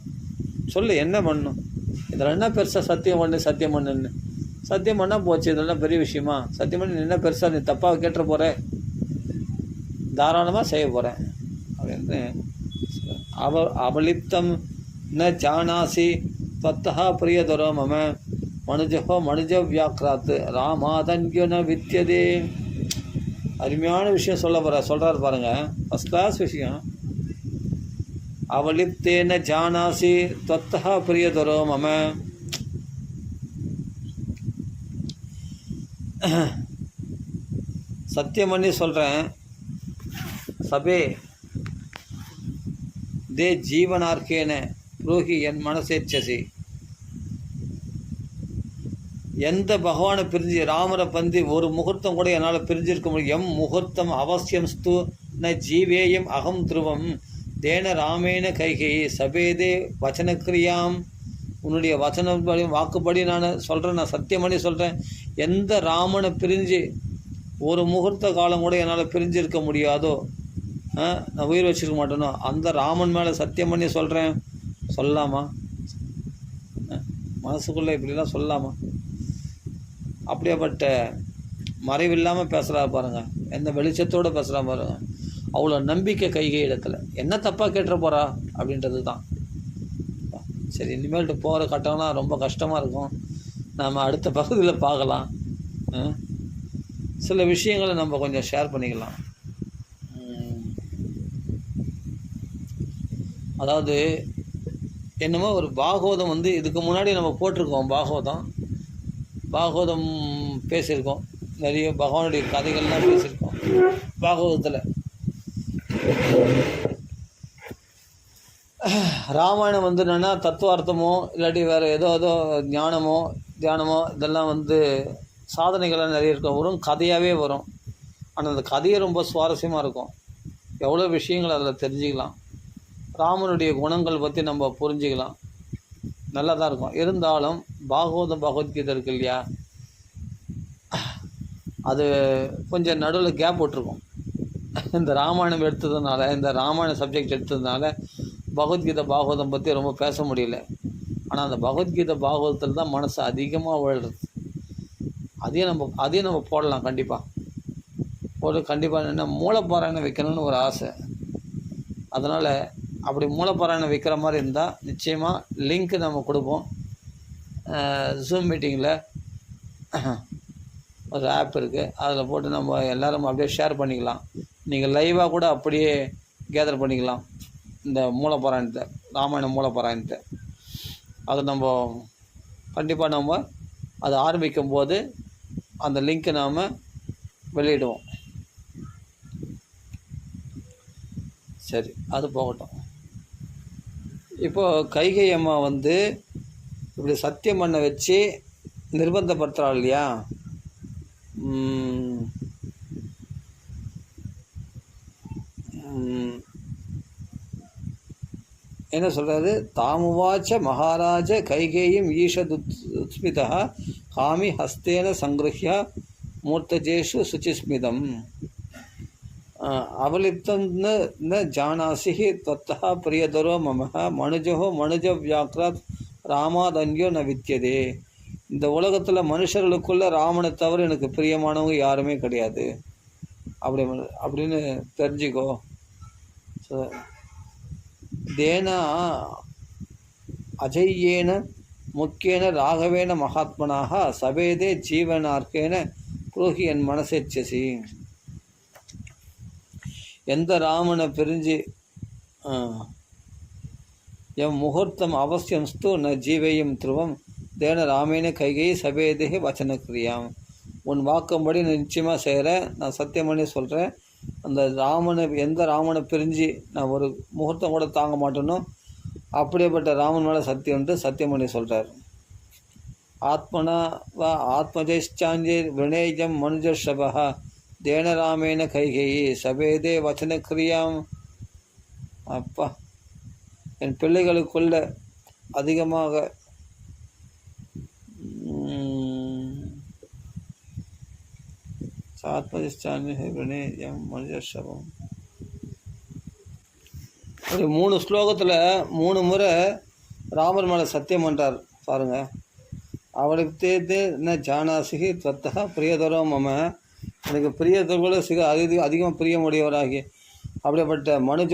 சொல்லு என்ன பண்ணும், இதில் என்ன பெருசாக சத்தியம் பண்ணுன்னு சத்தியம் பண்ணால் போச்சு, இதெல்லாம் பெரிய விஷயமா? சத்தியம் பண்ணி என்ன பெருசாக நீ தப்பாக கேட்டுற போகிற, தாராளமாக செய்ய போகிறேன் அப்படின்னு. அவலிப்தம் ந ஜானாசி தத்தா பிரியதரோ மம மனுஜ வியாக்கிராத்து ராமாதன்யோ ந வித்தியதே. அருமையான விஷயம் சொல்கிறார் பாருங்கள், ஃபஸ்ட் கிளாஸ் விஷயம். அவலிப்தேன ஜானாசி தத்தா பிரியதரோ மம. சத்தியம் பண்ணி சொல்கிறேன், சபே தே ஜீவனார்க்கேன புரோகி என் மனசேச்சசி. எந்த பகவானை பிரிஞ்சு ராமரை பந்தி ஒரு முகூர்த்தம் கூட என்னால் பிரிஞ்சிருக்க முடியும். எம் முகூர்த்தம் அவசியம் ஸ்து ந ஜீவேயம் அகம் துருவம் தேன ராமேன கைகேயி சபேதே வச்சனக்கிரியாம். உன்னுடைய வச்சனப்படி வாக்குப்படி நான் சொல்கிறேன், நான் சத்தியம் பண்ணி சொல்கிறேன். எந்த ராமனை பிரிஞ்சு ஒரு முகூர்த்த காலம் கூட என்னால் பிரிஞ்சிருக்க முடியாதோ, நான் உயிர் வச்சுருக்க மாட்டேனோ, அந்த ராமன் மேலே சத்தியம் பண்ணி சொல்கிறேன். சொல்லலாமா? மனசுக்குள்ளே இப்படிலாம் சொல்லலாமா? அப்படியேப்பட்ட மறைவில்லாமல் பேசுகிறா பாருங்கள், எந்த வெளிச்சத்தோடு பேசுகிறா பாருங்கள். அவ்வளோ நம்பிக்கை கைகை இடத்துல. என்ன தப்பாக கேட்டுற போகிறா அப்படின்றது தான். சரி, இனிமேல்ட்டு போகிற கட்டம்னா ரொம்ப கஷ்டமாக இருக்கும். நாம் அடுத்த பகுதியில் பார்க்கலாம். சில விஷயங்களை நம்ம கொஞ்சம் ஷேர் பண்ணிக்கலாம். அதாவது என்னமோ ஒரு பாகவதம் இதுக்கு முன்னாடி நம்ம போட்டிருக்கோம். பாகவதம் பேசியிருக்கோம். நிறைய பகவானுடைய கதைகள்லாம் பேசியிருக்கோம் பாகவதத்தில். ராமாயணம் என்னென்னா தத்துவார்த்தமோ இல்லாட்டி வேறு ஏதோ ஞானமோ தியானமோ இதெல்லாம் சாதனைகள்லாம் நிறைய இருக்கும். வரும் கதையாகவே வரும். ஆனால் அந்த கதையே ரொம்ப சுவாரஸ்யமாக இருக்கும். எவ்வளோ விஷயங்கள் அதில் தெரிஞ்சுக்கலாம். ராமனுடைய குணங்கள் பற்றி நம்ம புரிஞ்சுக்கலாம். நல்லா தான் இருக்கும். இருந்தாலும் பகவத்கீதை இருக்கு இல்லையா, அது கொஞ்சம் நடுவில் கேப் விட்டுருக்கும். இந்த ராமாயணம் எடுத்ததுனால, இந்த ராமாயண சப்ஜெக்ட் எடுத்ததுனால பாகவதம் பற்றி ரொம்ப பேச முடியல. ஆனால் அந்த பாகவதத்தில் தான் மனசு அதிகமாக உழறது. அதையும் நம்ம போடலாம். கண்டிப்பாக என்ன மூலப்பாராயணம் வைக்கணும்னு ஒரு ஆசை. அதனால் அப்படி மூலப்பாராயணம் வைக்கிற மாதிரி இருந்தால் நிச்சயமாக லிங்க்கு நம்ம கொடுப்போம். ஜூம் மீட்டிங்கில் ஒரு ஆப் இருக்குது, அதில் போட்டு நம்ம எல்லோரும் அப்படியே ஷேர் பண்ணிக்கலாம். நீங்கள் லைவாக கூட அப்படியே கேதர் பண்ணிக்கலாம். இந்த மூலப்பாராயணத்தை, ராமாயண மூலப்பாராயணத்தை அது நம்ம கண்டிப்பாக அதை ஆரம்பிக்கும் போது அந்த லிங்க்கை நாம் வெளியிடுவோம். சரி, அது போகட்டும். இப்போது கைகை அம்மா இப்படி சத்தியம் பண்ண வச்சு நிர்பந்தப்படுத்துகிறாள் இல்லையா. என்ன சொல்கிறாரு? தாமுவாச்ச மகாராஜ கைகேயும் ஈஷதுஸ்மிதா காமி ஹஸ்தேன சங்கிருஹ்ய மூர்த்தஜேஷு சுச்சிஸ்மிதம் அவலிப்தம் ந ஜானாசி त्वत्तः பிரியதரோ மம மனுஜ வியாக்ராத் ராமாதன்யோ ந வித்தியதே. இந்த உலகத்தில் மனுஷர்களுக்குள்ள ராமனை தவிர எனக்கு பிரியமானவங்க யாருமே கிடையாது அப்படின்னு தெரிஞ்சுக்கோ. தேனா அஜய்யேன முக்கியன ராகவேன மகாத்மனாக சபேதே ஜீவனார்க்கேன புரோகி என் மனசேச்சசி. எந்த ராமனை பிரிஞ்சு எம் முகூர்த்தம் அவசியம்ஸ்து ந ஜீவையும் துருவம் தேன ராமேன கைகை சபேதே வச்சனக்கிரியாம். உன் வாக்கும்படி நான் நிச்சயமாக செய்கிறேன், நான் சத்தியம் பண்ணி சொல்கிறேன். அந்த எந்த ராமனை பிரிஞ்சு நான் ஒரு முகூர்த்தம் கூட தாங்க மாட்டேனோ அப்படியேப்பட்ட ராமன் மேலே சத்தியம் பண்ணி சொல்கிறார். ஆத்மனா வா ஆத்மஜைச்சாஞ்சே வினேஜம் மனுஜஷபா தேன ராமேன கைகேயி சபேதே வச்சனக்கிரியாம். அப்பா, என் பிள்ளைகளுக்குள்ள அதிகமாக மனுஜஷபம் ஒரு 3 ஸ்லோகத்தில் 3 முறை ராமர் மேலே சத்தியம் பண்ணுறார் பாருங்கள். அவளுக்கு தேர்த்து என்ன ஜானாசிகி त्वत्तः பிரியதரோ மம, எனக்கு பிரியத்தோடு அதிகமாக பிரியமுடையவராகி அப்படிப்பட்ட மனுஜ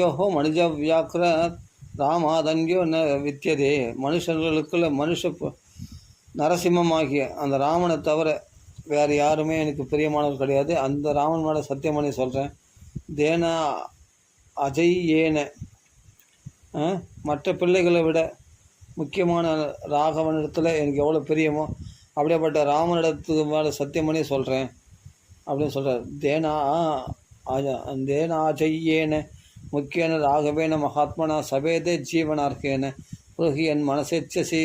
வியாக்கிர ராமாதன்யோ ந வித்தியதே. மனுஷர்களுக்குள்ள நரசிம்மமாகிய அந்த ராமனை தவிர வேறு யாருமே எனக்கு பிரியமானவர் கிடையாது. அந்த ராமன் மேலே சத்தியம் பண்ணி சொல்கிறேன். தேனா அஜய் ஏன மற்ற பிள்ளைகளை விட முக்கியமான ராகவனிடத்தில் எனக்கு எவ்வளோ பிரியமோ அப்படியேப்பட்ட ராமனிடத்துக்கு மேலே சத்தியம் பண்ணி சொல்கிறேன் அப்படின்னு சொல்கிறார். தேனாஜய்யேன முக்கியன ராகவேன மகாத்மனா சபேதே ஜீவனார்க்கேன புருகி என் மனசேச்சசி.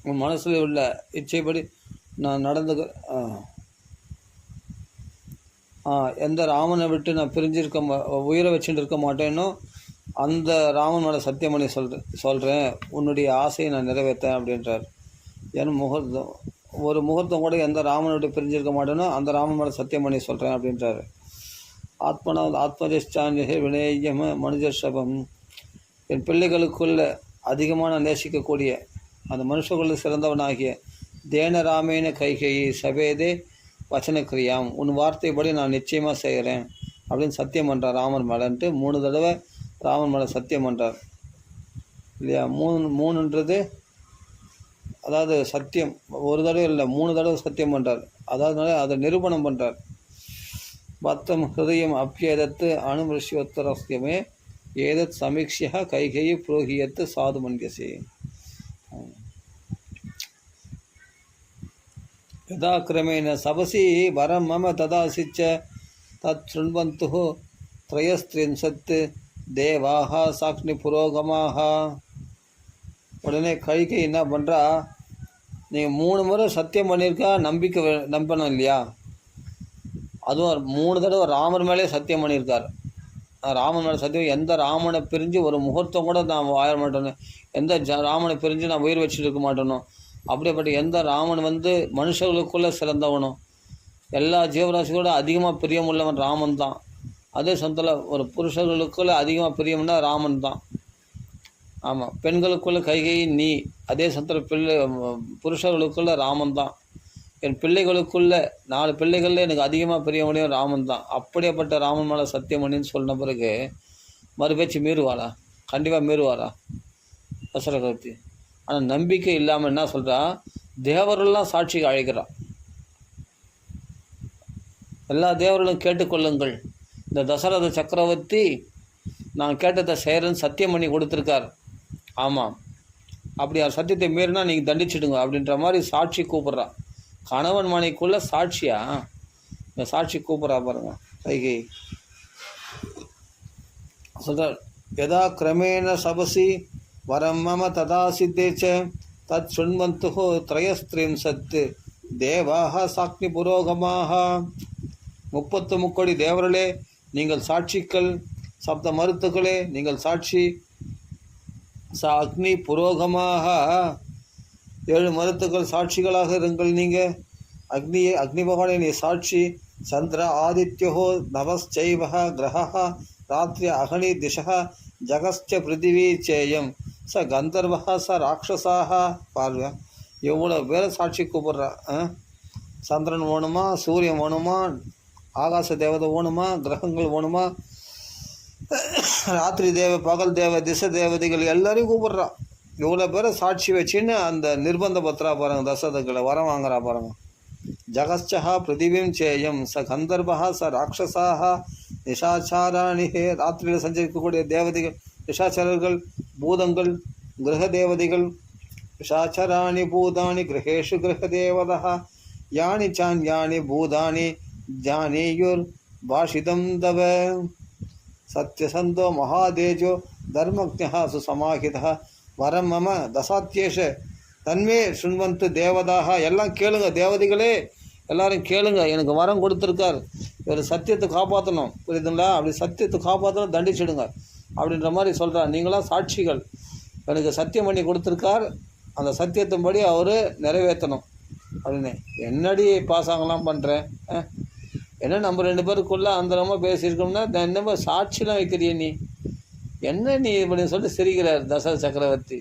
உன் மனசில் உள்ள இச்சைப்படி நான் எந்த ராமனை விட்டு நான் உயிரை வச்சுட்டு இருக்க மாட்டேன்னோ அந்த ராமன் மேலே சத்தியம் பண்ணி சொல்கிறேன், உன்னுடைய ஆசையை நான் நிறைவேற்றேன் அப்படின்றார். ஏன்னா ஒரு முகூர்த்தம் கூட எந்த ராமனை விட்டு பிரிஞ்சிருக்க மாட்டேனோ அந்த ராமன் மேலே சத்தியம் பண்ணி சொல்கிறேன் அப்படின்றார். ஆத்மஜான்ய வினேயம மனுஜர்ஷபம், என் பிள்ளைகளுக்குள்ள அதிகமாக நேசிக்கக்கூடிய அந்த மனுஷர்களுக்கு சிறந்தவனாகிய தேன ராமேன கைகையை சபேதே வச்சனக்கிரியாம், உன் வார்த்தைப்படி நான் நிச்சயமாக செய்கிறேன் அப்படின்னு சத்தியம் பண்ணுறார் ராமன் மேலேன்ட்டு 3 தடவை ராமன் மேலே சத்தியம் பண்ணுறார் இல்லையா. மூணுன்றது அதாவது சத்தியம் ஒரு தடவை இல்லை 3 தடவை சத்தியம் பண்ணுறார். அதாவது அதை நிரூபணம் பண்ணுறார். பத்தம் ஹிருதயம் அப்பியதத்து அணுமிருஷ்யோத்தரஸ்யமே ஏதத் சமீக்ஷா கைகையை புரோகியத்து சாது மன்யசி. யதா கிரமேண சபசி வரம் மம ததாசிச்ச தத் சுண்வந்து த்ரயஸ்திரிம்சத்து தேவாக சாக்னி புரோகமாக. உடனே கைகை என்ன பண்ணுறா, நீங்கள் 3 முறை சத்தியம் பண்ணியிருக்கா, நம்பணும் இல்லையா. அதுவும் 3 தடவை ராமர் மேலே சத்தியம் பண்ணியிருக்கார். ராமன் மேலே சத்தியம், எந்த ராமனை பிரிஞ்சு ஒரு முகூர்த்தம் கூட நான் வாழ மாட்டேன்னு, எந்த ராமனை பிரிஞ்சு நான் உயிர் வச்சுட்டு இருக்க மாட்டேனோ, அப்படிப்பட்ட எந்த ராமன் மனுஷர்களுக்குள்ளே சிறந்தவனும் எல்லா ஜீவராசிகளோட அதிகமாக பிரியமுள்ளவன் ராமன் தான். அதே சமயத்தில் ஒரு புருஷர்களுக்குள்ளே அதிகமாக பிரியம்னா ராமன் தான். ஆமாம், பெண்களுக்குள்ளே கைகை நீ, அதே சமயத்தில் புருஷர்களுக்குள்ளே ராமன் தான். என் பிள்ளைகளுக்குள்ளே 4 பிள்ளைகளில் எனக்கு அதிகமாக பிரிய முடியும் ராமன் தான். அப்படியேப்பட்ட ராமன் மேலே சத்தியம் பண்ணின்னு சொன்ன பிறகு மறுபேச்சு மீறுவாரா? கண்டிப்பாக மீறுவாரா தசரகவதி? ஆனால் நம்பிக்கை இல்லாமல் என்ன சொல்கிறா, தேவரெல்லாம் சாட்சிக்கு அழைக்கிறான். எல்லா தேவர்களும் கேட்டுக்கொள்ளுங்கள், இந்த தசரத சக்கரவர்த்தி நான் கேட்டதை செய்கிறேன்னு சத்தியம் பண்ணி கொடுத்துருக்கார். ஆமாம், அப்படி அவர் சத்தியத்தை மீறினா நீங்கள் தண்டிச்சிடுங்க அப்படின்ற மாதிரி சாட்சி கூப்பிட்றா. கணவன் மனைக்குள்ள சாட்சியா? இந்த சாட்சி கூப்பிட்றா பாருங்க கைகை. சொல்கிறார், யதா கிரமேண சபசி வரம் மம ததா சித்தேச்ச தத் சுண்வந்து த்ரயஸ்திரிம்சத்து தேவாக சாக்னி புரோகமாக. 33 கோடி தேவர்களே நீங்கள் சாட்சிகள், சப்த மருத்துக்களே நீங்கள் சாட்சி, அக்னி புரோகமாக 7 மருத்துக்கள் சாட்சிகளாக இருங்கள். நீங்கள் அக்னி பகவானே நீ சாட்சி. சந்திர ஆதித்யோ நவஸ்சைவ கிரகா ராத்திரி அகனி திசா ஜகஸ்ச பிருத்திவி சேயம் ச கந்தர்வா ச ராட்சசாக. பார்வை எவ்வளோ பேரை சாட்சி கூப்பிட்றா. சந்திரன் வேணுமா, சூரியன் வேணுமா, ஆகாச தேவதை வேணுமா, கிரகங்கள் வேணுமா, ராத்திரி பகல் திசை தேவதைகள் எல்லாரையும் கூப்பிட்றா. இவ்வளோ பேரை சாட்சி வச்சுன்னு அந்த நிர்பந்த பத்திரா பாருங்க, தசரதங்களை வரம் வாங்குறா பாருங்க. ஜகஸ்சா பிருத்திவிம் சேயம் ச கந்தர்வா ச ராட்சசாக நிஷாச்சாராணி. ராத்திரியில் சஞ்சரிக்கக்கூடிய தேவதைகள் நிஷாச்சாரர்கள், பூதங்கள், கிரக தேவதைகள். நிஷாச்சராணி பூதானி கிரகேஷு கிரக தேவதா யானி சான்யானி பூதானி ஜானேயுர் பாஷிதம் தவ. சத்யசந்தோ மகாதேஜோ தர்மஜ்ஞா சுசமாஹிதா வரம் மம தசாத்யேஷ தன்மே சுண்வந்து தேவதாக. எல்லாம் கேளுங்க தேவதைகளே, எல்லாரும் கேளுங்க, எனக்கு வரம் கொடுத்துருக்கார், இவர் சத்தியத்தை காப்பாற்றணும், புரியுதுங்களா? அப்படி சத்தியத்தை காப்பாற்றணும், தண்டிச்சிடுங்க அப்படின்ற மாதிரி சொல்கிறார். நீங்களாம் சாட்சிகள், எனக்கு சத்தியம் பண்ணி கொடுத்துருக்கார், அந்த சத்தியத்தின்படி அவர் நிறைவேற்றணும் அப்படின்னு. என்னடி பாசாங்கலாம் பண்ணுறேன், என்ன நம்ம 2 பேருக்குள்ளே அந்தரமாக பேசியிருக்கோம்னா என்னமோ சாட்சிலாம் வைக்கிறிய நீ, என்ன நீ இப்படின்னு சொல்லிட்டு சிரிக்கிறார் தசரத சக்கரவர்த்தி.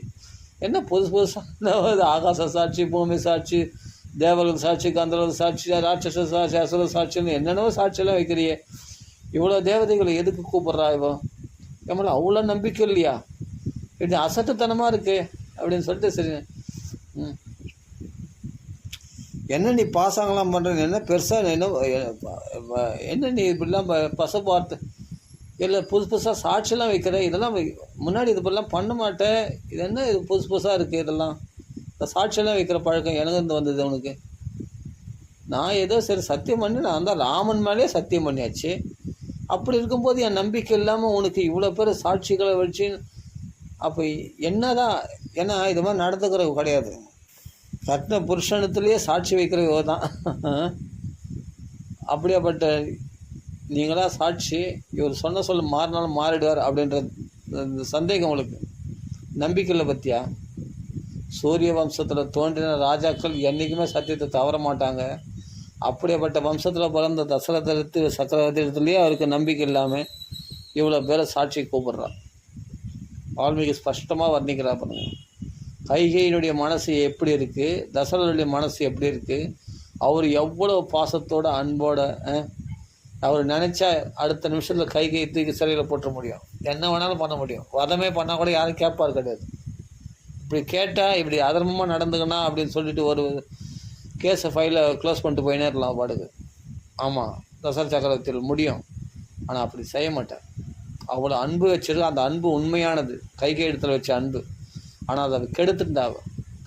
என்ன புதுசாக ஆகாச சாட்சி, பூமி சாட்சி, தேவர்கள் சாட்சி, கந்தர்கள் சாட்சி, ராட்சச சாட்சி, அசுர சாட்சின்னு என்னென்னவோ சாட்சியெல்லாம் வைக்கிறியே, இவ்வளோ தேவதைகளை எதுக்கு கூப்பிட்றா இவோ? நம்மள அவ்வளோ நம்பிக்கை இல்லையா? இது அசட்டுத்தனமாக இருக்கு அப்படின்னு சொல்லிட்டு சரி. என்ன நீ பாசாங்கலாம் பண்ணுற, என்ன பெருசாக என்ன நீ இப்படிலாம் பசப்பார்த்து இல்லை புதுசாக சாட்சியெல்லாம் வைக்கிற, இதெல்லாம் முன்னாடி இது இப்படிலாம் பண்ண மாட்டேன், இது என்ன இது புதுசாக இருக்குது, இதெல்லாம் இந்த சாட்சியெல்லாம் வைக்கிற பழக்கம் எனக்கு இருந்து வந்தது உனக்கு? நான் ஏதோ சரி சத்தியம் பண்ணி நான் தான் ராமன் மேலே சத்தியம் பண்ணியாச்சு. அப்படி இருக்கும்போது என் நம்பிக்கை இல்லாமல் உனக்கு இவ்வளோ பேர் சாட்சிகளை வச்சு அப்போ என்னதான்? ஏன்னா இது மாதிரி நடந்துக்கிற கிடையாது. கட்டின புருஷனத்துலேயே சாட்சி வைக்கிறவோ தான். அப்படியாப்பட்ட நீங்களா சாட்சி. இவர் சொன்ன சொல்ல மாறினாலும் மாறிடுவார் அப்படின்ற இந்த சந்தேகம் உங்களுக்கு நம்பிக்கையில் பற்றியா? சூரிய வம்சத்தில் தோன்றின ராஜாக்கள் என்றைக்குமே சத்தியத்தை தவற மாட்டாங்க. அப்படிப்பட்ட வம்சத்தில் பிறந்த தசரதத்து சக்கரவர்த்தியிலே அவருக்கு நம்பிக்கை இல்லாமல் இவ்வளோ பேரை சாட்சி கூப்பிட்றார். வால்மீகி ஸ்பஷ்டமாக வர்ணிக்கிறா பாருங்க. கைகையினுடைய மனசு எப்படி இருக்குது, தசரதனுடைய மனசு எப்படி இருக்குது, அவர் எவ்வளோ பாசத்தோட அன்போட அவர் நினச்சா அடுத்த நிமிஷத்தில் கைகையை தூக்கி சிறையில் போட்டுற முடியும். என்ன வேணாலும் பண்ண முடியும். வதமே பண்ணால் கூட யாரும் கேட்பார் கிடையாது. இப்படி கேட்டால் இப்படி அதர்மமாக நடந்துக்கணா அப்படின்னு சொல்லிட்டு ஒரு கேஸை ஃபைலை க்ளோஸ் பண்ணிட்டு போயினே இருக்கலாம் பாடுக்கு. ஆமாம், தசரத சக்கரவர்த்தியில் முடியும். ஆனால் அப்படி செய்ய மாட்டார். அவ்வளோ அன்பு வச்சிருக்கு. அந்த அன்பு உண்மையானது, கைகை இடத்துல வச்ச அன்பு. ஆனால் அதை கெடுத்துட்டாவ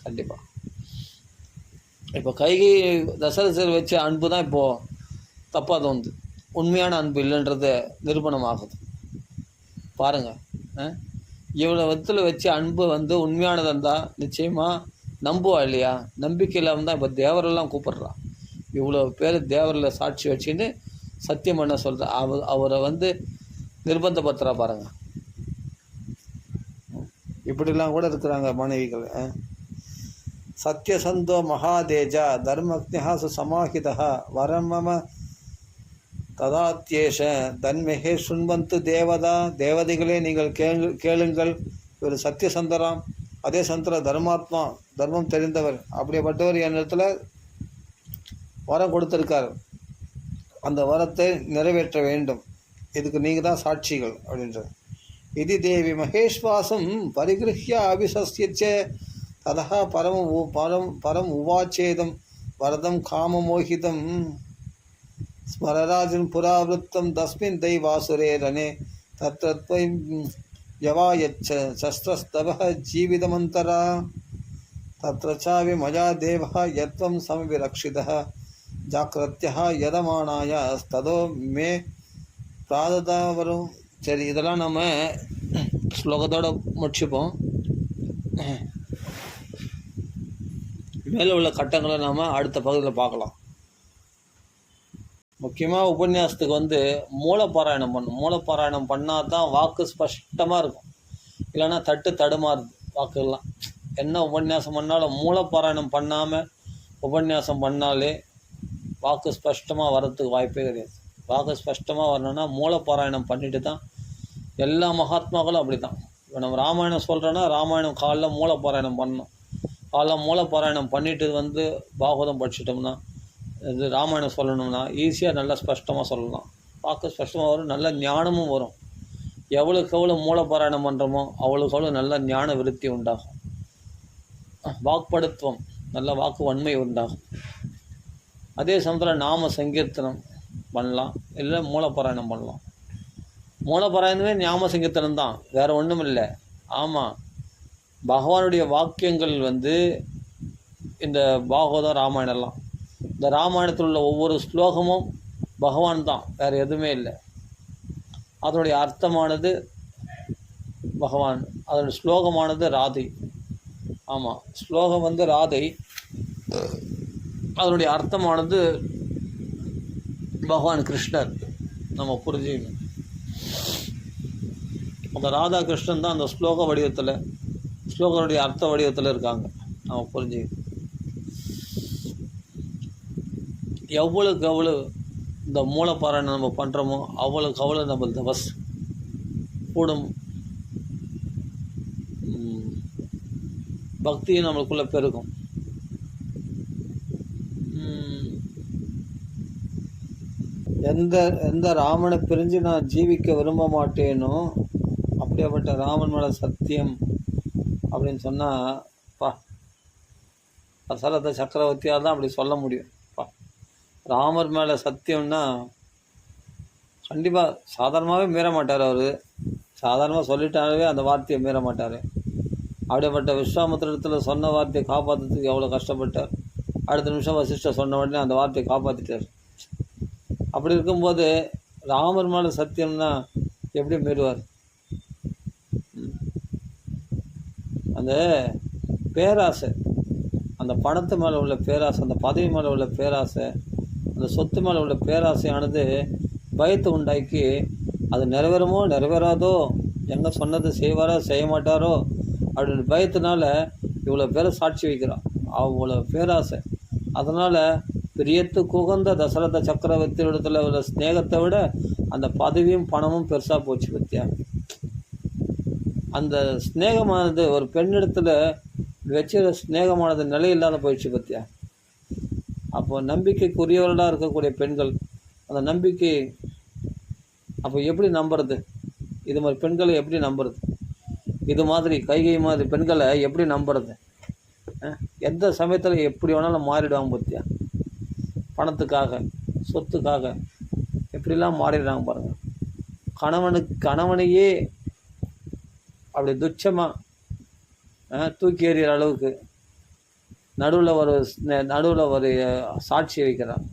கண்டிப்பாக. இப்போ கைகை தசரதர் வச்ச அன்பு தான் இப்போது தப்பாக தோணுது. உண்மையான அன்பு இல்லைன்றத நிரூபணம் ஆகுது பாருங்கள். இவ்வளோ விதத்தில் வச்ச அன்பு உண்மையானதாக இருந்தால் நிச்சயமாக நம்புவா இல்லையா? நம்பிக்கை இல்லாமல் தான் இப்போ தேவரெல்லாம் கூப்பிட்றான். இவ்வளோ பேர் தேவரில் சாட்சி வச்சுன்னு சத்தியம் பண்ண சொல்கிற அவரை நிர்பந்தப்படுத்துகிறா பாருங்கள். இப்படிலாம் கூட இருக்கிறாங்க மனைவிகள். சத்யசந்தோ மகாதேஜா தர்மக்ஞா சுசமாஹிதா வரமம ததாத்யேஷ தன்மெஹே சுண்வந்து தேவதா. தேவதைகளே நீங்கள் கேளுங்கள். இவர் சத்தியசந்தராம், அதே சந்திர தர்மாத்மா, தர்மம் தெரிந்தவர். அப்படிப்பட்டவர் என் இடத்துல வரம் கொடுத்துருக்கார். அந்த வரத்தை நிறைவேற்ற வேண்டும். இதுக்கு நீங்கள் தான் சாட்சிகள் அப்படின்றது. இது தேவி மகேஸ்வாசம் பரிகிருஹ்ய அபிசஸ்யச்ச ததா பரம் உவாச்சேதம் வரதம் காமமோகிதம் ஸ்மரராஜன் புராவிருத்தம் தஸ்மின் தெய்வாசுரே ரணே தத்ரத்வை யவாயச்ச சஸ்திரஸ்தவ ஜீவிதமந்தரா தத்ரச்சாவி மயா தேவா யத்வம் சமவிரக்ஷிதः ஜாக்கிரத்யா யதமானாய ததோ மே பிராததா வரும். சரி, இதெல்லாம் நம்ம ஸ்லோகத்தோடு முடிச்சுப்போம். மேலே உள்ள கட்டங்களை நாம் அடுத்த பகுதியில் பார்க்கலாம். முக்கியமாக உபன்யாசத்துக்கு மூலப்பாராயணம் பண்ணணும். மூலப்பாராயணம் பண்ணால் தான் வாக்கு ஸ்பஷ்டமாக இருக்கும். இல்லைன்னா தடுமாறுது வாக்குலாம். என்ன உபன்யாசம் பண்ணாலும் மூலப்பாராயணம் பண்ணாமல் உபன்யாசம் பண்ணாலே வாக்கு ஸ்பஷ்டமாக வர்றதுக்கு வாய்ப்பே கிடையாது. வாக்கு ஸ்பஷ்டமாக வரணும்னா மூலப்பாராயணம் பண்ணிட்டு தான். எல்லா மகாத்மாக்களும் அப்படி தான். இப்போ நம்ம ராமாயணம் சொல்கிறோன்னா ராமாயணம் காலைல மூலப்பாராயணம் பண்ணணும். காலைல மூலப்பாராயணம் பண்ணிவிட்டு பாகவதம் படிச்சிட்டோம்னா இது ராமாயணம் சொல்லணும்னா ஈஸியாக நல்லா ஸ்பஷ்டமாக சொல்லலாம். வாக்கு ஸ்பஷ்டமாக வரும், நல்ல ஞானமும் வரும். எவ்வளோக்கு எவ்வளோ மூலப்பாராயணம் பண்ணுறோமோ அவ்வளோக்கு எவ்வளோ நல்ல ஞான விருத்தி உண்டாகும். வாக்படுத்துவம், நல்ல வாக்கு வன்மை உண்டாகும். அதே சமயத்தில் நாம சங்கீர்த்தனம் பண்ணலாம், இல்லை மூலப்பாராயணம் பண்ணலாம். மூலப்பாராயணமே ஞாபக சங்கீர்த்தனம் தான், வேறு ஒன்றும் இல்லை. ஆமாம், பகவானுடைய வாக்கியங்கள் இந்த பாகவதம் ராமாயணம்லாம், இந்த ராமாயணத்தில் உள்ள ஒவ்வொரு ஸ்லோகமும் பகவான் தான், வேறு எதுவுமே இல்லை. அதனுடைய அர்த்தமானது பகவான், அதனுடைய ஸ்லோகமானது ராதை. ஆமாம், ஸ்லோகம் ராதை, அதனுடைய அர்த்தமானது பகவான் கிருஷ்ணர். நம்ம புரிஞ்சுக்கணும். அந்த ராதா கிருஷ்ணன் தான் அந்த ஸ்லோக வடிவத்தில், ஸ்லோகனுடைய அர்த்த வடிவத்தில் இருக்காங்க. நம்ம புரிஞ்சுக்கணும். எவ்வளோக்கு எவ்வளோ இந்த மூலப்பாராயணம் நம்ம பண்ணுறோமோ அவ்வளோக்கு அவ்வளோ நம்ம தபஸ் கூடும், பக்தியும் நம்மளுக்குள்ளே பெருகும். எந்த ராமனை பிரிஞ்சு நான் ஜீவிக்க விரும்ப மாட்டேனோ அப்படியாப்பட்ட ராமன் மேலே சத்தியம் அப்படின்னு சொன்னால் தசரத சக்கரவர்த்தியால் தான் அப்படி சொல்ல முடியும். ராமர் மேலே சத்தியம்னா கண்டிப்பாக சாதாரணமாகவே மீற மாட்டார். அவர் சாதாரணமாக சொல்லிட்டாலே அந்த வார்த்தையை மீற மாட்டார். அப்படிப்பட்ட விஸ்வாமித்திரத்தில் சொன்ன வார்த்தையை காப்பாற்றுறதுக்கு எவ்வளோ கஷ்டப்பட்டார். அடுத்த நிமிஷம் வசிஷ்டர் சொன்ன உடனே அந்த வார்த்தையை காப்பாற்றிட்டார். அப்படி இருக்கும்போது ராமர் மேலே சத்தியம்னா எப்படி மீறுவார்? அந்த பேராசை, அந்த பணத்து மேலே உள்ள பேராசை, அந்த பதவி மேலே உள்ள பேராசை, அந்த சொத்து மேலே உள்ள பேராசையானது பயத்தை உண்டாக்கி அது நிறைவேறுமோ நிறைவேறாதோ, எங்கே சொன்னதை செய்வாரோ செய்ய மாட்டாரோ அப்படின்னு பயத்தினால இவ்வளோ பேரை சாட்சி வைக்கிறான். அவ்வளோ பேராசை. அதனால் பிரியத்துக்கு உகந்த தசரத சக்கரவர்த்தியிடத்தில் உள்ள ஸ்நேகத்தை விட அந்த பதவியும் பணமும் பெருசாக போச்சு பத்தியா. அந்த ஸ்நேகமானது ஒரு பெண்ணிடத்தில் வச்சுற ஸ்நேகமானது நிலை இல்லாத போயிடுச்சு பத்தியா. அப்போ நம்பிக்கைக்குரியவர்களாக இருக்கக்கூடிய பெண்கள் அந்த நம்பிக்கை அப்போ எப்படி நம்புறது? இது மாதிரி பெண்களை எப்படி நம்புறது? இது மாதிரி கைகை மாதிரி பெண்களை எப்படி நம்புறது? எந்த சமயத்தில் எப்படி வேணாலும் மாறிடுவாங்க பத்தியா. பணத்துக்காக சொத்துக்காக எப்படிலாம் மாறிடுறாங்க பாருங்கள். கணவனையே அப்படி துச்சமாக தூக்கி எறிகிற அளவுக்கு நடுவில் ஒரு சாட்சி வைக்கிறான்.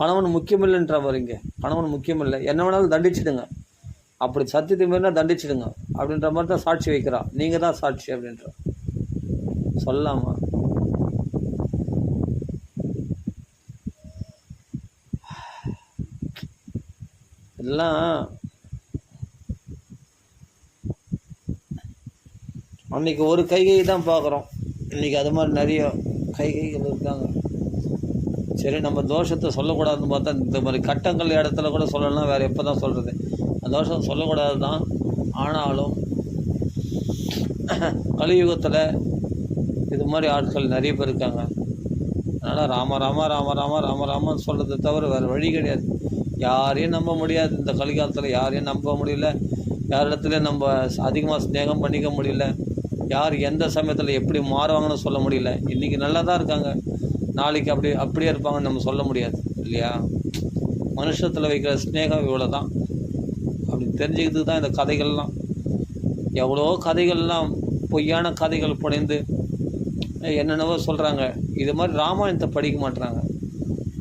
கணவன் முக்கியமில்லைன்ற பாருங்க. கணவன் முக்கியமில்லை, என்ன வேணாலும் தண்டிச்சிடுங்க, அப்படி சத்தியத்தை மீறினா தண்டிச்சிடுங்க அப்படின்ற மாதிரி தான் சாட்சி வைக்கிறான். நீங்கள் தான் சாட்சி அப்படின்ற சொல்லாமா. எல்லாம் அன்றைக்கி ஒரு கைகை தான் பார்க்குறோம். இன்றைக்கி அது மாதிரி நிறைய கைகைகள் இருக்காங்க. சரி, நம்ம தோஷத்தை சொல்லக்கூடாதுன்னு பார்த்தா இந்த மாதிரி கட்டங்கள் இடத்துல கூட சொல்லலாம். வேறு எப்போ தான் சொல்கிறது? அந்த தோஷம் சொல்லக்கூடாது தான். ஆனாலும் கலியுகத்தில் இது மாதிரி ஆட்கள் நிறைய பேர் இருக்காங்க. அதனால் ராம ராம ராம ராம ராம ராமன்னு சொல்கிறத தவிர வேறு வழி கிடையாது. யாரையும் நம்ப முடியாது. இந்த கலிகாலத்தில் யாரையும் நம்ப முடியல. யாரிடத்துலையும் நம்ம அதிகமாக ஸ்நேகம் பண்ணிக்க முடியல. யார் எந்த சமயத்தில் எப்படி மாறுவாங்கன்னு சொல்ல முடியல. இன்றைக்கி நல்லா தான் இருக்காங்க, நாளைக்கு அப்படியே இருப்பாங்கன்னு நம்ம சொல்ல முடியாது இல்லையா. மனுஷத்தில் வைக்கிற ஸ்நேகம் இவ்வளோ தான். அப்படி தெரிஞ்சுக்கிறதுக்கு தான் இந்த கதைகள்லாம். எவ்வளோ கதைகள்லாம் பொய்யான கதைகள் புனைந்து என்னென்னவோ சொல்கிறாங்க. இது மாதிரி ராமாயணத்தை படிக்க மாட்டுறாங்க.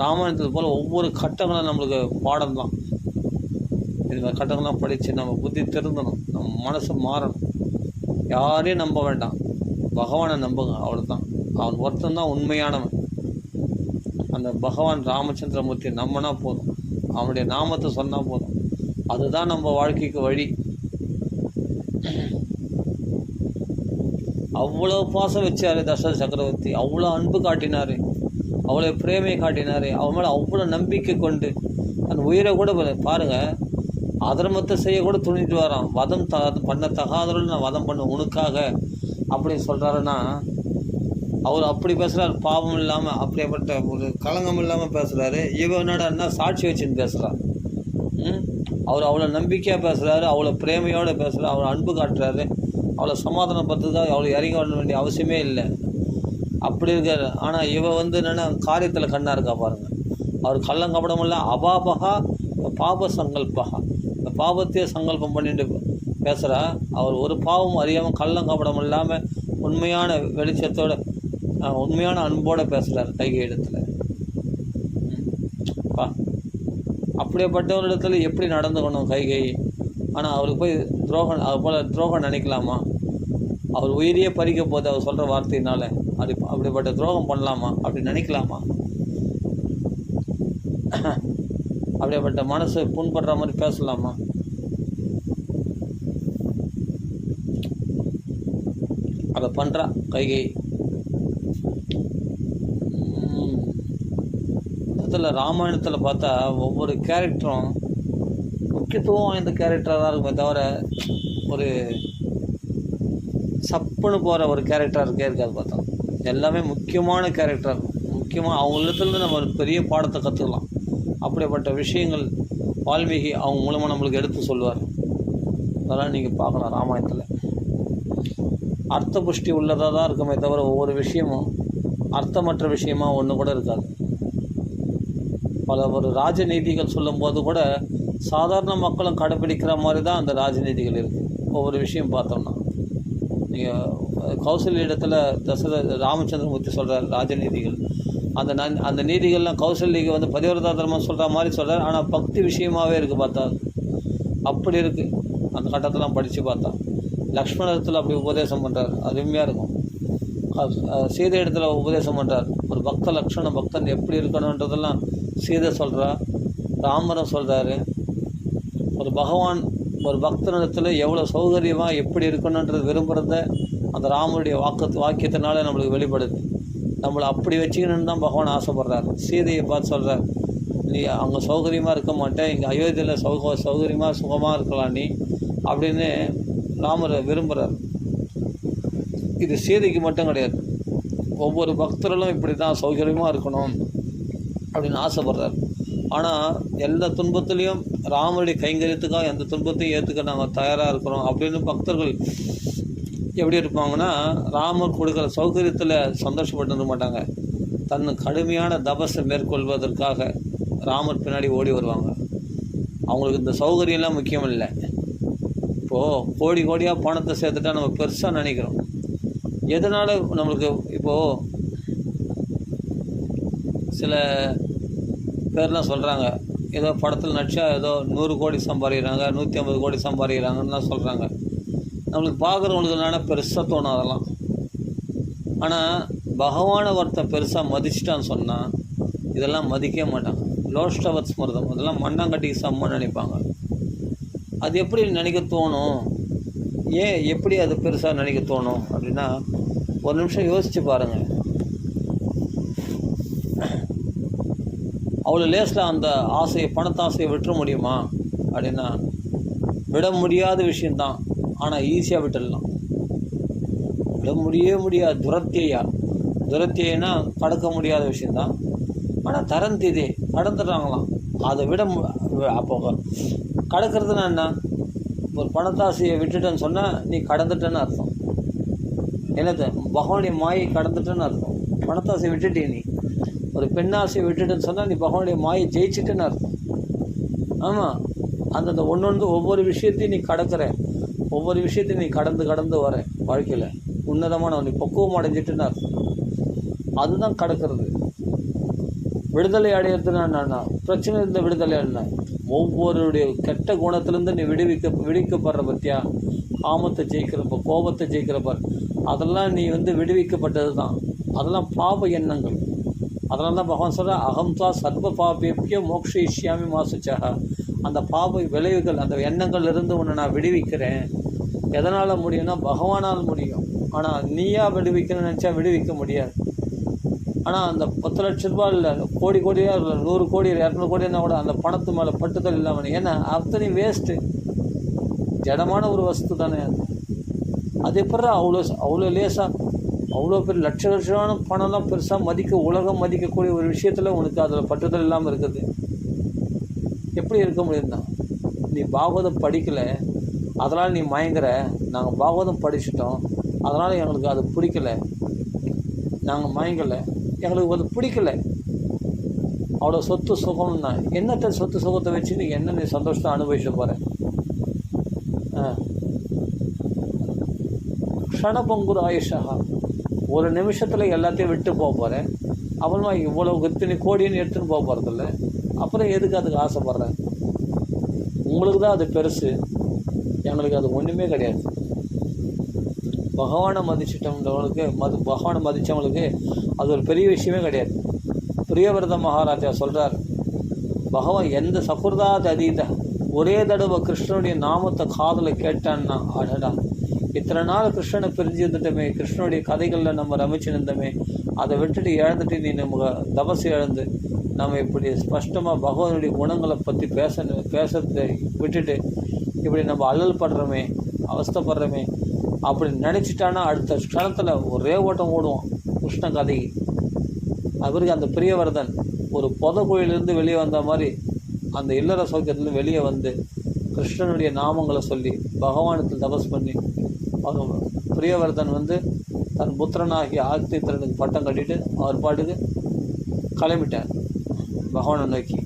ராமாயணத்துக்கு போல் ஒவ்வொரு கட்டங்களும் நம்மளுக்கு பாடம் தான். இது மாதிரி கட்டங்கள்லாம் படித்து நம்ம புத்தி திருந்தணும், நம்ம மனசு மாறணும். யாரையும் நம்ப வேண்டாம், பகவானை நம்புங்க, அவ்வளோதான். அவன் ஒருத்தன் தான் உண்மையானவன். அந்த பகவான் ராமச்சந்திரமூர்த்தி நம்பினா போதும், அவனுடைய நாமத்தை சொன்னால் போதும். அதுதான் நம்ம வாழ்க்கைக்கு வழி. அவ்வளோ பாசம் வச்சார் தசரத சக்கரவர்த்தி, அவ்வளோ அன்பு காட்டினார், அவ்வளோ பிரேமையை காட்டினார். அவன் மேலே அவ்வளோ நம்பிக்கை கொண்டு அந்த உயிரை கூட பாருங்கள், அதர்மத்தை செய்ய கூட துணிட்டு வரான். வதம் பண்ண தகாதவர்கள் நான் வதம் பண்ண உனக்காக அப்படின்னு சொல்கிறாருன்னா, அவர் அப்படி பேசுகிறார். பாவம் இல்லாமல் அப்படியேப்பட்ட ஒரு களங்கம் இல்லாமல் பேசுகிறாரு. இவனோடனா சாட்சி வச்சுன்னு பேசுகிறார். அவர் அவ்வளோ நம்பிக்கையாக பேசுகிறாரு, அவ்வளோ பிரேமையோடு பேசுகிறார், அவ்வளோ அன்பு காட்டுறாரு, அவ்வளோ சமாதானப்படுத்துக்காக அவ்வளோ இறங்கி வர வேண்டிய அவசியமே இல்லை. அப்படி இருக்கார். ஆனால் என்னென்னா காரியத்தில் கண்ணாக இருக்கா பாருங்கள். அவர் கள்ளங்கப்படம் இல்லை. அபாபகா பாப சங்கல்பகா, இந்த பாபத்தையே சங்கல்பம் பண்ணிட்டு பேசுகிறா. அவர் ஒரு பாவம் அறியாமல் கள்ளங்கப்படம் இல்லாமல் உண்மையான வெளிச்சத்தோட உண்மையான அன்போடு பேசுகிறார் கைகை இடத்துல. அப்படியேப்பட்டவரிடத்துல எப்படி நடந்துக்கணும் கைகை? ஆனால் அவருக்கு போய் துரோகம் நினைக்கலாமா? அவர் உயிரியே பறிக்க போது அவர் சொல்கிற வார்த்தையினால அப்படிப்பட்ட துரோகம் பண்ணலாமா? அப்படி நினைக்கலாமா? அப்படியேப்பட்ட மனசு புண்படுற மாதிரி பேசலாமா? அதை பண்ணுறா கைகை. இதில் ராமாயணத்தில் பார்த்தா ஒவ்வொரு கேரக்டரும் முக்கியத்துவம் வாய்ந்த கேரக்டராக தான் இருக்குமே தவிர ஒரு சப்புன்னு போகிற ஒரு கேரக்டராக இருக்காது. பார்த்தா எல்லாமே முக்கியமான கேரக்டர். முக்கியமாக அவங்களிடத்துலேருந்து நம்ம ஒரு பெரிய பாடத்தை கற்றுக்கலாம். அப்படிப்பட்ட விஷயங்கள் வால்மீகி அவங்க மூலமாக நம்மளுக்கு எடுத்து சொல்லுவார். அதெல்லாம் நீங்கள் பார்க்கலாம். ராமாயணத்தில் அர்த்த புஷ்டி உள்ளதாக தான் இருக்குமே தவிர ஒவ்வொரு விஷயமும் அர்த்தமற்ற விஷயமாக ஒன்று கூட இருக்காது. பல ஒரு ராஜநீதிகள் சொல்லும்போது கூட சாதாரண மக்களும் கடைப்பிடிக்கிற மாதிரி தான் அந்த ராஜநீதிகள் இருக்குது. ஒவ்வொரு விஷயம் பார்த்தோம்னா நீங்கள் கௌசல்ய இடத்துல ராமச்சந்திரமூர்த்தி சொல்கிறார் ராஜநீதிகள். அந்த நீதிகள்லாம் கௌசல்யக்கு பதிவிரதா தர்மம் சொல்கிற மாதிரி சொல்கிறார். ஆனால் பக்தி விஷயமாகவே இருக்குது. பார்த்தா அப்படி இருக்குது. அந்த கட்டத்தெல்லாம் படித்து பார்த்தா லக்ஷ்மணத்தில் அப்படி உபதேசம் பண்ணுறார், அருமையாக இருக்கும். சீதை இடத்துல உபதேசம் பண்ணுறார், ஒரு பக்த லட்சணம், பக்தன் எப்படி இருக்கணுன்றதெல்லாம் சீதை சொல்கிறா, ராமரும் சொல்கிறாரு. ஒரு பகவான் ஒரு பக்தனிடத்தில் எவ்வளோ சௌகரியமாக எப்படி இருக்கணுன்றது விரும்புகிறத அந்த ராமனுடைய வாக்கியத்தினால நம்மளுக்கு வெளிப்படுது. நம்மளை அப்படி வச்சுக்கணுன்னு தான் பகவான் ஆசைப்படுறார். சீதையை பார்த்து சொல்கிறார், நீ அங்கே சௌகரியமாக இருக்க மாட்டேன், இங்கே அயோத்தியில் சௌகரியமாக சுகமாக இருக்கலாம் நீ அப்படின்னு ராமரை விரும்புகிறார். இது சீதைக்கு மட்டும் கிடையாது, ஒவ்வொரு பக்தர்களும் இப்படி தான் சௌகரியமாக இருக்கணும் அப்படின்னு ஆசைப்படுறார். ஆனால் எல்லா துன்பத்துலேயும் ராமனுடைய கைங்கரியத்துக்காக எந்த துன்பத்தையும் ஏற்றுக்க நாங்கள் தயாராக இருக்கிறோம் அப்படின்னு பக்தர்கள் எப்படி இருப்பாங்கன்னா, ராமர் கொடுக்குற சௌகரியத்தில் சந்தோஷப்பட்டு இருக்க மாட்டாங்க. தன் கடுமையான தபஸை மேற்கொள்வதற்காக ராமர் பின்னாடி ஓடி வருவாங்க. அவங்களுக்கு இந்த சௌகரியம்லாம் முக்கியம் இல்லை. இப்போது கோடி கோடியாக பணத்தை சேர்த்துட்டா நம்ம பெருசாக நினைக்கிறோம். எதனால் நம்மளுக்கு இப்போது சில பேர்லாம் சொல்கிறாங்க, ஏதோ படத்தில் நடிச்சா ஏதோ 100 கோடி சம்பாதிக்கிறாங்க, 150 கோடி சம்பாதிக்கிறாங்கன்னு தான் சொல்கிறாங்க. நம்மளுக்கு பார்க்குறவங்களுக்கு என்னென்னா பெருசாக தோணும் அதெல்லாம். ஆனால் பகவானை ஒருத்தன் பெருசாக மதிச்சிட்டான்னு சொன்னால் இதெல்லாம் மதிக்கவே மாட்டாங்க. லோஷ்டவத் ஸ்மிருதம், அதெல்லாம் மண்ணாங்கட்டிக்கு சம்மன்னு நினைப்பாங்க. அது எப்படி நினைக்க தோணும், எப்படி அது பெருசாக நினைக்க தோணும் அப்படின்னா, ஒரு நிமிஷம் யோசித்து பாருங்கள். அவ்வளோ லேஸில் அந்த ஆசையை, பணத்தாசையை விட்டுற முடியுமா அப்படின்னா விட முடியாத விஷயந்தான். ஆனால் ஈஸியாக விட்டுடலாம். விட முடியாது. துரத்தியைனா கடக்க முடியாத விஷயந்தான். ஆனால் தரந்திதே கடந்துடுறாங்களாம். அதை அப்போ கடக்கிறதுனா என்ன, ஒரு பணத்தாசையை விட்டுட்டேன்னு சொன்னால் நீ கடந்துட்டேன்னு அர்த்தம். என்னது, பகவானுடைய மாயை கடந்துட்டேன்னு அர்த்தம். பணத்தாசையை விட்டுட்டே நீ ஒரு பெண்ணாசையை விட்டுட்டுன்னு சொன்னால் நீ பகவானுடைய மாயை ஜெயிச்சுட்டுன்னு அர்த்தம். ஆமாம், அந்தந்த ஒவ்வொரு விஷயத்தையும் நீ கடக்கிற, ஒவ்வொரு விஷயத்தையும் நீ கடந்து வர வாழ்க்கையில் உன்னதமான நீ பக்குவம் அடைஞ்சிட்டுன்னு அர்த்தம். அதுதான் கடக்கிறது. விடுதலை அடையிறதுன்னா என்னன்னா, பிரச்சனை இருந்த விடுதலை என்ன, ஒவ்வொருடைய கெட்ட குணத்திலேருந்து நீ விடுவிக்கப்படுற பற்றியா, காமத்தை ஜெயிக்கிறப்ப, கோபத்தை ஜெயிக்கிறப்ப, அதெல்லாம் நீ விடுவிக்கப்பட்டது தான். அதெல்லாம் பாப எண்ணங்கள். அதனால தான் பகவான் சொல்கிற, அகம்தா சர்வ பாபேப்பிய மோக்ஷயிஷ்யாமி மாசுச்சா. அந்த பாப விளைவுகள், அந்த எண்ணங்கள்லேருந்து உன்னை நான் விடுவிக்கிறேன். எதனால் முடியும்னா பகவானால் முடியும். ஆனால் நீயா விடுவிக்கணும்னு நினச்சா விடுவிக்க முடியாது. ஆனால் அந்த 10 லட்ச ரூபா இல்லை, கோடியாக இல்லை, 100 கோடி 200 கோடினா கூட அந்த பணத்து மேலே பட்டுதல் இல்லாமல், ஏன்னா அத்தனை வேஸ்ட்டு, ஜடமான ஒரு வஸ்து தானே அது. அது எப்படி அவ்வளோ லேசாக, அவ்வளோ பெரிய லட்சமான பணம்லாம் பெருசாக உலகம் மதிக்கக்கூடிய ஒரு விஷயத்தில் உனக்கு அதில் பட்டுதல் இல்லாமல் இருக்குது. எப்படி இருக்க முடியும் தான்? நீ பாகவதம் படிக்கலை, அதனால் நீ மயங்குற. நாங்கள் பாகவதம் படிச்சிட்டோம், அதனால் எங்களுக்கு அது பிடிக்கலை, நாங்கள் மயங்கலை, எங்களுக்கு அது பிடிக்கலை. அவ்வளோ சொத்து சுகம்னா என்னத்தை, சொத்து சுகத்தை வச்சு நீ என்ன நீ சந்தோஷத்தை அனுபவிச்சு போகிற? க்ஷணபங்குர் ஆயுஷா, ஒரு நிமிஷத்தில் எல்லாத்தையும் விட்டு போக போகிறேன். அப்புறமா இவ்வளோ இத்தனை கோடின்னு எடுத்துன்னு போக போகிறதில்ல. அப்புறம் எதுக்கு அதுக்கு ஆசைப்பட்றேன்? உங்களுக்கு தான் அது பெருசு, எங்களுக்கு அது ஒன்றுமே கிடையாது. பகவானை மதிச்சிட்டவங்களுக்கு, பகவானை மதித்தவங்களுக்கு அது ஒரு பெரிய விஷயமே கிடையாது. பிரியவரத மகாராஜா சொல்கிறார், பகவான் எந்த சகுர்தாத் அதீத, ஒரே தடவை கிருஷ்ணனுடைய நாமத்தை காதில் கேட்டான்னா, அடடா இத்தனை நாள் கிருஷ்ணனை பிரிஞ்சு இருந்துட்டோமே, கிருஷ்ணனுடைய கதைகளில் நம்ம ரமிச்சு இருந்தோமே, அதை விட்டுட்டு இழந்துட்டு நீ நம்ம தபசு இழந்து நம்ம இப்படி ஸ்பஷ்டமாக பகவானுடைய குணங்களை பற்றி பேசுறதை விட்டுட்டு இப்படி நம்ம அல்லல் படுறோமே, அவஸ்தைப்படுறோமே அப்படி நினச்சிட்டான்னா அடுத்த க்ஷணத்தில் ஒரே ஓட்டம் ஓடுவோம் கிருஷ்ண கதைக்கு. அவருக்கு அந்த பிரியவர்தன் ஒரு கோயிலிருந்து வெளியே வந்த மாதிரி அந்த இல்லற சௌக்கியத்துலேருந்து வெளியே வந்து கிருஷ்ணனுடைய நாமங்களை சொல்லி பகவானத்தில் தபஸ் பண்ணி பிரியவர்தன் தன் புத்திரனாகி ஆதித்யனுக்கு பட்டம் கட்டிட்டு அவர் பாட்டுக்கு கிளம்பிட்டார் பகவானை நோக்கி.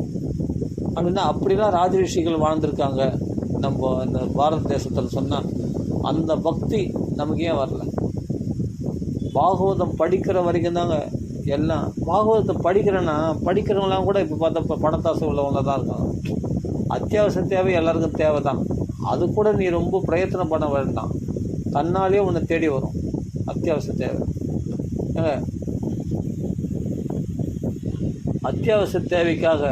அப்படின்னா அப்படிலாம் ராஜரிஷிகள் வாழ்ந்திருக்காங்க நம்ம இந்த பாரத தேசத்தில் சொன்னால். அந்த பக்தி நமக்கு ஏன் வரல? பாகவதம் படிக்கிற வரைக்கும் தாங்க எல்லாம். பாகவதத்தை படிக்கிறவங்களாம் கூட இப்போ பார்த்தா பணத்தாசை உள்ளவங்க தான் இருக்காங்க. அத்தியாவசிய தேவை எல்லாருக்கும் தேவை தான். அது கூட நீ ரொம்ப பிரயத்தனம் பண்ண வேண்டாம், தன்னாலே உன்னை தேடி வரும் அத்தியாவசிய தேவை. அத்தியாவசிய தேவைக்காக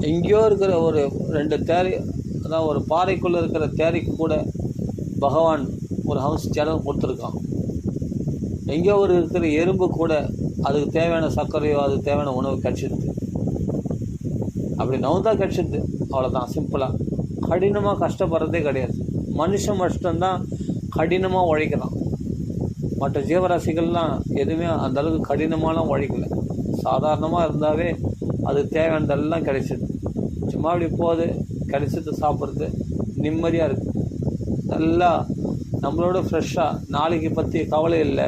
எங்கேயோ இருக்கிற ஒரு 2 தேரை, அதாவது ஒரு பாறைக்குள்ளே இருக்கிற தேரைக்கு கூட பகவான் ஒரு ஹவுஸ் ஜலம் கொடுத்துருக்கான். எங்கேயோ ஒரு இருக்கிற எறும்பு கூட அதுக்கு தேவையான சர்க்கரையோ அதுக்கு தேவையான உணவு கிடச்சிடுது. அப்படி நவுந்தா கிடச்சிடுது, அவ்வளோதான். சிம்பிளாக கடினமாக கஷ்டப்படுறதே கிடையாது. மனுஷன் மட்டும்தான் கடினமாக உழைக்கிறான். மற்ற ஜீவராசிகள்லாம் எதுவுமே அந்தளவுக்கு கடினமாலாம் உழைக்கலை. சாதாரணமாக இருந்தாவே அது தேவையானதெல்லாம் கிடைச்சிது. சும்மா அப்படி போகுது, கிடைச்சது சாப்பிட்றது, நிம்மதியாக இருக்குது. நல்லா நம்மளோட ஃப்ரெஷ்ஷாக, நாளைக்கு பற்றி கவலை இல்லை,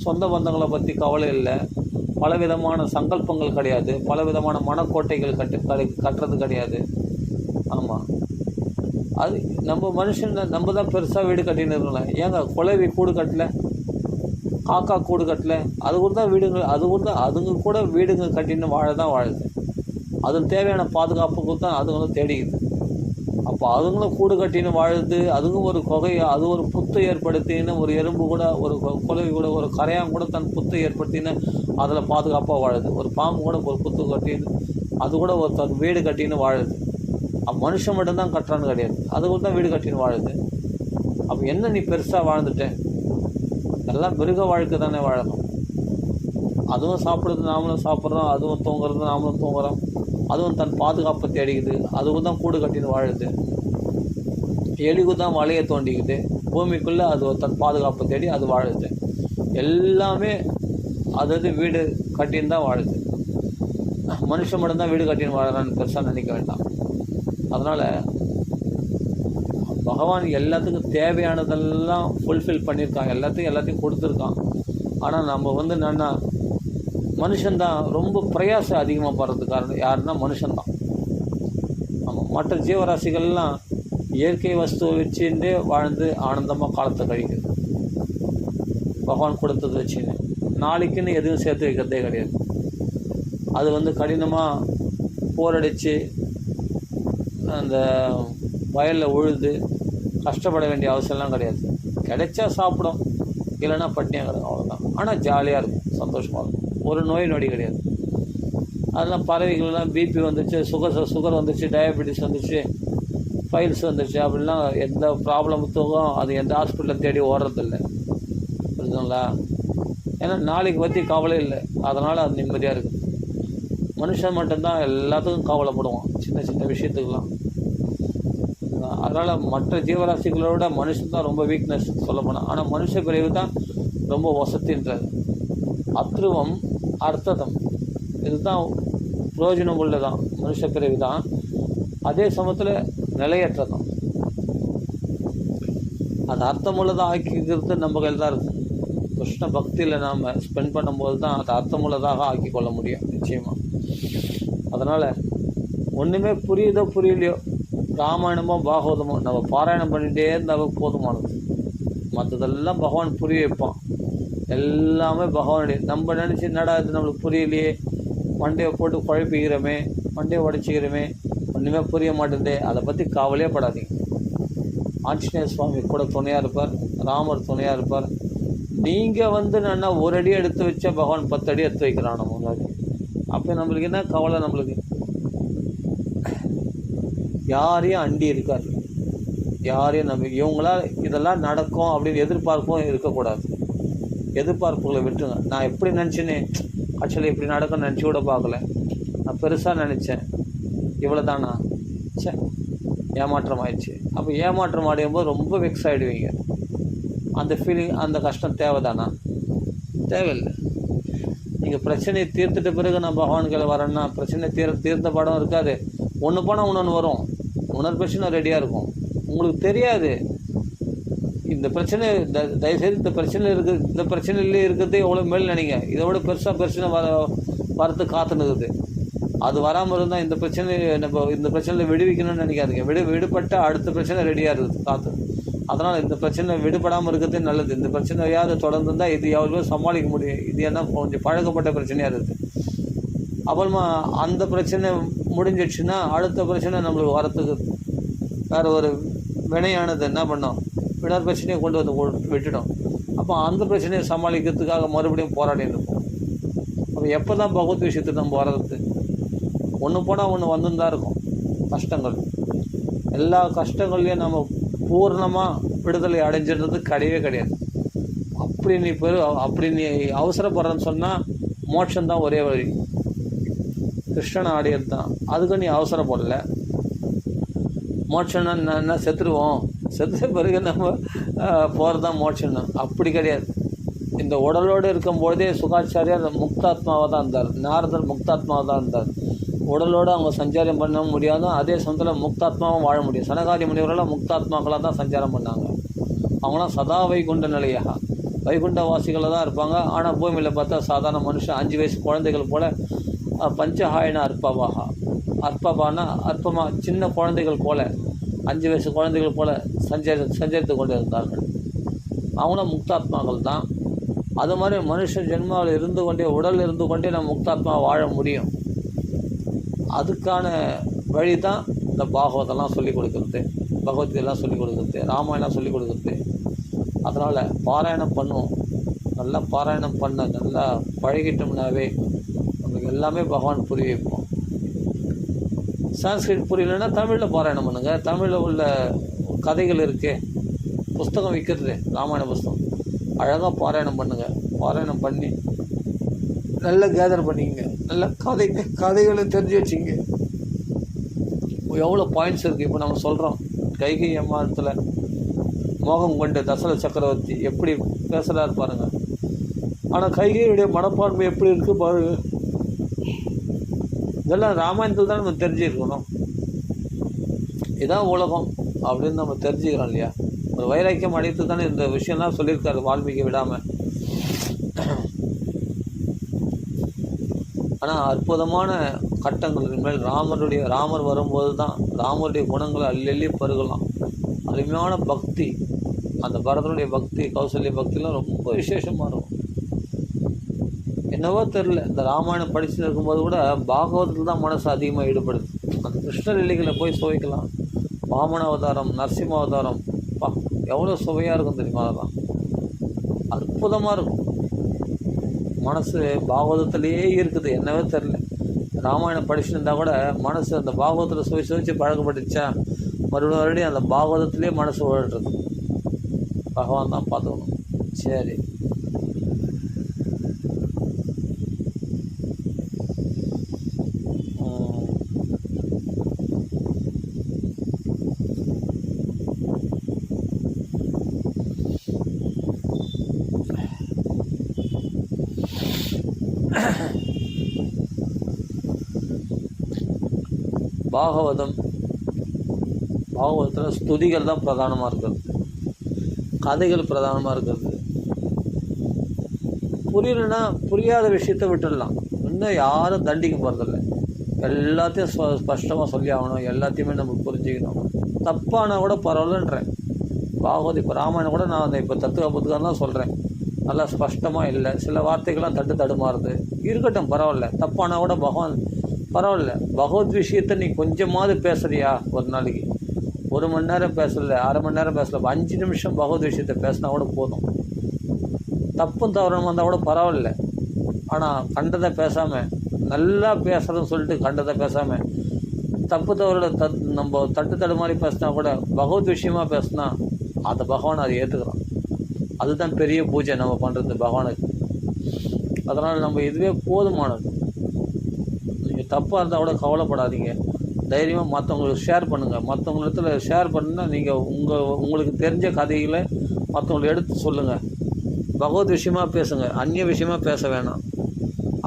சொந்த பந்தங்களை பற்றி கவலை இல்லை, பலவிதமான சங்கல்பங்கள் கிடையாது, பலவிதமான மனக்கோட்டைகள் கட்டுறது கிடையாது. ஆமாம், அது நம்ம மனுஷன் நம்ம தான் பெருசாக வீடு கட்டின்னு இருக்கலாம். ஏங்க குலவி கூடு கட்டலை, காக்கா கூடு கட்டலை, அது கூட தான் வீடுங்க, அது கூட தான் அதுங்க கூட வீடுங்க கட்டின்னு வாழுது. அதுக்கு தேவையான பாதுகாப்புக்கு தான் அதுங்களும் தேடிக்குது. அப்போ அதுங்களும் கூடு கட்டின்னு வாழுது. அதுவும் ஒரு குகையை, அது ஒரு புத்தை ஏற்படுத்தின்னு, ஒரு எறும்பு கூட, ஒரு குலவி கூட, ஒரு கரையான் கூட தன் புத்தை ஏற்படுத்தின்னு அதில் பாதுகாப்பாக வாழுது. ஒரு பாம்பு கூட ஒரு புத்து கட்டின்னு அது கூட ஒரு தன் வீடு கட்டின்னு வாழுது. மனுஷன் மட்டும்தான் கட்டுறான்னு கிடையாது, அது கூட தான் வீடு கட்டின்னு வாழுது. அப்போ என்ன நீ பெருசாக வாழ்ந்துட்டேன்? எல்லாம் மிருக வாழ்க்கை தானே வாழணும். அதுவும் சாப்பிட்றது நாமளும் சாப்பிட்றோம், அதுவும் தூங்குறது நாமளும் தூங்குறோம், அதுவும் தன் பாதுகாப்பை தேடிக்குது, அதுவும் தான் கூடு கட்டின்னு வாழுது. எலிகு தான் வலையை தோண்டிக்குது, பூமிக்குள்ளே அது தன் பாதுகாப்பை தேடி அது வாழுது. எல்லாமே அதாவது வீடு கட்டின்னு தான் வாழுது. மனுஷன் மட்டும்தான் வீடு கட்டின்னு வாழறான்னு பெருசாக நினைக்க வேண்டாம். அதனால் பகவான் எல்லாத்துக்கும் தேவையானதெல்லாம் ஃபுல்ஃபில் பண்ணியிருக்கான், எல்லாத்தையும் கொடுத்துருக்கான். ஆனால் நம்ம என்னன்னா மனுஷன்தான் ரொம்ப பிரயாசம் அதிகமாக படுறதுக்கு காரணம் யாருன்னா மனுஷன்தான். ஆமாம், மற்ற ஜீவராசிகள்லாம் இயற்கை வஸ்துவை வச்சுட்டே வாழ்ந்து ஆனந்தமாக காலத்தை கழிக்குது. பகவான் கொடுத்தது வச்சுன்னு நாளைக்குன்னு எதுவும் சேர்த்து வைக்கிறதே கிடையாது. அது கடினமாக போரடித்து அந்த வயலில் உழுது கஷ்டப்பட வேண்டிய அவசியம்லாம் கிடையாது. கிடைச்சா சாப்பிடும், இல்லைன்னா பட்டினியாக கிடக்கும், அவ்வளோதான். ஆனால் ஜாலியாக இருக்கும், சந்தோஷமாக இருக்கும், ஒரு நோய் நொடி கிடையாது. அதெல்லாம் பறவைகள்லாம் பிபி வந்துச்சு, சுகர் வந்துச்சு, டயபெட்டிஸ் வந்துச்சு, ஃபைல்ஸ் வந்துச்சு அப்படிலாம் எந்த ப்ராப்ளத்துக்கும் அது எந்த ஹாஸ்பிட்டலில் தேடி ஓடுறதில்லை, புரிஞ்சுங்களா? ஏன்னா நாளைக்கு பற்றி கவலை இல்லை, அதனால் அது நிம்மதியாக இருக்குது. மனுஷன் மட்டும்தான் எல்லாத்துக்கும் கவலைப்படுவான், சின்ன சின்ன விஷயத்துக்கெல்லாம். அதனால் மற்ற ஜீவராசிகளோட மனுஷன் தான் ரொம்ப வீக்னஸ் சொல்லப்போனால். ஆனால் மனுஷ பிரிவு தான் ரொம்ப வசத்தின்றது. அத்ருவம் அர்த்ததம், இதுதான் பிரயோஜனம் உள்ளதான் மனுஷ பிரிவு தான். அதே சமயத்தில் நிலையற்றதான். அது அர்த்தமுள்ளதாக ஆக்கிக்கிறது நம்ம கையில் தான் இருக்குது. கிருஷ்ண பக்தியில் நாம் ஸ்பெண்ட் பண்ணும்போது தான் அது அர்த்தமுள்ளதாக ஆக்கி கொள்ள முடியும் நிச்சயமாக. அதனால் ஒன்றுமே புரியுதோ புரியலையோ, ராமாயணமோ பாகவதமோ நம்ம பாராயணம் பண்ணிகிட்டே இருந்தாலும் போதுமானது. மற்றதெல்லாம் பகவான் புரிய வைப்பான். எல்லாமே பகவானுடைய. நம்ம நினச்சி என்னடா இது நம்மளுக்கு புரியலையே, மண்டையை போட்டு குழப்பிக்கிறோமே, மண்டையை உடைச்சிக்கிறோமே, ஒன்றுமே புரிய மாட்டேங்குதே, அதை பற்றி கவலையே படாதீங்க. ஆஞ்சநேய சுவாமி கூட துணையாக இருப்பார், ராமர் துணையாக இருப்பார். நீங்கள் என்னன்னா ஒரு அடி எடுத்து வச்சா பகவான் 10 அடி எடுத்து வைக்கிறான் நம்ம முன்னாடி. அப்போ நம்மளுக்கு என்ன கவலை? நம்மளுக்கு யாரையும் அண்டி இருக்காது, யாரையும் நம்ம இவங்களால் இதெல்லாம் நடக்கும் அப்படின்னு எதிர்பார்ப்பும் இருக்கக்கூடாது. எதிர்பார்ப்புகளை விட்டுருங்க. நான் எப்படி நினச்சினே, ஆக்சுவலி இப்படி நடக்கும்னு நினச்சி கூட பார்க்கல, நான் பெருசாக நினச்சேன், இவ்வளோ தானா, சே ஏமாற்றம் ஆயிடுச்சு. அப்போ ஏமாற்றம் அடையும் போது ரொம்ப வெக்ஸ் ஆகிடுவீங்க. அந்த ஃபீலிங், அந்த கஷ்டம் தேவைதானா? தேவையில்லை. நீங்கள் பிரச்சனையை தீர்த்துட்ட பிறகு நான் பகவான்களை வரேன்னா பிரச்சனை தீர்த்த படம் இருக்காது. ஒன்று போனால் இன்னொன்று வரும், இன்னொரு பிரச்சனை ரெடியாக இருக்கும். உங்களுக்கு தெரியாது இந்த பிரச்சனை. தயவுசெய்து இந்த பிரச்சனையிலே இருக்கிறதே எவ்வளோ மேல் நினைங்க. இதை விட பெருசாக பிரச்சனை வரத்து காத்துன்னு இருக்குது. அது வராமல் இருந்தால் இந்த பிரச்சனையில் விடுவிக்கணும்னு நினைக்காதுங்க. விடுபட்ட அடுத்த பிரச்சனை ரெடியாக இருக்குது காத்து. அதனால் இந்த பிரச்சனை விடுபடாமல் இருக்கிறதே நல்லது. இந்த பிரச்சனையாவது தொடர்ந்து இருந்தால் இது எவ்வளோ சமாளிக்க முடியும். இது என்ன கொஞ்சம் பழக்கப்பட்ட பிரச்சனையாக இருக்குது. அப்புறமா அந்த பிரச்சனை முடிஞ்சிடுச்சுன்னா அடுத்த பிரச்சனை நம்மளுக்கு வரத்துக்கு வேறு ஒரு வினையானது என்ன பண்ணோம், இன்னொரு பிரச்சனையை கொண்டு வந்து விட்டுட்டோம். அப்போ அந்த பிரச்சனையை சமாளிக்கிறதுக்காக மறுபடியும் போராடிட்டு இருப்போம். அப்போ அப்போ எப்போ தான் பகவத் விஷயத்துக்கு நம்ம வர்றது? ஒன்று போனால் ஒன்று வந்துன்னு தான் இருக்கும். கஷ்டங்கள், எல்லா கஷ்டங்கள்லையும் நம்ம பூர்ணமாக விடுதலை அடைஞ்சிடுறது கிடையவே கிடையாது. அப்படி நீ அவசரப்படுறன்னு சொன்னால் மோட்சம்தான் ஒரே வழி, கிருஷ்ணனை அடையிறது தான். அதுக்கு நீ அவசரப்படலை. மோட்சம்னா என்ன, செத்துருவோம், செத்துற பிறகு நம்ம போகிறது தான் மோட்சம்னு அப்படி கிடையாது. இந்த உடலோடு இருக்கும்போதே சுகாச்சாரியார் முக்தாத்மாவாக தான் இருந்தார், நாரதர் முக்தாத்மாவாக தான் இருந்தார். உடலோடு அவங்க சஞ்சாரம் பண்ண முடியாது, அதே சமயத்தில் முக்தாத்மாவும் வாழ முடியும். சனகாதி முனிவரெல்லாம் முக்தாத்மாக்களாக தான் சஞ்சாரம் பண்ணாங்க. அவங்களாம் சதா வைகுண்ட நிலையாக வைகுண்ட வாசிகளாக தான் இருப்பாங்க. ஆனால் பூமியில் பார்த்தா சாதாரண மனுஷன் 5 வயசு குழந்தைகள் போல் பஞ்சஹாயன அற்பவாக, அற்பபானா அற்பமாக சின்ன குழந்தைகள் போல் 5 வயசு குழந்தைகள் போல் சஞ்சரித்து கொண்டு இருந்தார்கள். அவங்களும் முக்தாத்மாக்கள் தான். அது மாதிரி மனுஷ ஜென்மாவில் இருந்து கொண்டே, உடல் இருந்து கொண்டே நம்ம முக்தாத்மா வாழ முடியும். அதுக்கான வழி தான் இந்த பாகவதெல்லாம் சொல்லிக் கொடுக்குறது, பகவத்கீதைலாம் சொல்லிக் கொடுக்குறது, ராமாயணம் சொல்லிக் கொடுக்குறது. அதனால் பாராயணம் பண்ணுவோம். நல்லா பாராயணம் பண்ண நல்லா பழகிட்டோம்னாவே நமக்கு எல்லாமே பகவான் புரிய வைப்போம். சான்ஸ்கிரிட் புரியலைன்னா தமிழில் பாராயணம் பண்ணுங்கள். தமிழில் உள்ள கதைகள் இருக்கே, புஸ்தகம் விற்கிறது, ராமாயண புஸ்தகம், அழகாக பாராயணம் பண்ணுங்கள். பாராயணம் பண்ணி நல்லா கேதர் பண்ணிங்க, நல்லா கதைகளை தெரிஞ்சு வச்சிங்க. எவ்வளோ பாயிண்ட்ஸ் இருக்குது. இப்போ நம்ம சொல்கிறோம், கைகை அம்மாத்தில் மோகம் கொண்டு தசரத சக்கரவர்த்தி எப்படி பேசுகிறாரு பாருங்கள். ஆனால் கைகையுடைய மனப்பான்மை எப்படி இருக்குது பாருங்கள். இதெல்லாம் ராமாயணத்தில் தான் நம்ம தெரிஞ்சுருக்கணும். இதான் உலகம் அப்படின்னு நம்ம தெரிஞ்சுக்கிறோம் இல்லையா? ஒரு வைராக்கியம் அடைத்து தானே இந்த விஷயம்லாம் சொல்லியிருக்காரு வால்மீகி விடாமல். ஆனால் அற்புதமான கட்டங்கள் மேல் ராமர் வரும்போது தான் ராமருடைய குணங்களை அள்ளி பருகலாம். அருமையான பக்தி, அந்த பரதனுடைய பக்தி, கௌசல்ய பக்திலாம் ரொம்ப விசேஷமாக இருக்கும். என்னவோ தெரில, இந்த ராமாயணம் படிச்சுட்டு இருக்கும்போது கூட பாகவதத்தில் தான் மனசு அதிகமாக ஈடுபடுது. அந்த கிருஷ்ண லீலைகளை போய் சுவைக்கலாம். வாமன அவதாரம், நரசிம்ம அவதாரம், எவ்வளோ சுவையாக இருக்கும் தெரியுமா? அதெல்லாம் அற்புதமாக இருக்கும். மனசு பாகவதத்திலேயே இருக்குது, என்னவே தெரில. ராமாயணம் படிச்சுட்டு இருந்தால் கூட மனசு அந்த பாகவதத்தில் சுவைச்சு பழக்கப்பட்டுச்சா மறுபடியும் அந்த பாகவதத்திலே மனசு உழட்டுறது. பகவான் தான் பார்த்துக்கணும். சரி, பாகவதத்தில் ஸ்துதிகள் தான் பிரதானமாக இருக்கிறது, கதைகள் பிரதானமாக இருக்கிறது. புரியலைன்னா புரியாத விஷயத்தை விட்டுடலாம். இன்னும் யாரும் தண்டிக்க போகிறதில்ல. எல்லாத்தையும் ஸ்பஷ்டமாக சொல்லி ஆகணும், எல்லாத்தையுமே நம்ம புரிஞ்சுக்கணும். தப்பானா கூட பரவாயில்லன்றேன். பாகவத் இப்போ ராமாயணம் கூட நான் இப்போ தத்துவ புத்தகம் தான் சொல்கிறேன். நல்லா ஸ்பஷ்டமாக இல்லை, சில வார்த்தைகள்லாம் தடுமாறுது, இருக்கட்டும், பரவாயில்ல. தப்பானா கூட பகவான் பரவாயில்ல. பகவத் விஷயத்தை நீ கொஞ்சமாவது பேசுறியா? ஒரு நாளைக்கு 1 மணி நேரம் பேசல, 1/2 மணி நேரம் பேசல, 5 நிமிஷம் பகவத் விஷயத்தை பேசினா கூட போதும். தப்பும் தவறும் வந்தால் கூட பரவாயில்ல. ஆனால் கண்டதை பேசாமல், நல்லா பேசுகிறதுன்னு சொல்லிட்டு கண்டதை பேசாமல், தப்பு தவறோட நம்ம தடுமாறி பேசினா கூட பகவத் விஷயமாக பேசினா அதை பகவான் அதை ஏற்றுக்கிறான். அதுதான் பெரிய பூஜை நம்ம பண்ணுறது பகவானுக்கு. அதனால் நம்ம இதுவே போதுமானது. நீங்கள் தப்பாக இருந்தால் கூட கவலைப்படாதீங்க. தைரியமாக மற்றவங்களுக்கு ஷேர் பண்ணுங்கள். மற்றவங்களிடத்துல ஷேர் பண்ணுன்னா நீங்கள் உங்களுக்கு தெரிஞ்ச கதைகளை மற்றவங்களை எடுத்து சொல்லுங்கள். பகவத் விஷயமாக பேசுங்க, அந்நிய விஷயமாக பேச வேணாம்.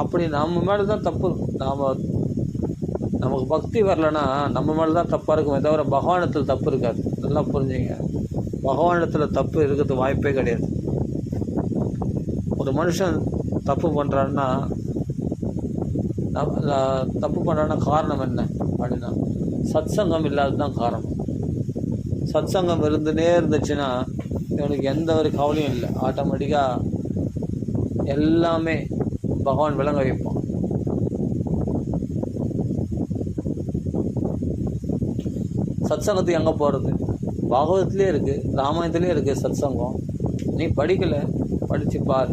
அப்படி நம்ம மேலே தான் தப்பு. நமக்கு பக்தி வரலைன்னா நம்ம மேலே தான் தப்பாக இருக்குமே தவிர பகவானத்தில் தப்பு இருக்காது. நல்லா புரிஞ்சுங்க, பகவானத்தில் தப்பு இருக்கிறது வாய்ப்பே கிடையாது. ஒரு மனுஷன் தப்பு பண்ணுறான்னா காரணம் என்ன அப்படின்னா சத்சங்கம் இல்லாதது தான் காரணம். சத்சங்கம் இருந்துச்சுன்னா இவனுக்கு எந்த ஒரு கவலையும் இல்லை. ஆட்டோமேட்டிக்காக எல்லாமே பகவான் விளங்க வைப்பான். சத்சங்கத்துக்கு எங்கே போகிறது? பாகவதத்துலேயே இருக்குது, ராமாயணத்துலேயே இருக்குது சத்சங்கம். நீ படிக்கலை, படித்து பார்.